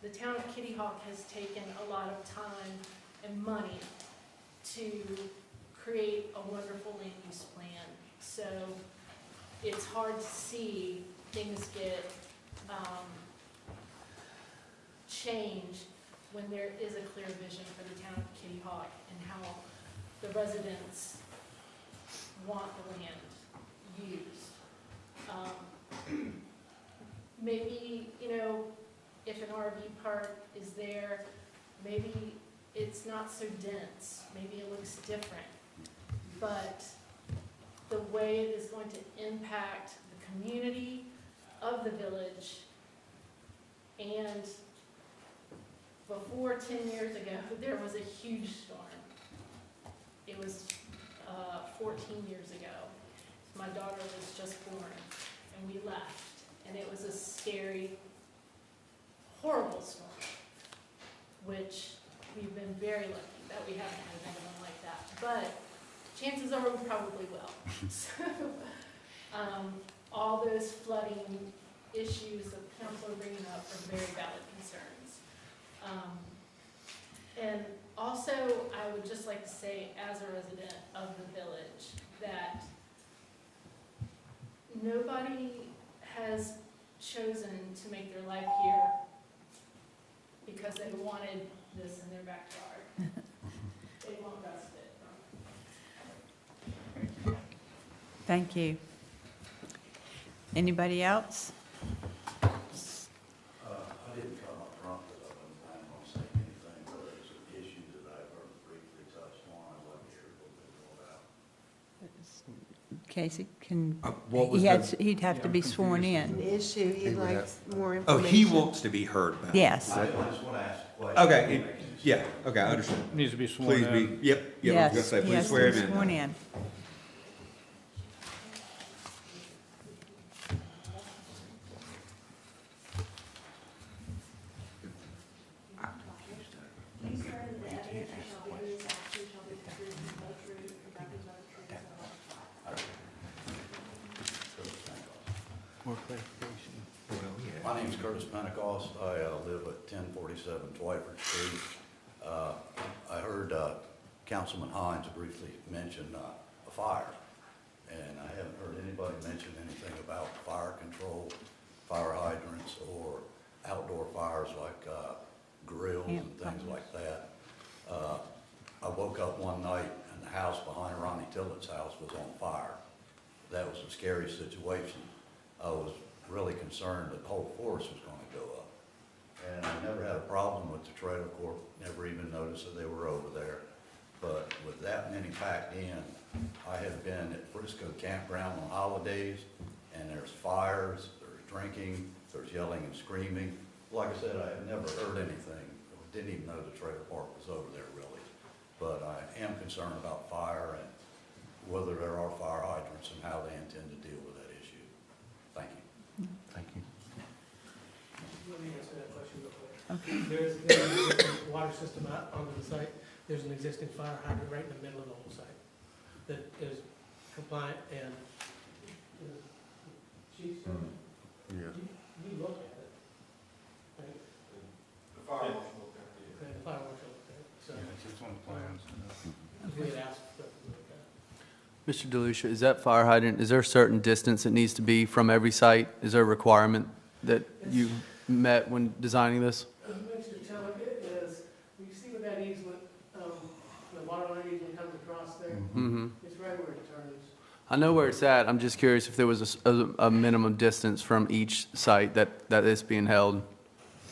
the town of Kitty Hawk has taken a lot of time and money to create a wonderful land use plan. So it's hard to see things get changed when there is a clear vision for the town of Kitty Hawk and how the residents want the land used. Maybe, you know, if an RV park is there, maybe it's not so dense, maybe it looks different. But the way it is going to impact the community of the village, and before 10 years ago, there was a huge storm. It was 14 years ago. My daughter was just born, and we left. And it was a scary, horrible storm, which we've been very lucky that we haven't had anyone like that. But chances are we probably will. So, all those flooding issues that council are bringing up are very valid concerns. And also, I would just like to say, as a resident of the village, that nobody has chosen to make their life here because they wanted this in their backyard. They want respite. Thank you. Anybody else? I didn't come up front because I wasn't planning on saying anything, but there's an issue that I've heard briefly touched on. I'd like to hear a little bit more about. Casey, can, What was he'd have to be sworn in. The issue, he'd like more Oh, information. he wants to be heard about. Yes. I just want to ask a question. Okay, yeah, okay, I understand. Needs to be sworn Please in. be, yep, yep, I was gonna Yes, say, he please has to swear be him in. sworn in. You swear that the evidence that shall be in this action shall be the truth and whole truth, and nothing but the truth, so help you God. More clarification. My name's Curtis Pentecost. I live at 1047 Twyford Street. I heard Councilman Hines briefly mention a fire, and I haven't heard anybody mention anything about fire control, fire hydrants, or outdoor fires like grills and things like that. I woke up one night and the house behind Ronnie Tillett's house was on fire. That was a scary situation. I was really concerned that the whole forest was going to go up. And I never had a problem with the trailer court, never even noticed that they were over there. But with that many packed in, I have been at Frisco Campground on holidays, and there's fires, there's drinking, there's yelling and screaming. Like I said, I have never heard anything, didn't even know the trailer park was over there really. But I am concerned about fire and whether there are fire hydrants and how they intend to deal with that issue. Thank you. Thank you. Let me answer that question real quick. Okay. There's an existing water system out onto the site. There's an existing fire hydrant right in the middle of the whole site that is compliant and, Chief, Yeah. you look at it. Right? The fire marshal looked at it. Okay, the fire marshal looked at it, so Yeah, it's on the plans. we had asked for them to look at it. Mr. DeLucia, is that fire hydrant, is there a certain distance it needs to be from every site? Is there a requirement that you met when designing this? Mr. Tillich, it is, you see where that easement, the water line easement comes across there? Mm-hmm. It's right where it turns. I know where it's at. I'm just curious if there was a minimum distance from each site that is being held.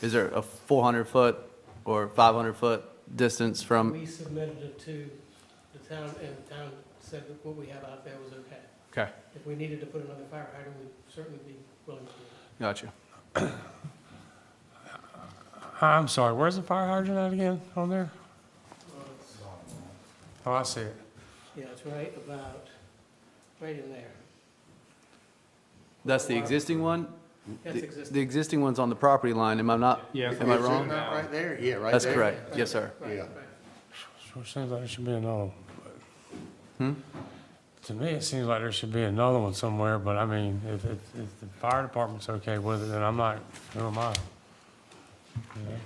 Is there a 400-foot or 500-foot distance from? We submitted it to the town, and the town said that what we have out there was okay. Okay, If we needed to put another fire hydrant, we'd certainly be willing to do it. gotcha. I'm sorry, where's the fire hydrant at again on there? It's- Oh, I see it. Yeah, it's right about, right in there. That's the existing one? That's The existing. existing one's on the property line, am I not? Yeah. Am I Is it wrong? not right there? Yeah, right there. That's correct, yes, sir. Right, Yeah. right. Sure seems like there should be another one. Hmm? To me, it seems like there should be another one somewhere, but I mean, if the fire department's okay with it, then I'm not, who am I? You know?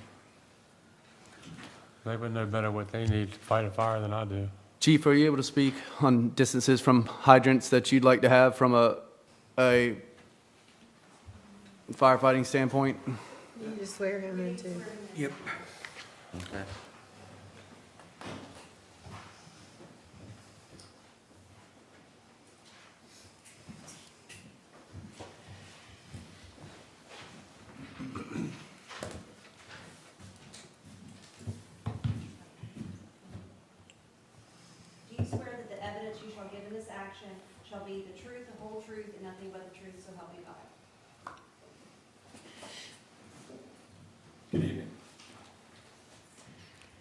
They would know better what they need to fight a fire than I do. Chief, are you able to speak on distances from hydrants that you'd like to have from a firefighting standpoint? You just swear him in too. Yep. Okay. Do you swear that the evidence you shall give in this action shall be the truth, the whole truth, and nothing but the truth, so help you God? Good evening.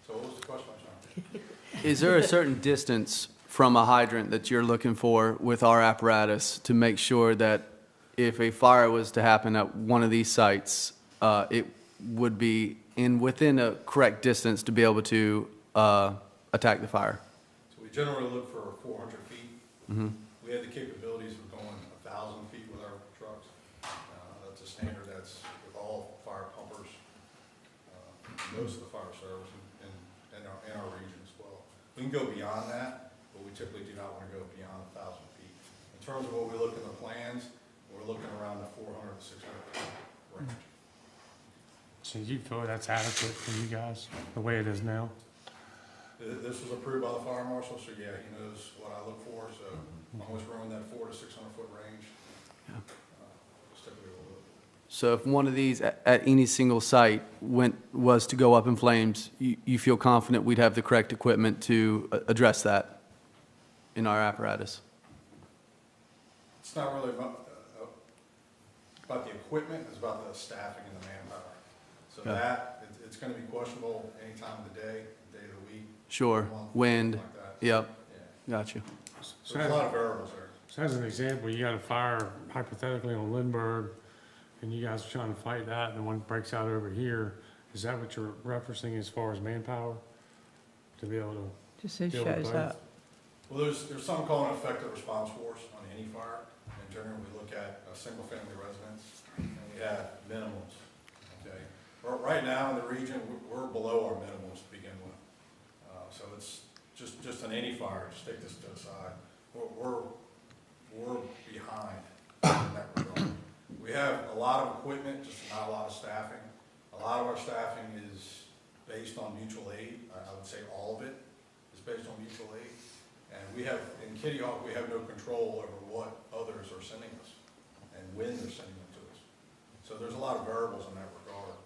So what was the question, I'm sorry? Is there a certain distance from a hydrant that you're looking for with our apparatus to make sure that if a fire was to happen at one of these sites, it would be within a correct distance to be able to attack the fire? So we generally look for 400 feet. Mm-hmm. We have the capabilities of going 1,000 feet with our trucks. That's a standard that's with all fire pumpers, most of the fire service in our region as well. We can go beyond that, but we typically do not want to go beyond 1,000 feet. In terms of what we look in the plans, we're looking around the 400 to 600 feet range. So you feel that's adequate for you guys, the way it is now? This was approved by the fire marshal, so yeah, he knows what I look for, so as long as we're in that 400 to 600 foot range, it's typically what we look for. So if one of these at any single site was to go up in flames, you feel confident we'd have the correct equipment to address that in our apparatus? It's not really about the equipment, it's about the staffing and the manpower. So Okay. that, it's gonna be questionable any time of the day of the week. Sure, month, wind, like that. yep, Yeah. got you. So there's a lot of variables there. So as an example, you got a fire hypothetically on Lindbergh, and you guys are trying to fight that, and one breaks out over here. Is that what you're referencing as far as manpower? To be able to, Just who Deal with shows both. up. Well, there's something called an effective response force on any fire. In general, we look at a single-family residence, and we have minimums, okay? Right now in the region, we're below our minimums to begin with. So it's just on any fire, just take this to the side, we're behind in that regard. We have a lot of equipment, just not a lot of staffing. A lot of our staffing is based on mutual aid. I would say all of it is based on mutual aid. And we have, in Kitty Hawk, we have no control over what others are sending us and when they're sending them to us. So there's a lot of variables in that regard.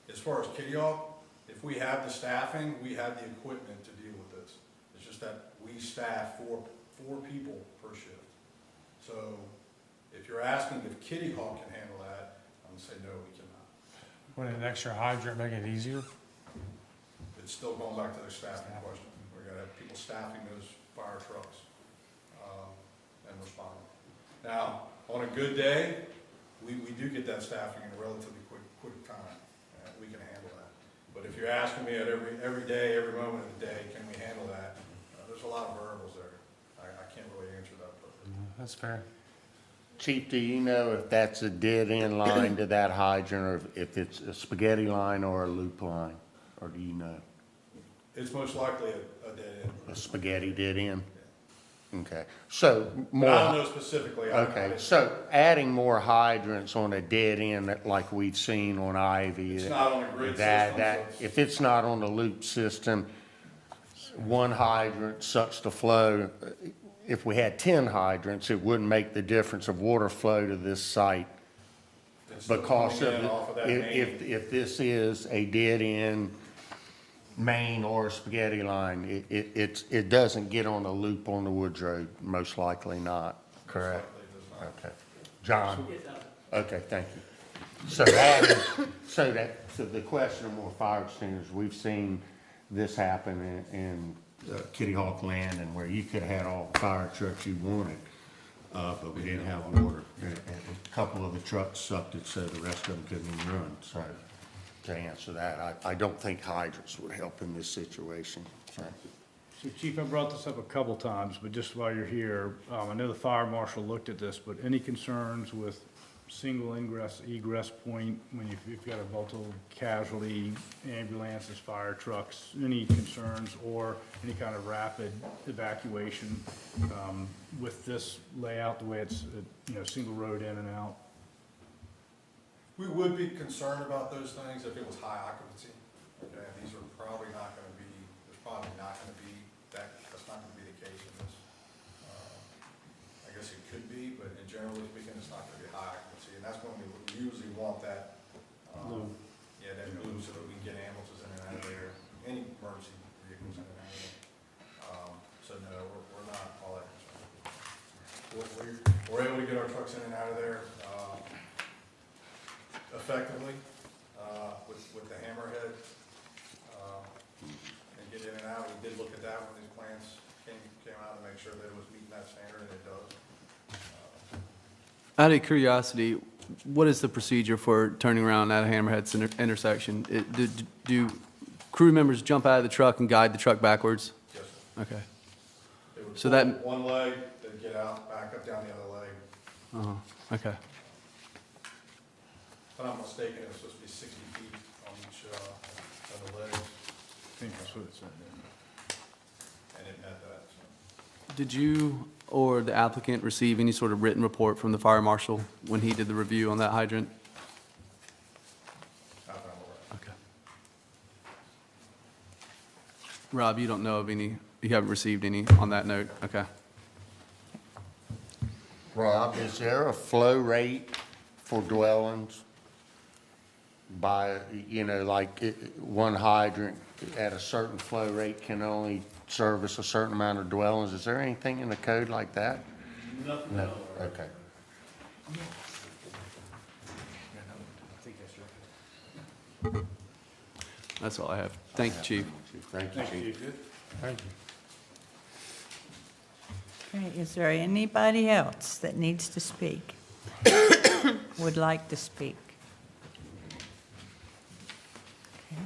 As far as Kitty Hawk, if we have the staffing, we have the equipment to deal with this. It's just that we staff four people per shift. So if you're asking if Kitty Hawk can handle that, I'm gonna say no, we cannot. would an extra hydrant make it easier? It's still going back to the staffing question. We're gonna have people staffing those fire trucks, and responding. Now, on a good day, we do get that staffing in a relatively quick time, and we can handle that. But if you're asking me at every day, every moment of the day, can we handle that? There's a lot of variables there. I can't really answer that perfectly. That's fair. Chief, do you know if that's a dead-end line to that hydrant, or if it's a spaghetti line or a loop line? Or do you know? It's most likely a dead end. A spaghetti dead end? Okay, so But more. I don't know specifically. Okay, so adding more hydrants on a dead end like we've seen on Ivy. It's not on a grid that- system, so it's- If it's not on the loop system, one hydrant sucks the flow. If we had 10 hydrants, it wouldn't make the difference of water flow to this site. It's still Because coming in off of that main. if this is a dead end main or a spaghetti line, it doesn't get on a loop on the Woods Road, most likely not, correct? Okay. John? Okay, thank you. So the question of more fire extinguishers, we've seen this happen in Kitty Hawk Landing, where you could have had all the fire trucks you wanted, but we didn't have water. And a couple of the trucks sucked it, so the rest of them couldn't even run. So to answer that, I don't think hydrants would help in this situation. So, So Chief, I brought this up a couple times, but just while you're here, I know the fire marshal looked at this, but any concerns with single ingress, egress point, when you've got a multiple casualty, ambulances, fire trucks, any concerns or any kind of rapid evacuation with this layout, the way it's, single road in and out? We would be concerned about those things if it was high occupancy. Okay, these can get ambulances in and out of there, any emergency vehicles in and out of there. So no, we're not all that concerned. We're able to get our trucks in and out of there, effectively, with the hammerhead, and get in and out. We did look at that when these plans came out to make sure that it was meeting that standard, and it does. Out of curiosity, what is the procedure for turning around at a Hammerhead intersection? Do crew members jump out of the truck and guide the truck backwards? Yes, sir. Okay. They would So pull that- one leg, they'd get out, back up down the other leg. Okay. If I'm not mistaken, it was supposed to be 60 feet on each, of the legs, I think that's what it said there. and it met that, so. Did you or the applicant receive any sort of written report from the fire marshal when he did the review on that hydrant? Not that I'm aware of. Okay. Rob, you don't know of any, you haven't received any on that note? Okay. Rob, is there a flow rate for dwellings by, like one hydrant at a certain flow rate can only service a certain amount of dwellings? Is there anything in the code like that? Nothing. No, okay. That's all I have. Thank you, Chief. Thank you, Chief. Thank you. Okay, is there anybody else that needs to speak? Would like to speak? Okay.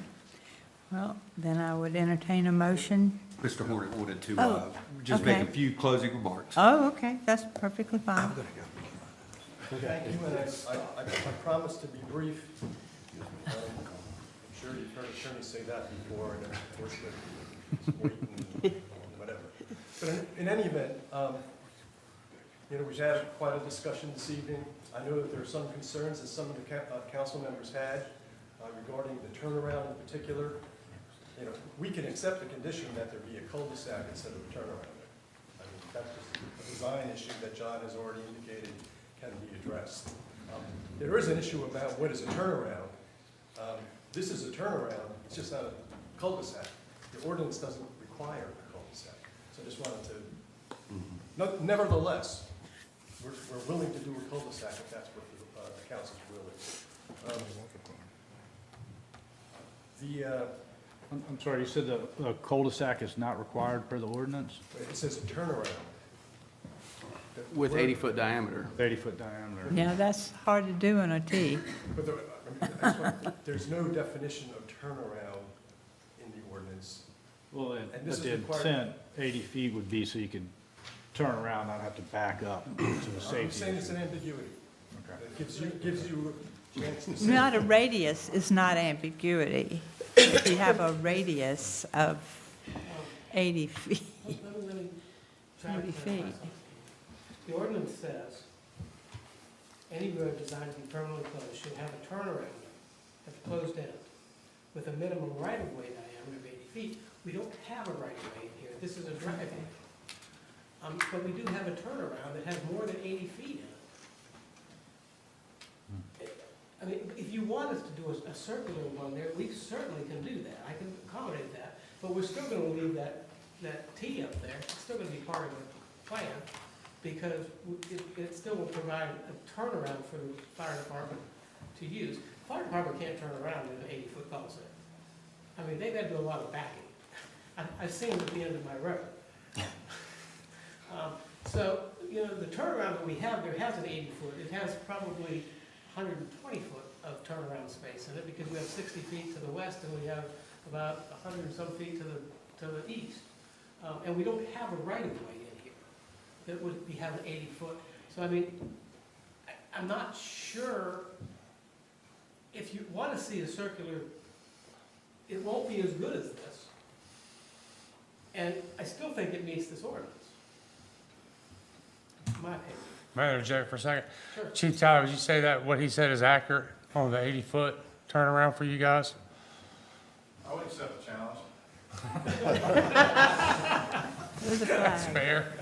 Well, then I would entertain a motion. Mr. Hornet wanted to, Oh, just make a okay. few closing remarks. Oh, okay, that's perfectly fine. Thank you, and I promise to be brief. I'm sure you've heard attorneys say that before, and of course, wait and whatever. But in any event, we've had quite a discussion this evening. I know that there are some concerns that some of the council members had regarding the turnaround in particular. We can accept the condition that there be a cul-de-sac instead of a turnaround. I mean, that's just a design issue that John has already indicated can be addressed. There is an issue about what is a turnaround. This is a turnaround, it's just not a cul-de-sac. The ordinance doesn't require a cul-de-sac. So I just wanted to, nevertheless, we're willing to do a cul-de-sac if that's what the council's willing. I'm sorry, you said the cul-de-sac is not required per the ordinance? It says a turnaround. With 80-foot diameter. 30-foot diameter. Yeah, that's hard to do in a T. But that's what, there's no definition of turnaround in the ordinance. Well, And but this the is required- intent, 80 feet would be so you could turn around, not have to back up to a I'm safety saying it's issue. an ambiguity. Okay. It gives you a chance to say. Not a radius is not ambiguity. If you have a radius of 80 feet, Let me try to 80 clarify feet. something. The ordinance says, any road designed to be permanently closed should have a turnaround at the closed end with a minimum right-of-way diameter of 80 feet. We don't have a right-of-way in here. This is a driveway. But we do have a turnaround that has more than 80 feet in it. I mean, if you want us to do a circular one there, we certainly can do that. I can accommodate that. But we're still gonna leave that T up there. It's still gonna be part of the plan because it still will provide a turnaround for the fire department to use. Fire department can't turn around in an 80-foot cul-de-sac. I mean, they've got to do a lot of backing. I've seen them at the end of my road. So, the turnaround that we have there has an 80-foot. It has probably 120 foot of turnaround space in it because we have 60 feet to the west and we have about 100 and some feet to the east. And we don't have a right-of-way in here that would have an 80-foot. So, I mean, I'm not sure if you want to see a circular, it won't be as good as this. And I still think it meets this ordinance. My opinion. May I interject for a second? Sure. Chief Tyler, would you say that what he said is accurate on the 80-foot turnaround for you guys? I would accept the challenge. There's a That's flag. fair.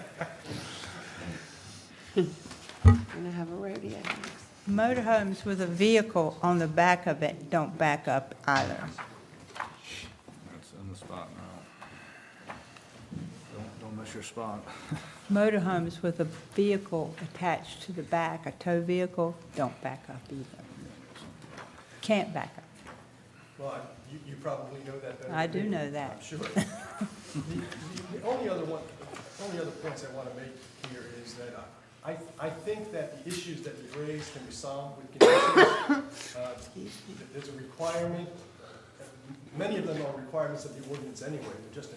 And I have a rodeo. Motorhomes with a vehicle on the back of it don't back up either. That's your spot. Motorhomes with a vehicle attached to the back, a tow vehicle, don't back up either. Can't back up. Well, you probably know that better. I than do me, know that. I'm sure. The only other points I want to make here is that I think that the issues that you raised can be solved with conditions. There's a requirement, many of them are requirements of the ordinance anyway, they're just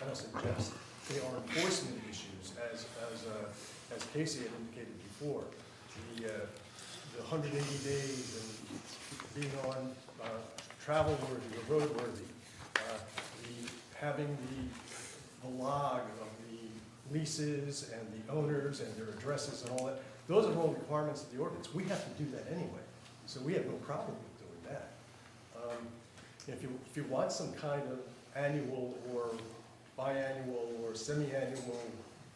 I don't suggest, they are enforcement issues, as Casey had indicated before. The 180 days and being on travel worthy or road worthy, having the log of the leases and the owners and their addresses and all that, those are all requirements of the ordinance. We have to do that anyway, so we have no problem with doing that. If you want some kind of annual or biannual or semi-annual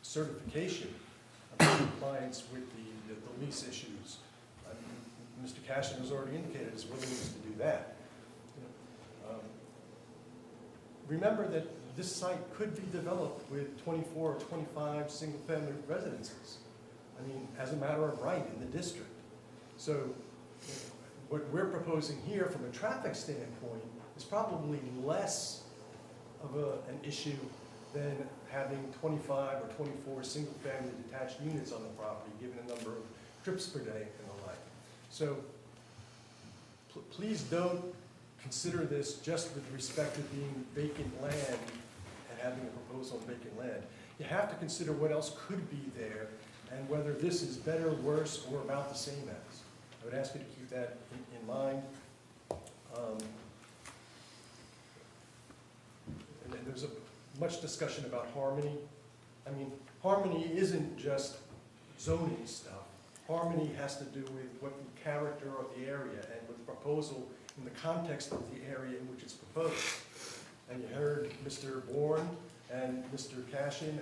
certification of compliance with the lease issues, Mr. Cashin has already indicated his willingness to do that. Remember that this site could be developed with 24 or 25 single-family residences. I mean, as a matter of right in the district. So what we're proposing here from a traffic standpoint is probably less of an issue than having 25 or 24 single-family detached units on the property, given the number of trips per day and the like. So please don't consider this just with respect to being vacant land and having a proposal on vacant land. You have to consider what else could be there and whether this is better, worse, or about the same as. I would ask you to keep that in mind. And there's much discussion about harmony. I mean, harmony isn't just zoning stuff. Harmony has to do with what the character of the area and with the proposal in the context of the area in which it's proposed. And you heard Mr. Bourne and Mr. Cashin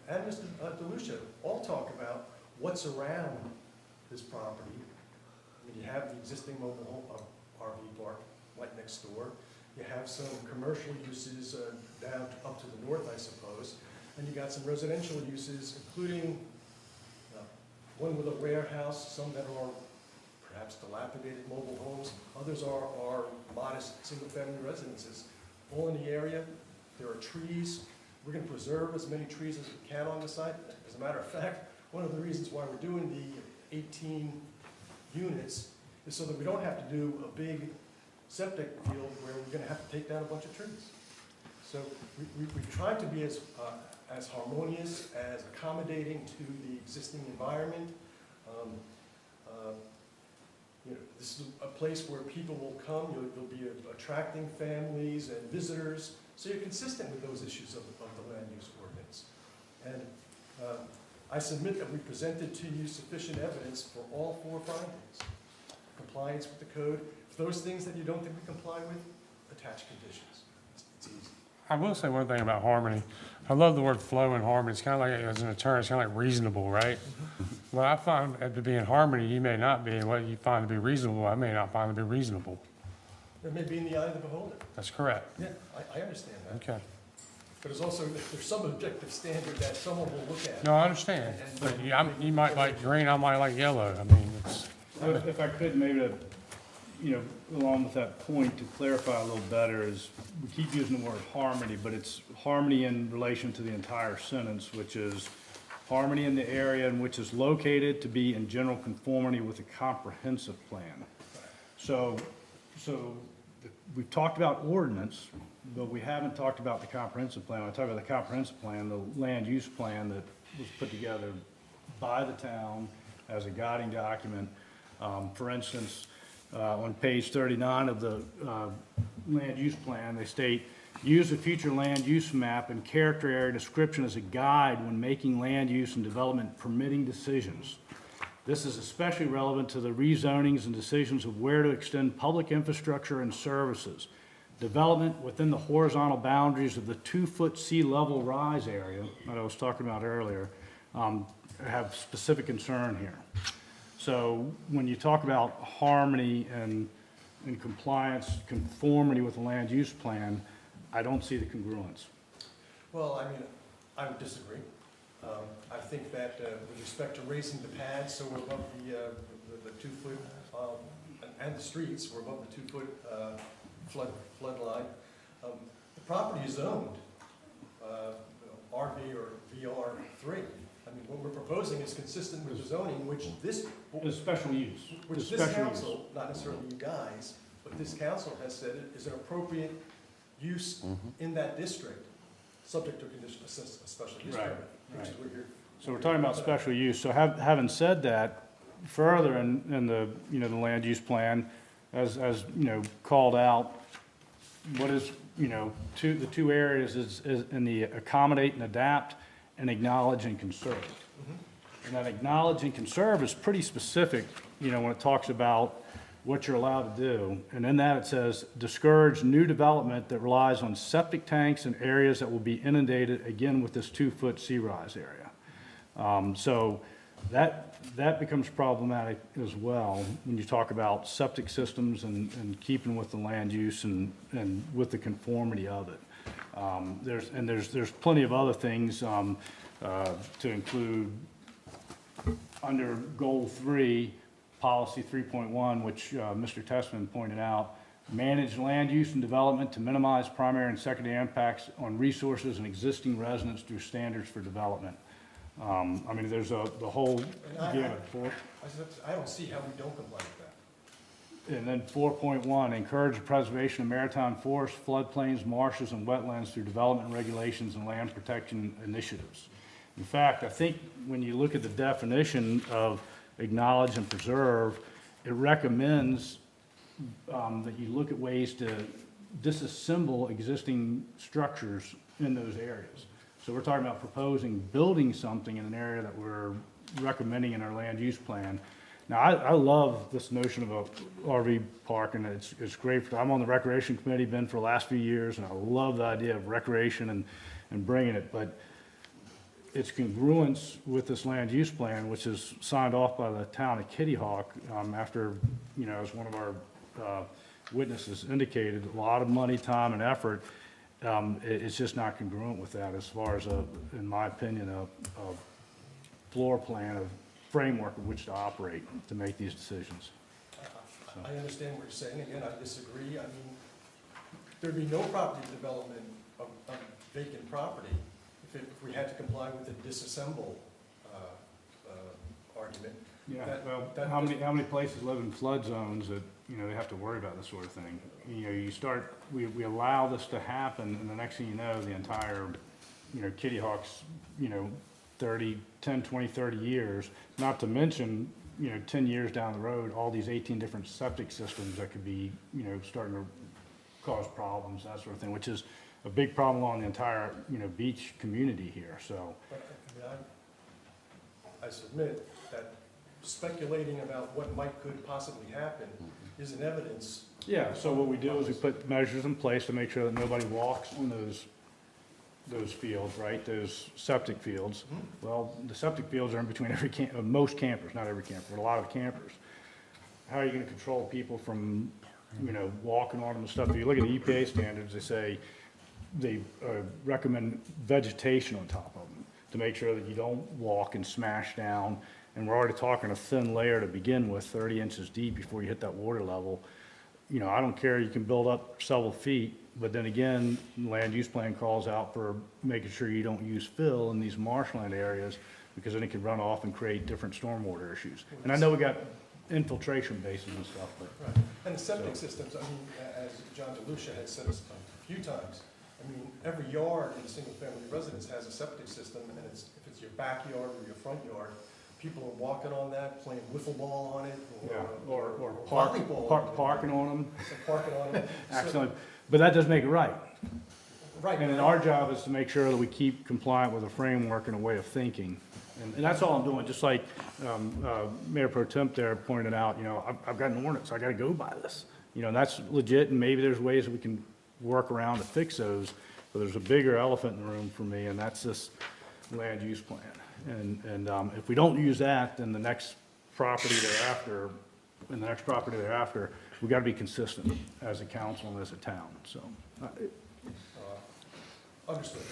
and Mr. DeLucia all talk about what's around this property. I mean, you have the existing mobile home RV park right next door. You have some commercial uses down up to the north, I suppose. And you got some residential uses, including one with a warehouse, some that are perhaps dilapidated mobile homes. Others are modest single-family residences. All in the area, there are trees. We're going to preserve as many trees as we can on the site. As a matter of fact, one of the reasons why we're doing the 18 units is so that we don't have to do a big septic field where we're going to have to take down a bunch of trees. So we've tried to be as harmonious, as accommodating to the existing environment. This is a place where people will come. You'll be attracting families and visitors, so you're consistent with those issues of the land use ordinance. And I submit that we presented to you sufficient evidence for all 4 findings. Compliance with the code. For those things that you don't think we comply with, attach conditions. It's easy. I will say one thing about harmony. I love the word flow and harmony. It's kind of like, as an attorney, it's kind of like reasonable, right? What I find to be in harmony, you may not be, and what you find to be reasonable, I may not find to be reasonable. It may be in the eye of the beholder. That's correct. Yeah, I understand that. Okay. But there's also, there's some objective standard that someone will look at. No, I understand. But you might like green, I might like yellow. I mean, it's. If I could, maybe to, along with that point, to clarify a little better, is we keep using the word harmony, but it's harmony in relation to the entire sentence, which is harmony in the area in which is located to be in general conformity with a comprehensive plan. So we've talked about ordinance, but we haven't talked about the comprehensive plan. When I talk about the comprehensive plan, the land use plan that was put together by the town as a guiding document. For instance, on page 39 of the land use plan, they state, use the future land use map and character area description as a guide when making land use and development permitting decisions. This is especially relevant to the rezonings and decisions of where to extend public infrastructure and services. Development within the horizontal boundaries of the 2-foot sea level rise area that I was talking about earlier have specific concern here. So when you talk about harmony and compliance, conformity with the land use plan, I don't see the congruence. Well, I mean, I would disagree. I think that with respect to raising the pads, so we're above the 2-foot, and the streets, we're above the 2-foot flood line. The property is owned RV or VR3. I mean, what we're proposing is consistent with the zoning, which this, It's special use. which It's this special use. council, not necessarily you guys, but this council has said it is an appropriate use in that district, subject to condition, a special use Right, permit, which is right. what you're. So we're talking about special use. So having said that, further in the, you know, the land use plan, as, you know, called out, what is, you know, the two areas is in the accommodate and adapt and acknowledge and conserve. And that acknowledge and conserve is pretty specific, you know, when it talks about what you're allowed to do. And in that it says, discourage new development that relies on septic tanks in areas that will be inundated, again, with this 2-foot sea rise area. So that becomes problematic as well when you talk about septic systems and keeping with the land use and with the conformity of it. There's plenty of other things to include under Goal 3, Policy 3.1, which Mr. Testman pointed out, manage land use and development to minimize primary and secondary impacts on resources and existing residents through standards for development. I mean, there's the whole gamut. I don't see how we don't comply with that. And then 4.1, encourage the preservation of maritime forests, floodplains, marshes, and wetlands through development regulations and land protection initiatives. In fact, I think when you look at the definition of acknowledge and preserve, it recommends that you look at ways to disassemble existing structures in those areas. So we're talking about proposing building something in an area that we're recommending in our land use plan. Now, I love this notion of a RV park, and it's great. I'm on the recreation committee, been for the last few years, and I love the idea of recreation and bringing it. But it's congruence with this land use plan, which is signed off by the town of Kitty Hawk after, you know, as one of our witnesses indicated, a lot of money, time, and effort. It's just not congruent with that as far as, in my opinion, a floor plan, a framework of which to operate to make these decisions. I understand what you're saying. Again, I disagree. I mean, there'd be no property development of vacant property if we had to comply with the disassemble argument. Yeah, That- how many places live in flood zones that, you know, they have to worry about this sort of thing? You know, we allow this to happen, and the next thing you know, the entire, you know, Kitty Hawk's, you know, 10, 20, 30 years, not to mention, you know, 10 years down the road, all these 18 different septic systems that could be, you know, starting to cause problems, that sort of thing, which is a big problem along the entire, you know, beach community here, so. I submit that speculating about what could possibly happen isn't evidence. Yeah, so what we do is we put measures in place to make sure that nobody walks on those fields, right, those septic fields. Well, the septic fields are in between most campers, not every camper, but a lot of campers. How are you gonna control people from, you know, walking on them and stuff? If you look at the EPA standards, they say they recommend vegetation on top of them to make sure that you don't walk and smash down. And we're already talking a thin layer to begin with, 30 inches deep before you hit that water level. You know, I don't care, you can build up several feet, but then again, land use plan calls out for making sure you don't use fill in these marshland areas, because then it can run off and create different stormwater issues. And I know we got infiltration basins and stuff, but. Right. And the septic systems, I mean, as John DeLucia has said a few times, I mean, every yard in a single-family residence has a septic system, and if it's your backyard or your front yard, people are walking on that, playing wiffle ball on it, Or volleyball. parking on them. Parking on them. Accidentally, but that doesn't make it right. Right. And then our job is to make sure that we keep compliant with a framework and a way of thinking. And that's all I'm doing, just like Mayor Pro Temp there pointed out, you know, I've got an ordinance, I gotta go by this. You know, and that's legit, and maybe there's ways that we can work around to fix those, but there's a bigger elephant in the room for me, and that's this land use plan. And if we don't use that, then the next property thereafter, we gotta be consistent as a council and as a town, so. Understood.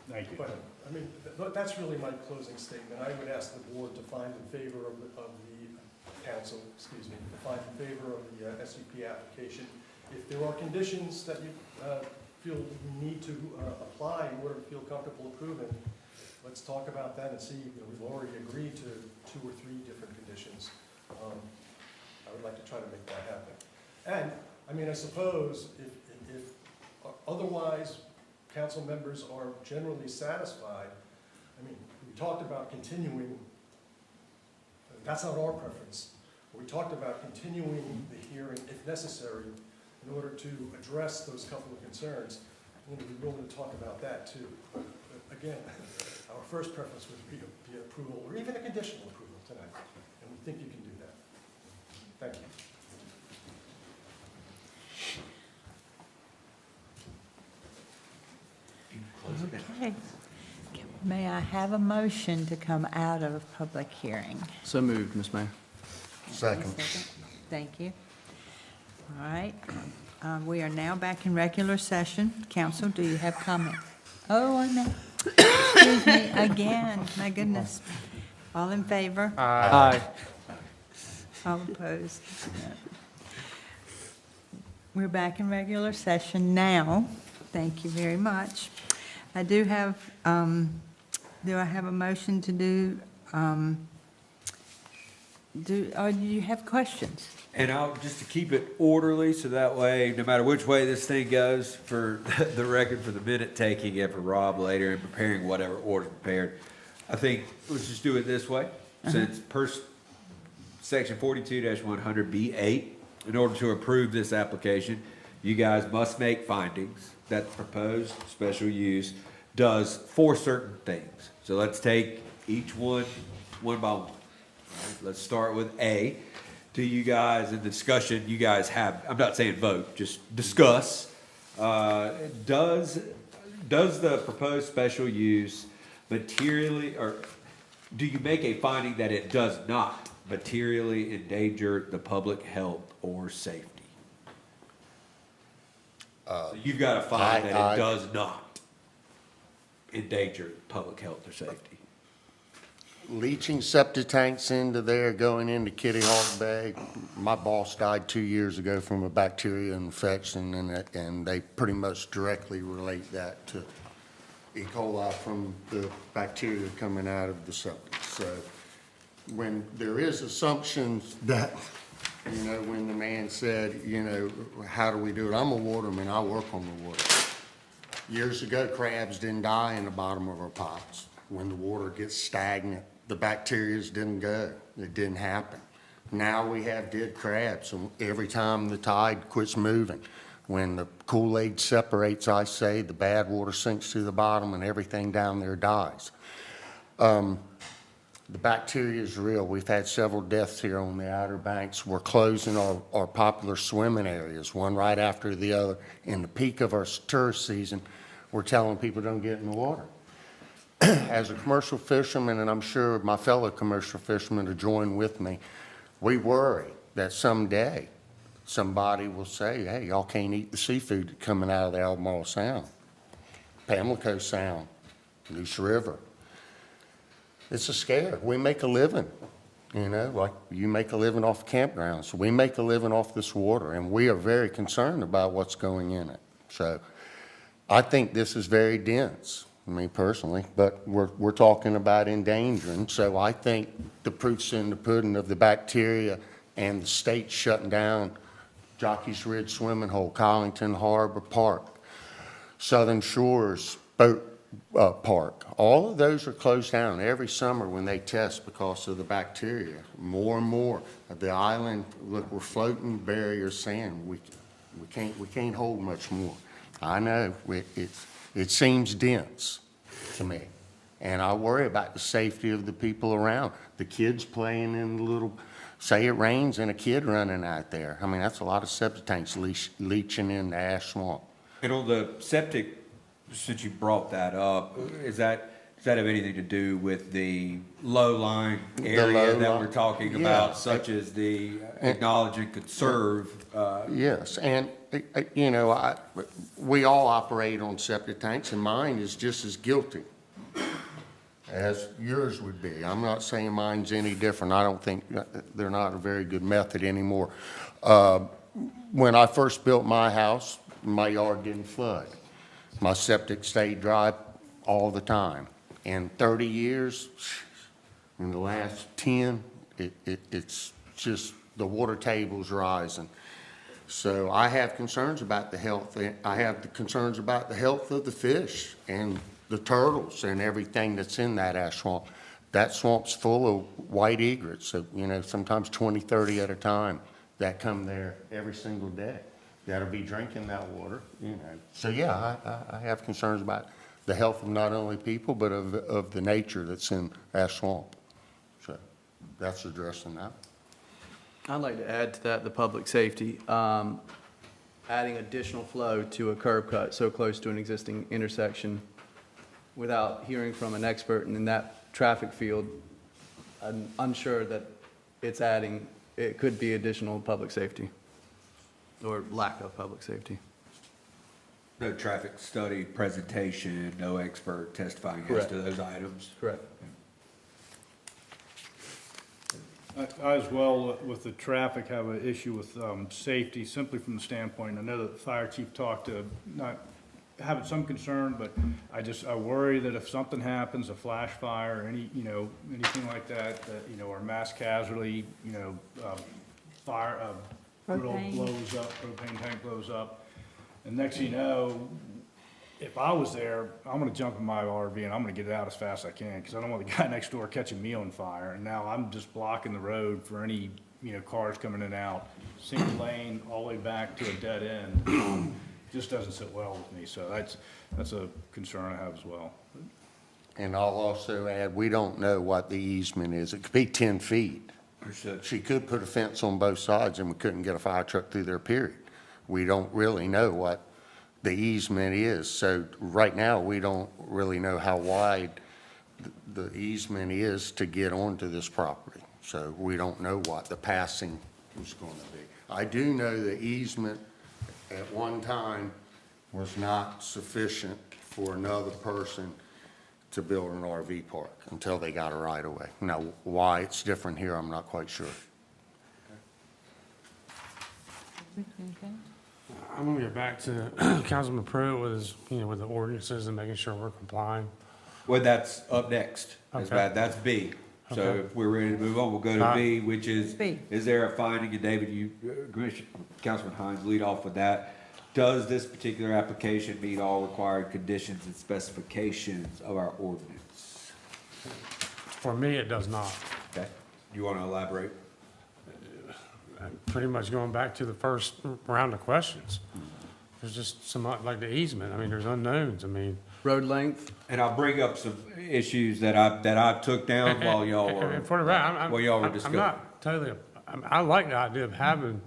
Thank you. But, I mean, that's really my closing statement. I would ask the board to find in favor of the council, excuse me, to find in favor of the SUP application. If there are conditions that you feel you need to apply in order to feel comfortable approving, let's talk about that and see. We've already agreed to 2 or 3 different conditions. I would like to try to make that happen. And, I mean, I suppose if otherwise council members are generally satisfied, I mean, we talked about continuing, that's not our preference. We talked about continuing the hearing if necessary in order to address those couple of concerns. We'd be willing to talk about that too. But again, our first preference would be approval or even a conditional approval tonight. And we think you can do that. Thank you. Okay. May I have a motion to come out of public hearing? So moved, Ms. Mayor. Second. Thank you. All right. We are now back in regular session. Council, do you have comments? Oh, I know. Excuse me, again, my goodness. All in favor? Aye. All opposed? We're back in regular session now. Thank you very much. I do have a motion to do you have questions? And just to keep it orderly, so that way, no matter which way this thing goes, for the record, for the minute taking, and for Rob later, and preparing whatever order prepared, I think, let's just do it this way. Since section 42-100B8, in order to approve this application, you guys must make findings that the proposed special use does 4 certain things. So let's take each one by one. Let's start with A. Do you guys, in the discussion you guys have, I'm not saying vote, just discuss, does the proposed special use materially, or do you make a finding that it does not materially endanger the public health or safety? So you've got to find that it does not endanger public health or safety. Leaching septic tanks into there, going into Kitty Hawk Bay. My boss died 2 years ago from a bacteria infection, and they pretty much directly relate that to E. coli from the bacteria coming out of the septic. So when there is assumptions that, you know, when the man said, you know, how do we do it? I'm a waterman, I work on the water. Years ago, crabs didn't die in the bottom of our pots. When the water gets stagnant, the bacteria didn't go. It didn't happen. Now we have dead crabs, and every time the tide quits moving, when the Kool-Aid separates, I say, the bad water sinks to the bottom and everything down there dies. The bacteria is real. We've had several deaths here on the Outer Banks. We're closing our popular swimming areas, one right after the other. In the peak of our tourist season, we're telling people don't get in the water. As a commercial fisherman, and I'm sure my fellow commercial fishermen will join with me, we worry that someday somebody will say, hey, y'all can't eat the seafood coming out of the Albemarle Sound, Pamlico Sound, Neuse River. It's a scare. We make a living, you know, like you make a living off campgrounds. We make a living off this water, and we are very concerned about what's going in it. So I think this is very dense, me personally, but we're talking about endangering. So I think the proof's in the pudding of the bacteria and the state shutting down Jockey's Ridge Swimming Hole, Collington Harbor Park, Southern Shores Boat Park. All of those are closed down every summer when they test because of the bacteria. More and more of the island, look, we're floating barrier sand. We can't hold much more. I know it seems dense to me, and I worry about the safety of the people around. The kids playing in the little, say it rains and a kid running out there. I mean, that's a lot of septic tanks leaching into Ash Swamp. And on the septic, since you brought that up, is that Does that have anything to do with the low-lying The area that low-lying- we're talking yeah. about, such as the acknowledge and conserve? Yes, and, you know, we all operate on septic tanks, and mine is just as guilty as yours would be. I'm not saying mine's any different. I don't think, they're not a very good method anymore. When I first built my house, my yard didn't flood. My septic stayed dry all the time. In 30 years, in the last 10, it's just, the water table's rising. So I have concerns about the health, I have the concerns about the health of the fish and the turtles and everything that's in that ash swamp. That swamp's full of white egrets, so, you know, sometimes 20, 30 at a time that come there every single day that'll be drinking that water, you know. So, yeah, I have concerns about the health of not only people, but of the nature that's in Ash Swamp. So that's addressing that. I'd like to add to that the public safety, adding additional flow to a curb cut so close to an existing intersection without hearing from an expert in that traffic field. I'm unsure that it's adding, it could be additional public safety or lack of public safety. No traffic study presentation, no expert testifying as Correct. to those items? Correct. I as well, with the traffic, have an issue with safety, simply from the standpoint, I know that the fire chief talked to, not having some concern, but I worry that if something happens, a flash fire, or any, you know, anything like that, you know, or mass casualty, you know, fire, grill Propane. blows up, propane tank blows up, and next thing you know, if I was there, I'm gonna jump in my RV and I'm gonna get it out as fast as I can, because I don't want the guy next door catching me on fire. And now I'm just blocking the road for any, you know, cars coming in and out, single lane, all the way back to a dead end. Just doesn't sit well with me, so that's a concern I have as well. And I'll also add, we don't know what the easement is. It could be 10 feet. Understood. She could put a fence on both sides and we couldn't get a fire truck through there, period. We don't really know what the easement is. So right now, we don't really know how wide the easement is to get onto this property. So we don't know what the passing is going to be. I do know the easement at one time was not sufficient for another person to build an RV park until they got a right of way. Now, why it's different here, I'm not quite sure. I'm gonna get back to Councilman Pruitt with his, you know, with the ordinances and making sure we're complying. Well, that's up next. Okay. That's B. So Okay. if we're ready to move on, we'll go to B, which is, B. is there a finding, and David, you, Commissioner, Councilman Hines, lead off with that. Does this particular application meet all required conditions and specifications of our ordinance? For me, it does not. Okay, you want to elaborate? Pretty much going back to the first round of questions. There's just some, like the easement, I mean, there's unknowns, I mean. Road length, And I'll bring up some issues that I took down while y'all were, And for the record, while y'all were I'm discussing. not totally, I like the idea of having,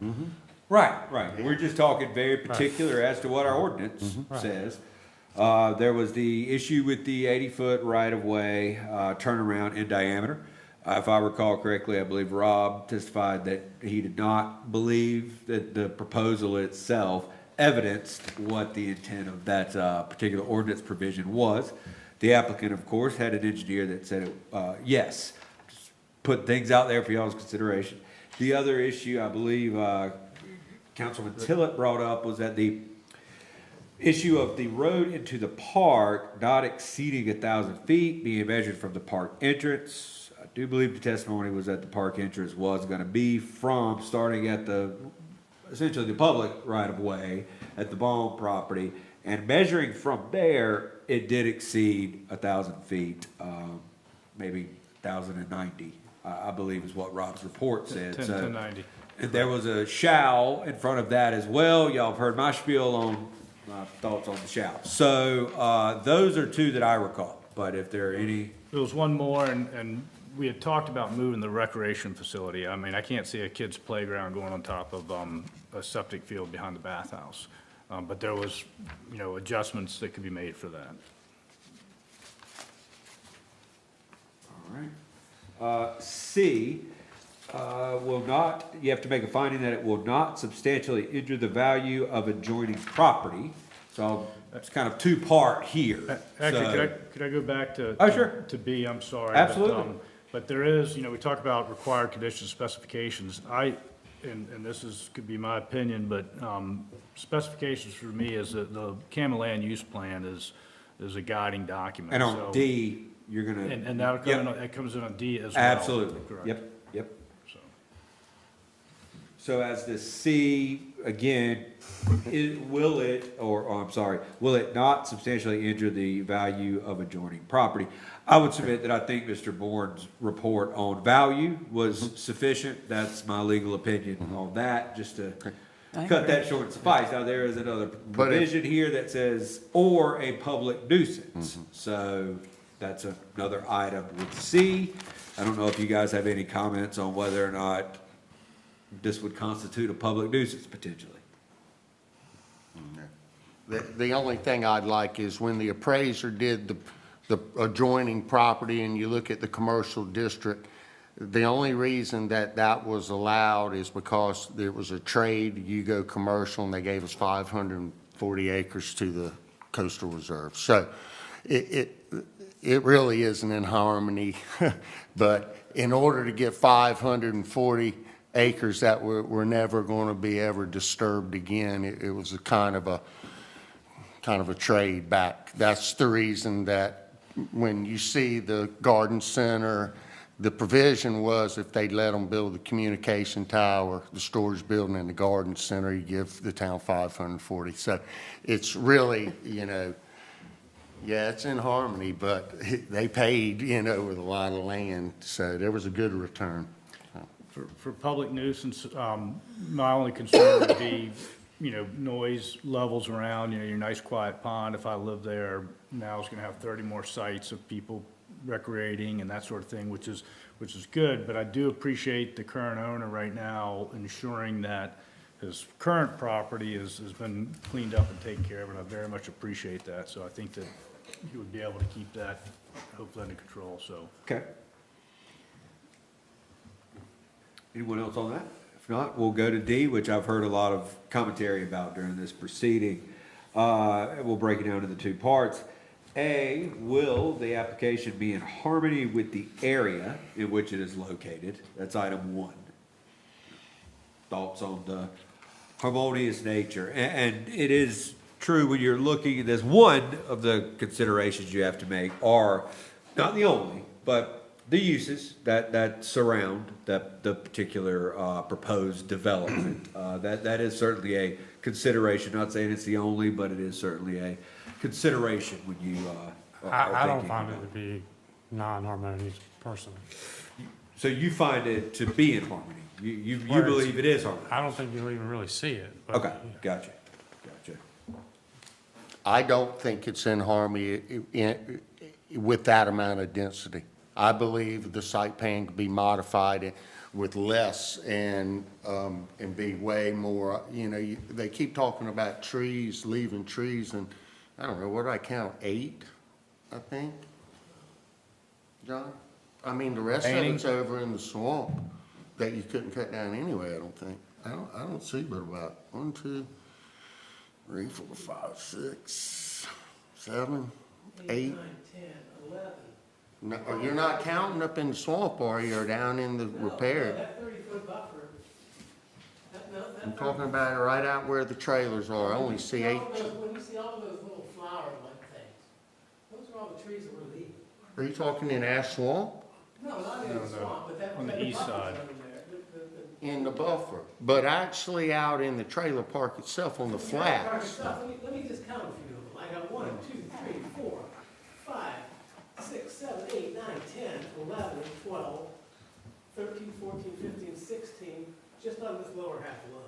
Right. We're just talking very particular as to what our ordinance Right. says. There was the issue with the 80-foot right-of-way turnaround in diameter. If I recall correctly, I believe Rob testified that he did not believe that the proposal itself evidenced what the intent of that particular ordinance provision was. The applicant, of course, had an engineer that said, yes, just put things out there for y'all's consideration. The other issue, I believe, Councilman Tillett brought up was that the issue of the road into the park not exceeding 1,000 feet, being measured from the park entrance. I do believe the testimony was that the park entrance was gonna be from starting at essentially the public right-of-way at the Baum property, and measuring from there, it did exceed 1,000 feet, maybe 1,090, I believe is what Rob's report said. So- 1090. and there was a shall in front of that as well. Y'all have heard my spiel on my thoughts on the shall. So, those are two that I recall, but if there are any, There was one more, and we had talked about moving the recreation facility. I mean, I can't see a kid's playground going on top of a septic field behind the bathhouse. But there was, you know, adjustments that could be made for that. right. C, will not, you have to make a finding that it will not substantially injure the value of adjoining property. So it's kind of two-part here. Actually, So- could I go back to? Oh, sure. To B, I'm sorry. Absolutely. But there is, we talk about required conditions, specifications. And this could be my opinion, but specifications for me is that the Campbell Land Use Plan is a guiding document. And on So- D, you're gonna. And that'll come in, it comes in on D as well. Absolutely, Correct. yep, yep. So. So as the C, again, will it not substantially injure the value of adjoining property? I would submit that I think Mr. Bourne's report on value was sufficient. That's my legal opinion on that, just to cut that short and suffice. Now, there is another provision here that says, or a public nuisance. So that's another item with C. I don't know if you guys have any comments on whether or not this would constitute a public nuisance potentially. The only thing I'd like is when the appraiser did the adjoining property and you look at the commercial district, the only reason that was allowed is because there was a trade, you go commercial, and they gave us 540 acres to the coastal reserve. So it really isn't in harmony, but in order to get 540 acres that were never going to be ever disturbed again, it was a kind of a trade back. That's the reason that when you see the garden center, the provision was if they'd let them build the communication tower, the storage building, and the garden center, you give the town 540. So it's really, yeah, it's in harmony, but they paid, with a lot of land, so there was a good return. For public nuisance, my only concern would be, noise levels around, your nice quiet pond. If I live there, now it's gonna have 30 more sites of people recreating and that sort of thing, which is good. But I do appreciate the current owner right now ensuring that his current property has been cleaned up and taken care of, and I very much appreciate that. So I think that he would be able to keep that hopefully under control, so. Okay. Anyone else on that? If not, we'll go to D, which I've heard a lot of commentary about during this proceeding. We'll break it down into two parts. A, will the application be in harmony with the area in which it is located? That's item 1. Thoughts on the harmonious nature. And it is true when you're looking at this, one of the considerations you have to make are, not the only, but the uses that surround the particular proposed development. That is certainly a consideration, not saying it's the only, but it is certainly a consideration when you I don't find it to be non-harmonious personally. So you find it to be in harmony? You believe it is harmonious? I don't think you'll even really see it. But Okay, gotcha. I don't think it's in harmony with that amount of density. I believe the site plan could be modified with less and be way more, they keep talking about trees, leaving trees, and I don't know, what do I count, 8, I think? John? I mean, the rest of it's over in the swamp that you couldn't cut down anyway, I don't think. I don't see but about 1, 2, 3, 4, 5, 6, 7, 8. 9, 10, 11. No, you're not counting up in the swamp, are you, or down in the repair? No, that 30-foot buffer. I'm talking about it right out where the trailers are. I only see 8. When you see all of those little flower-like things, those are all the trees that we're leaving. Are you talking in Ash Swamp? No, not in the swamp, but that. On the east side. In the buffer, but actually out in the trailer park itself on the flats. Let me just count a few of them. I got 1, 2, 3, 4, 5, 6, 7, 8, 9, 10, 11, 12, 13, 14, 15, 16, just on this lower half alone.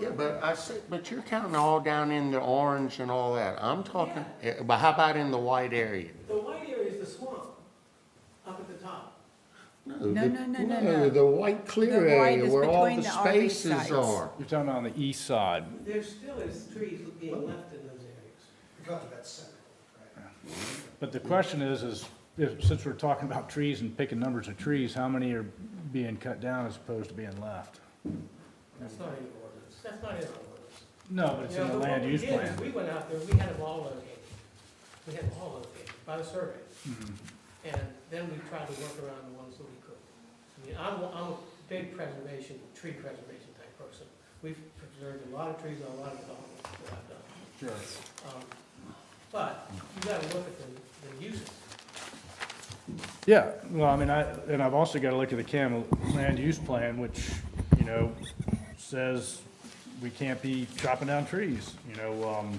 Yeah, but you're counting all down in the orange and all that. I'm talking, but how about in the white area? The white area is the swamp, up at the top. No, the white clear area where all the spaces are. You're talking about on the east side. There still is trees being left in those areas. You've got to that center, right? But the question is since we're talking about trees and picking numbers of trees, how many are being cut down as opposed to being left? That's not in the ordinance. That's not in the ordinance. No, but it's in the land use What we did plan. is we went out there, we had them all located. We had them all located by the survey. Mhm. And then we tried to work around the ones that we could. I mean, I'm a big tree preservation type person. We've preserved a lot of trees on a lot of developments that I've done. Sure. But you gotta look at the uses. Yeah, well, I mean, and I've also got to look at the CAM land use plan, which, you know, says we can't be chopping down trees, you know,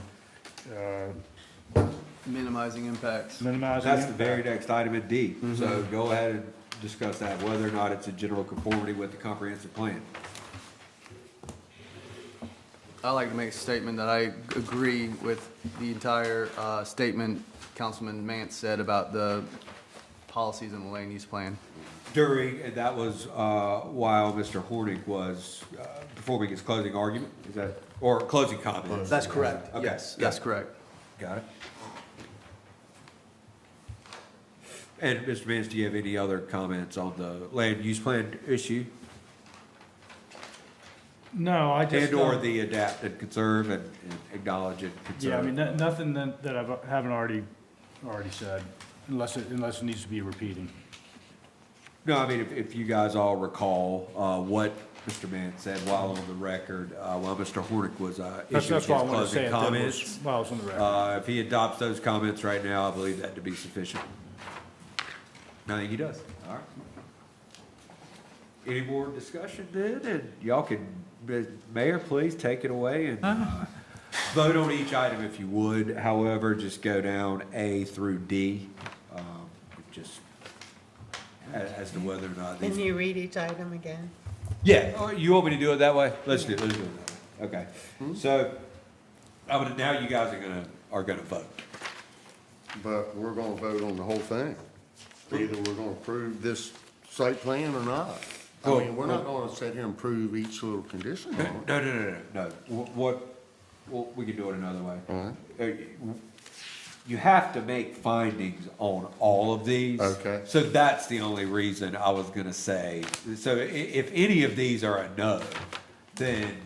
Minimizing impacts. minimizing. That's the very impact. next item in D. So go ahead and discuss that, whether or not it's in general conformity with the comprehensive plan. I'd like to make a statement that I agree with the entire statement Councilman Mance said about the policies in the land use plan. And that was while Mr. Hornick was performing his closing argument, is that, or closing comments? That's correct. Okay. Yes, that's correct. Got it. And Mr. Mance, do you have any other comments on the land use plan issue? No, I just. And/or the adapt and conserve and acknowledge and conserve? Yeah, I mean, nothing that I haven't already said, unless it needs to be repeating. No, I mean, if you guys all recall what Mr. Mance said while on the record, while Mr. Hornick was issuing his That's why I wanted to say closing it. comments. While I was on the record. If he adopts those comments right now, I believe that to be sufficient. I think he does. All right. Any more discussion then? And y'all can, Mayor, please take it away and vote on each item if you would. However, just go down A through D, just as to whether or not these. Can you read each item again? Yeah, oh, you want me to do it that way? Let's do it that way. Okay. So, now you guys are gonna vote. But we're gonna vote on the whole thing. Either we're gonna approve this site plan or not. I mean, we're not gonna sit here and prove each little condition on it. No. What, we can do it another way. All You have to make findings on all of these. Okay. So that's the only reason I was gonna say, so if any of these are a no, then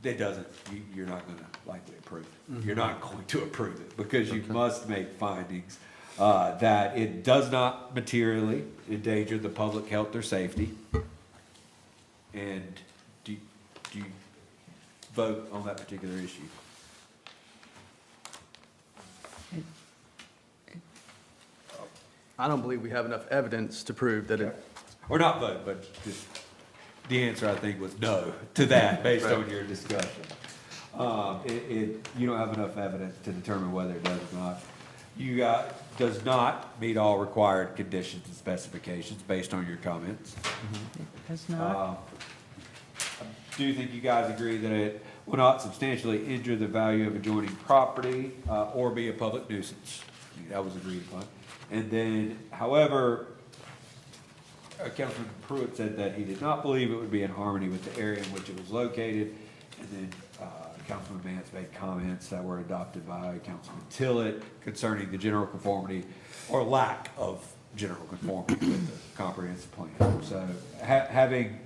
it doesn't, you're not gonna likely approve it. You're not going to approve it, because you must make findings that it does not materially endanger the public health or safety. And do you vote on that particular issue? I don't believe we have enough evidence to prove that it, Or not vote, but just, the answer I think was no to that, based on your discussion. You don't have enough evidence to determine whether it does or not. Does not meet all required conditions and specifications based on your comments. Has not. I do think you guys agree that it will not substantially injure the value of adjoining property, or be a public nuisance. That was agreed upon. And then, however, Councilman Pruitt said that he did not believe it would be in harmony with the area in which it was located. And then, Councilman Mance made comments that were adopted by Councilman Tillett concerning the general conformity or lack of general conformity with the comprehensive plan. So, having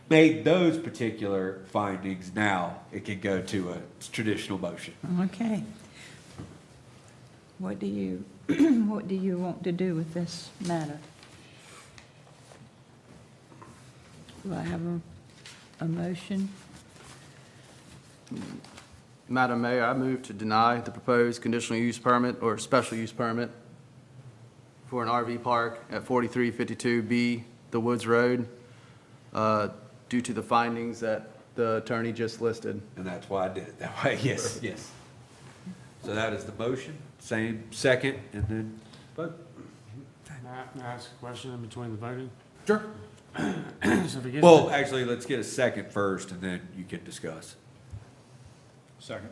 made those particular findings, now it can go to a traditional motion. Okay. What do you, what do you want to do with this matter? Do I have a motion? Madam Mayor, I move to deny the proposed conditional use permit or special use permit for an RV park at 4352B The Woods Road, due to the findings that the attorney just listed. And that's why I did it that way, yes. So that is the motion, same second, and then vote. May I ask a question in between the voting? Sure. So if it gets. Well, actually, let's get a second first, and then you can discuss. Second.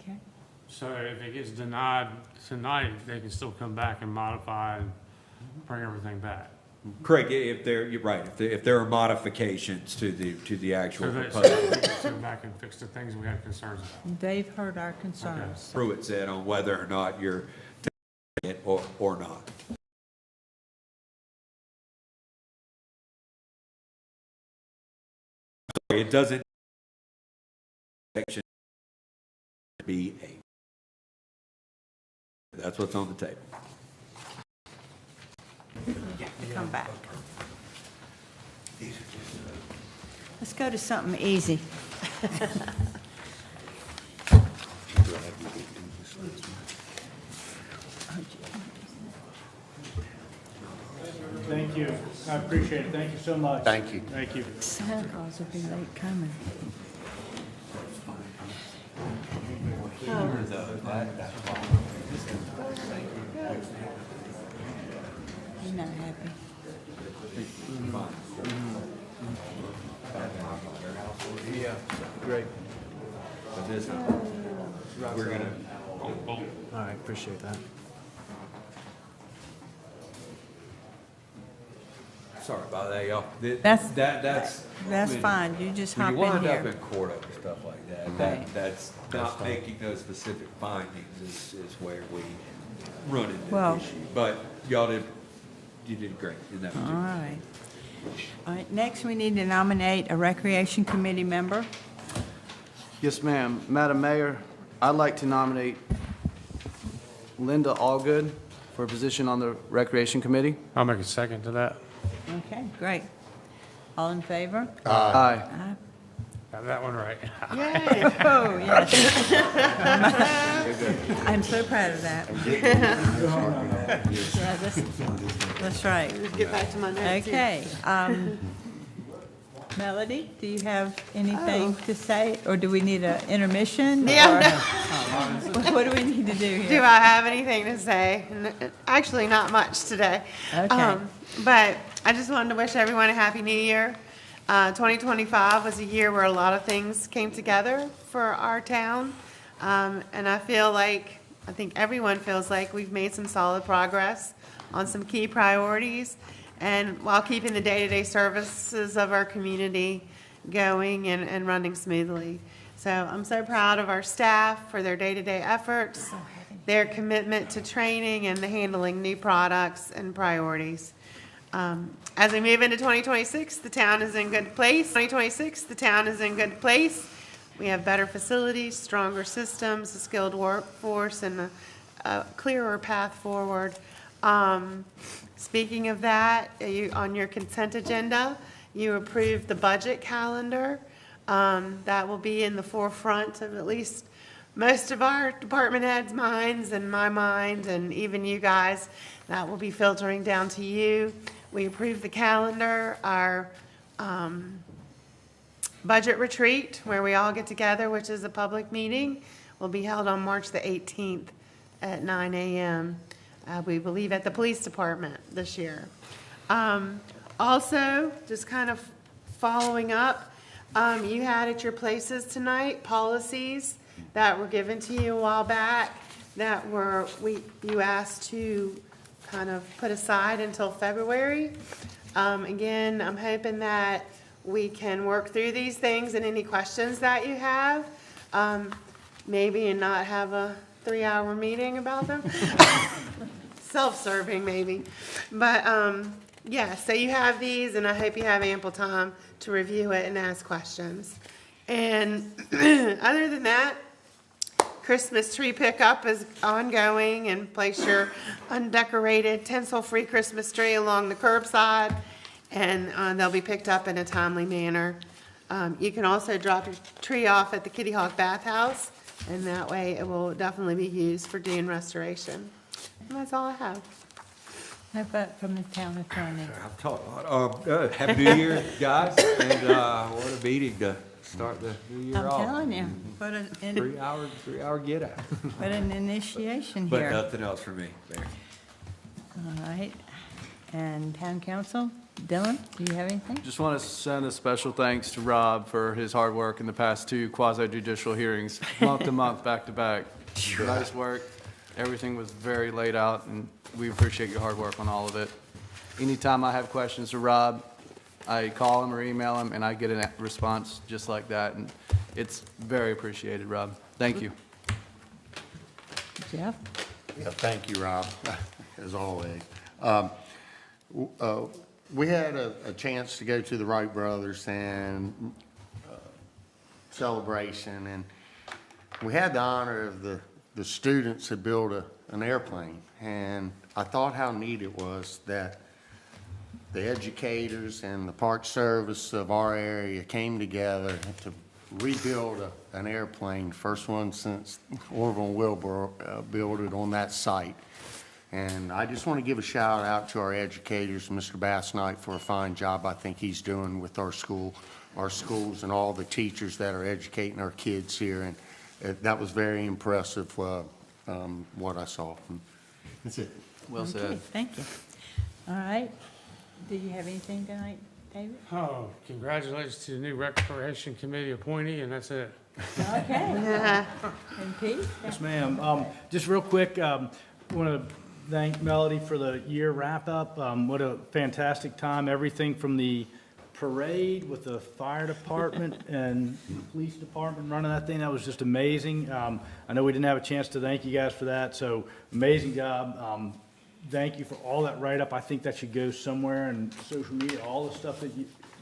Okay. So if it gets denied tonight, they can still come back and modify and bring everything back. Correct, you're right, if there are modifications to the actual So that, proposal. we can go back and fix the things we had concerns about. They've heard our concerns. Pruitt said on whether or not you're taking it or not. It doesn't be a. That's what's on the table. Come back. Let's go to something easy. Thank you. I appreciate it. Thank you so much. Thank you. Thank you. Santa Claus will be late coming. You're not happy. Yeah, great. But this, we're gonna. All right, appreciate that. Sorry about that, y'all. That's- That's. That's when- fine, you just hop When you in wind up here. in court over stuff like that, Right. that's not making those specific findings is where we run into Well- the issue. But you did great in that All particular. right. All right, next we need to nominate a Recreation Committee member. Yes, ma'am. Madam Mayor, I'd like to nominate Linda Allgood for a position on the Recreation Committee. I'll make a second to that. Okay, great. All in favor? Aye. Aye. Got that one right. Oh, yes. I'm so proud of that. Yeah, that's right. Get back to my notes here. Okay. Melody, do you have anything to say, or do we need an intermission? Yeah. Or what do we need to do Do here? I have anything to say? Actually, not much today. Okay. But I just wanted to wish everyone a happy new year. 2025 was a year where a lot of things came together for our town. And I think everyone feels like we've made some solid progress on some key priorities, and while keeping the day-to-day services of our community going and running smoothly. So I'm so proud of our staff for their day-to-day efforts, their commitment to training and the handling new products and priorities. As we move into 2026, the town is in good place. 2026, the town is in good place. We have better facilities, stronger systems, a skilled workforce, and a clearer path forward. Speaking of that, on your consent agenda, you approved the budget calendar. That will be in the forefront of at least most of our department heads' minds and my mind, and even you guys. That will be filtering down to you. We approved the calendar. Our budget retreat, where we all get together, which is a public meeting, will be held on March the 18th at 9 a.m. We believe at the police department this year. Also, just kind of following up, you had at your places tonight policies that were given to you a while back that you asked to kind of put aside until February. Again, I'm hoping that we can work through these things and any questions that you have, maybe, and not have a 3-hour meeting about them. Self-serving maybe. But yeah, so you have these, and I hope you have ample time to review it and ask questions. And other than that, Christmas tree pickup is ongoing, and place your undecorated tinsel-free Christmas tree along the curbside, and they'll be picked up in a timely manner. You can also drop your tree off at the Kitty Hawk Bathhouse, and that way it will definitely be used for dune restoration. And that's all I have. How about from the town attorney? I've talked a lot. Happy New Year, guys, and what a meeting to start the new year I'm off. telling you, what an, 3-hour get out. what an initiation But here. nothing else for me, Mayor. All right. And town council, Dylan, do you have anything? Just want to send a special thanks to Rob for his hard work in the past 2 quasi-judicial hearings, month to month, back to back. Nice work. Everything was very laid out, and we appreciate your hard work on all of it. anytime I have questions to Rob, I call him or email him, and I get a response just like that, and it's very appreciated, Rob. Thank you. Jeff? Yeah, thank you, Rob, as always. We had a chance to go to the Wright Brothers and celebration, and we had the honor of the students had built an airplane, and I thought how neat it was that the educators and the Park Service of our area came together to rebuild an airplane, first one since Orville and Wilbur built it on that site. And I just want to give a shout out to our educators, Mr. Bass Knight, for a fine job I think he's doing with our schools, and all the teachers that are educating our kids here. And that was very impressive, what I saw. That's it. Well Okay, said. thank you. All right. Do you have anything tonight, David? Oh, congratulations to the new Recreation Committee appointee, and that's it. Okay. And Pete? Yes, ma'am. Just real quick, want to thank Melody for the year wrap-up. What a fantastic time. Everything from the parade with the fire department and the police department running that thing, that was just amazing. I know we didn't have a chance to thank you guys for that, so amazing job. Thank you for all that write-up. I think that should go somewhere in social media, all the stuff that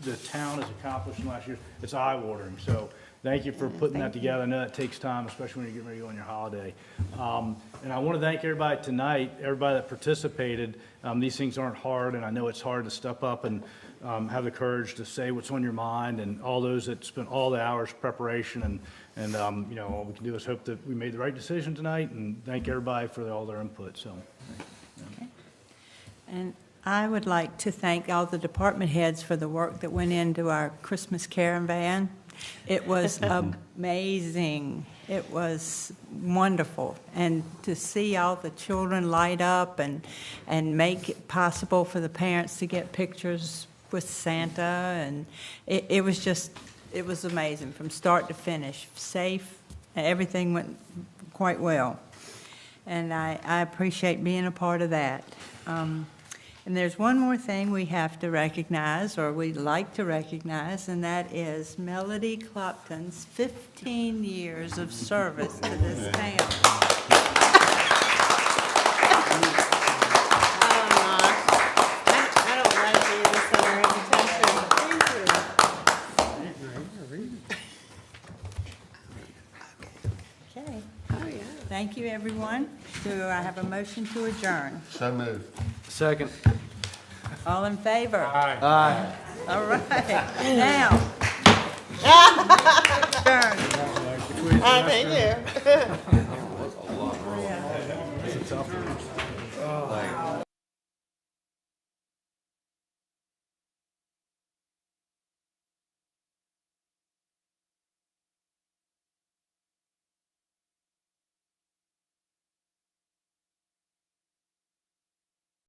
the town has accomplished in last year. It's eye-watering, so thank you for putting that together. I know that takes time, especially when you're getting ready to go on your holiday. And I want to thank everybody tonight, everybody that participated. These things aren't hard, and I know it's hard to step up and have the courage to say what's on your mind, and all those that spent all the hours of preparation. And you know, all we can do is hope that we made the right decision tonight, and thank everybody for all their input. So. Okay. And I would like to thank all the department heads for the work that went into our Christmas caravan. It was amazing. It was wonderful. And to see all the children light up and make it possible for the parents to get pictures with Santa, and it was amazing from start to finish, safe, and everything went quite well. And I appreciate being a part of that. And there's one more thing we have to recognize, or we'd like to recognize, and that is Melody Clopton's 15 years of service to this town. I don't like being the center of attention. Okay. Oh, yeah. Thank you, everyone. Do I have a motion to adjourn? So moved. Second. All in favor? Aye. Aye. All right. Now. Adjourn. Thank you.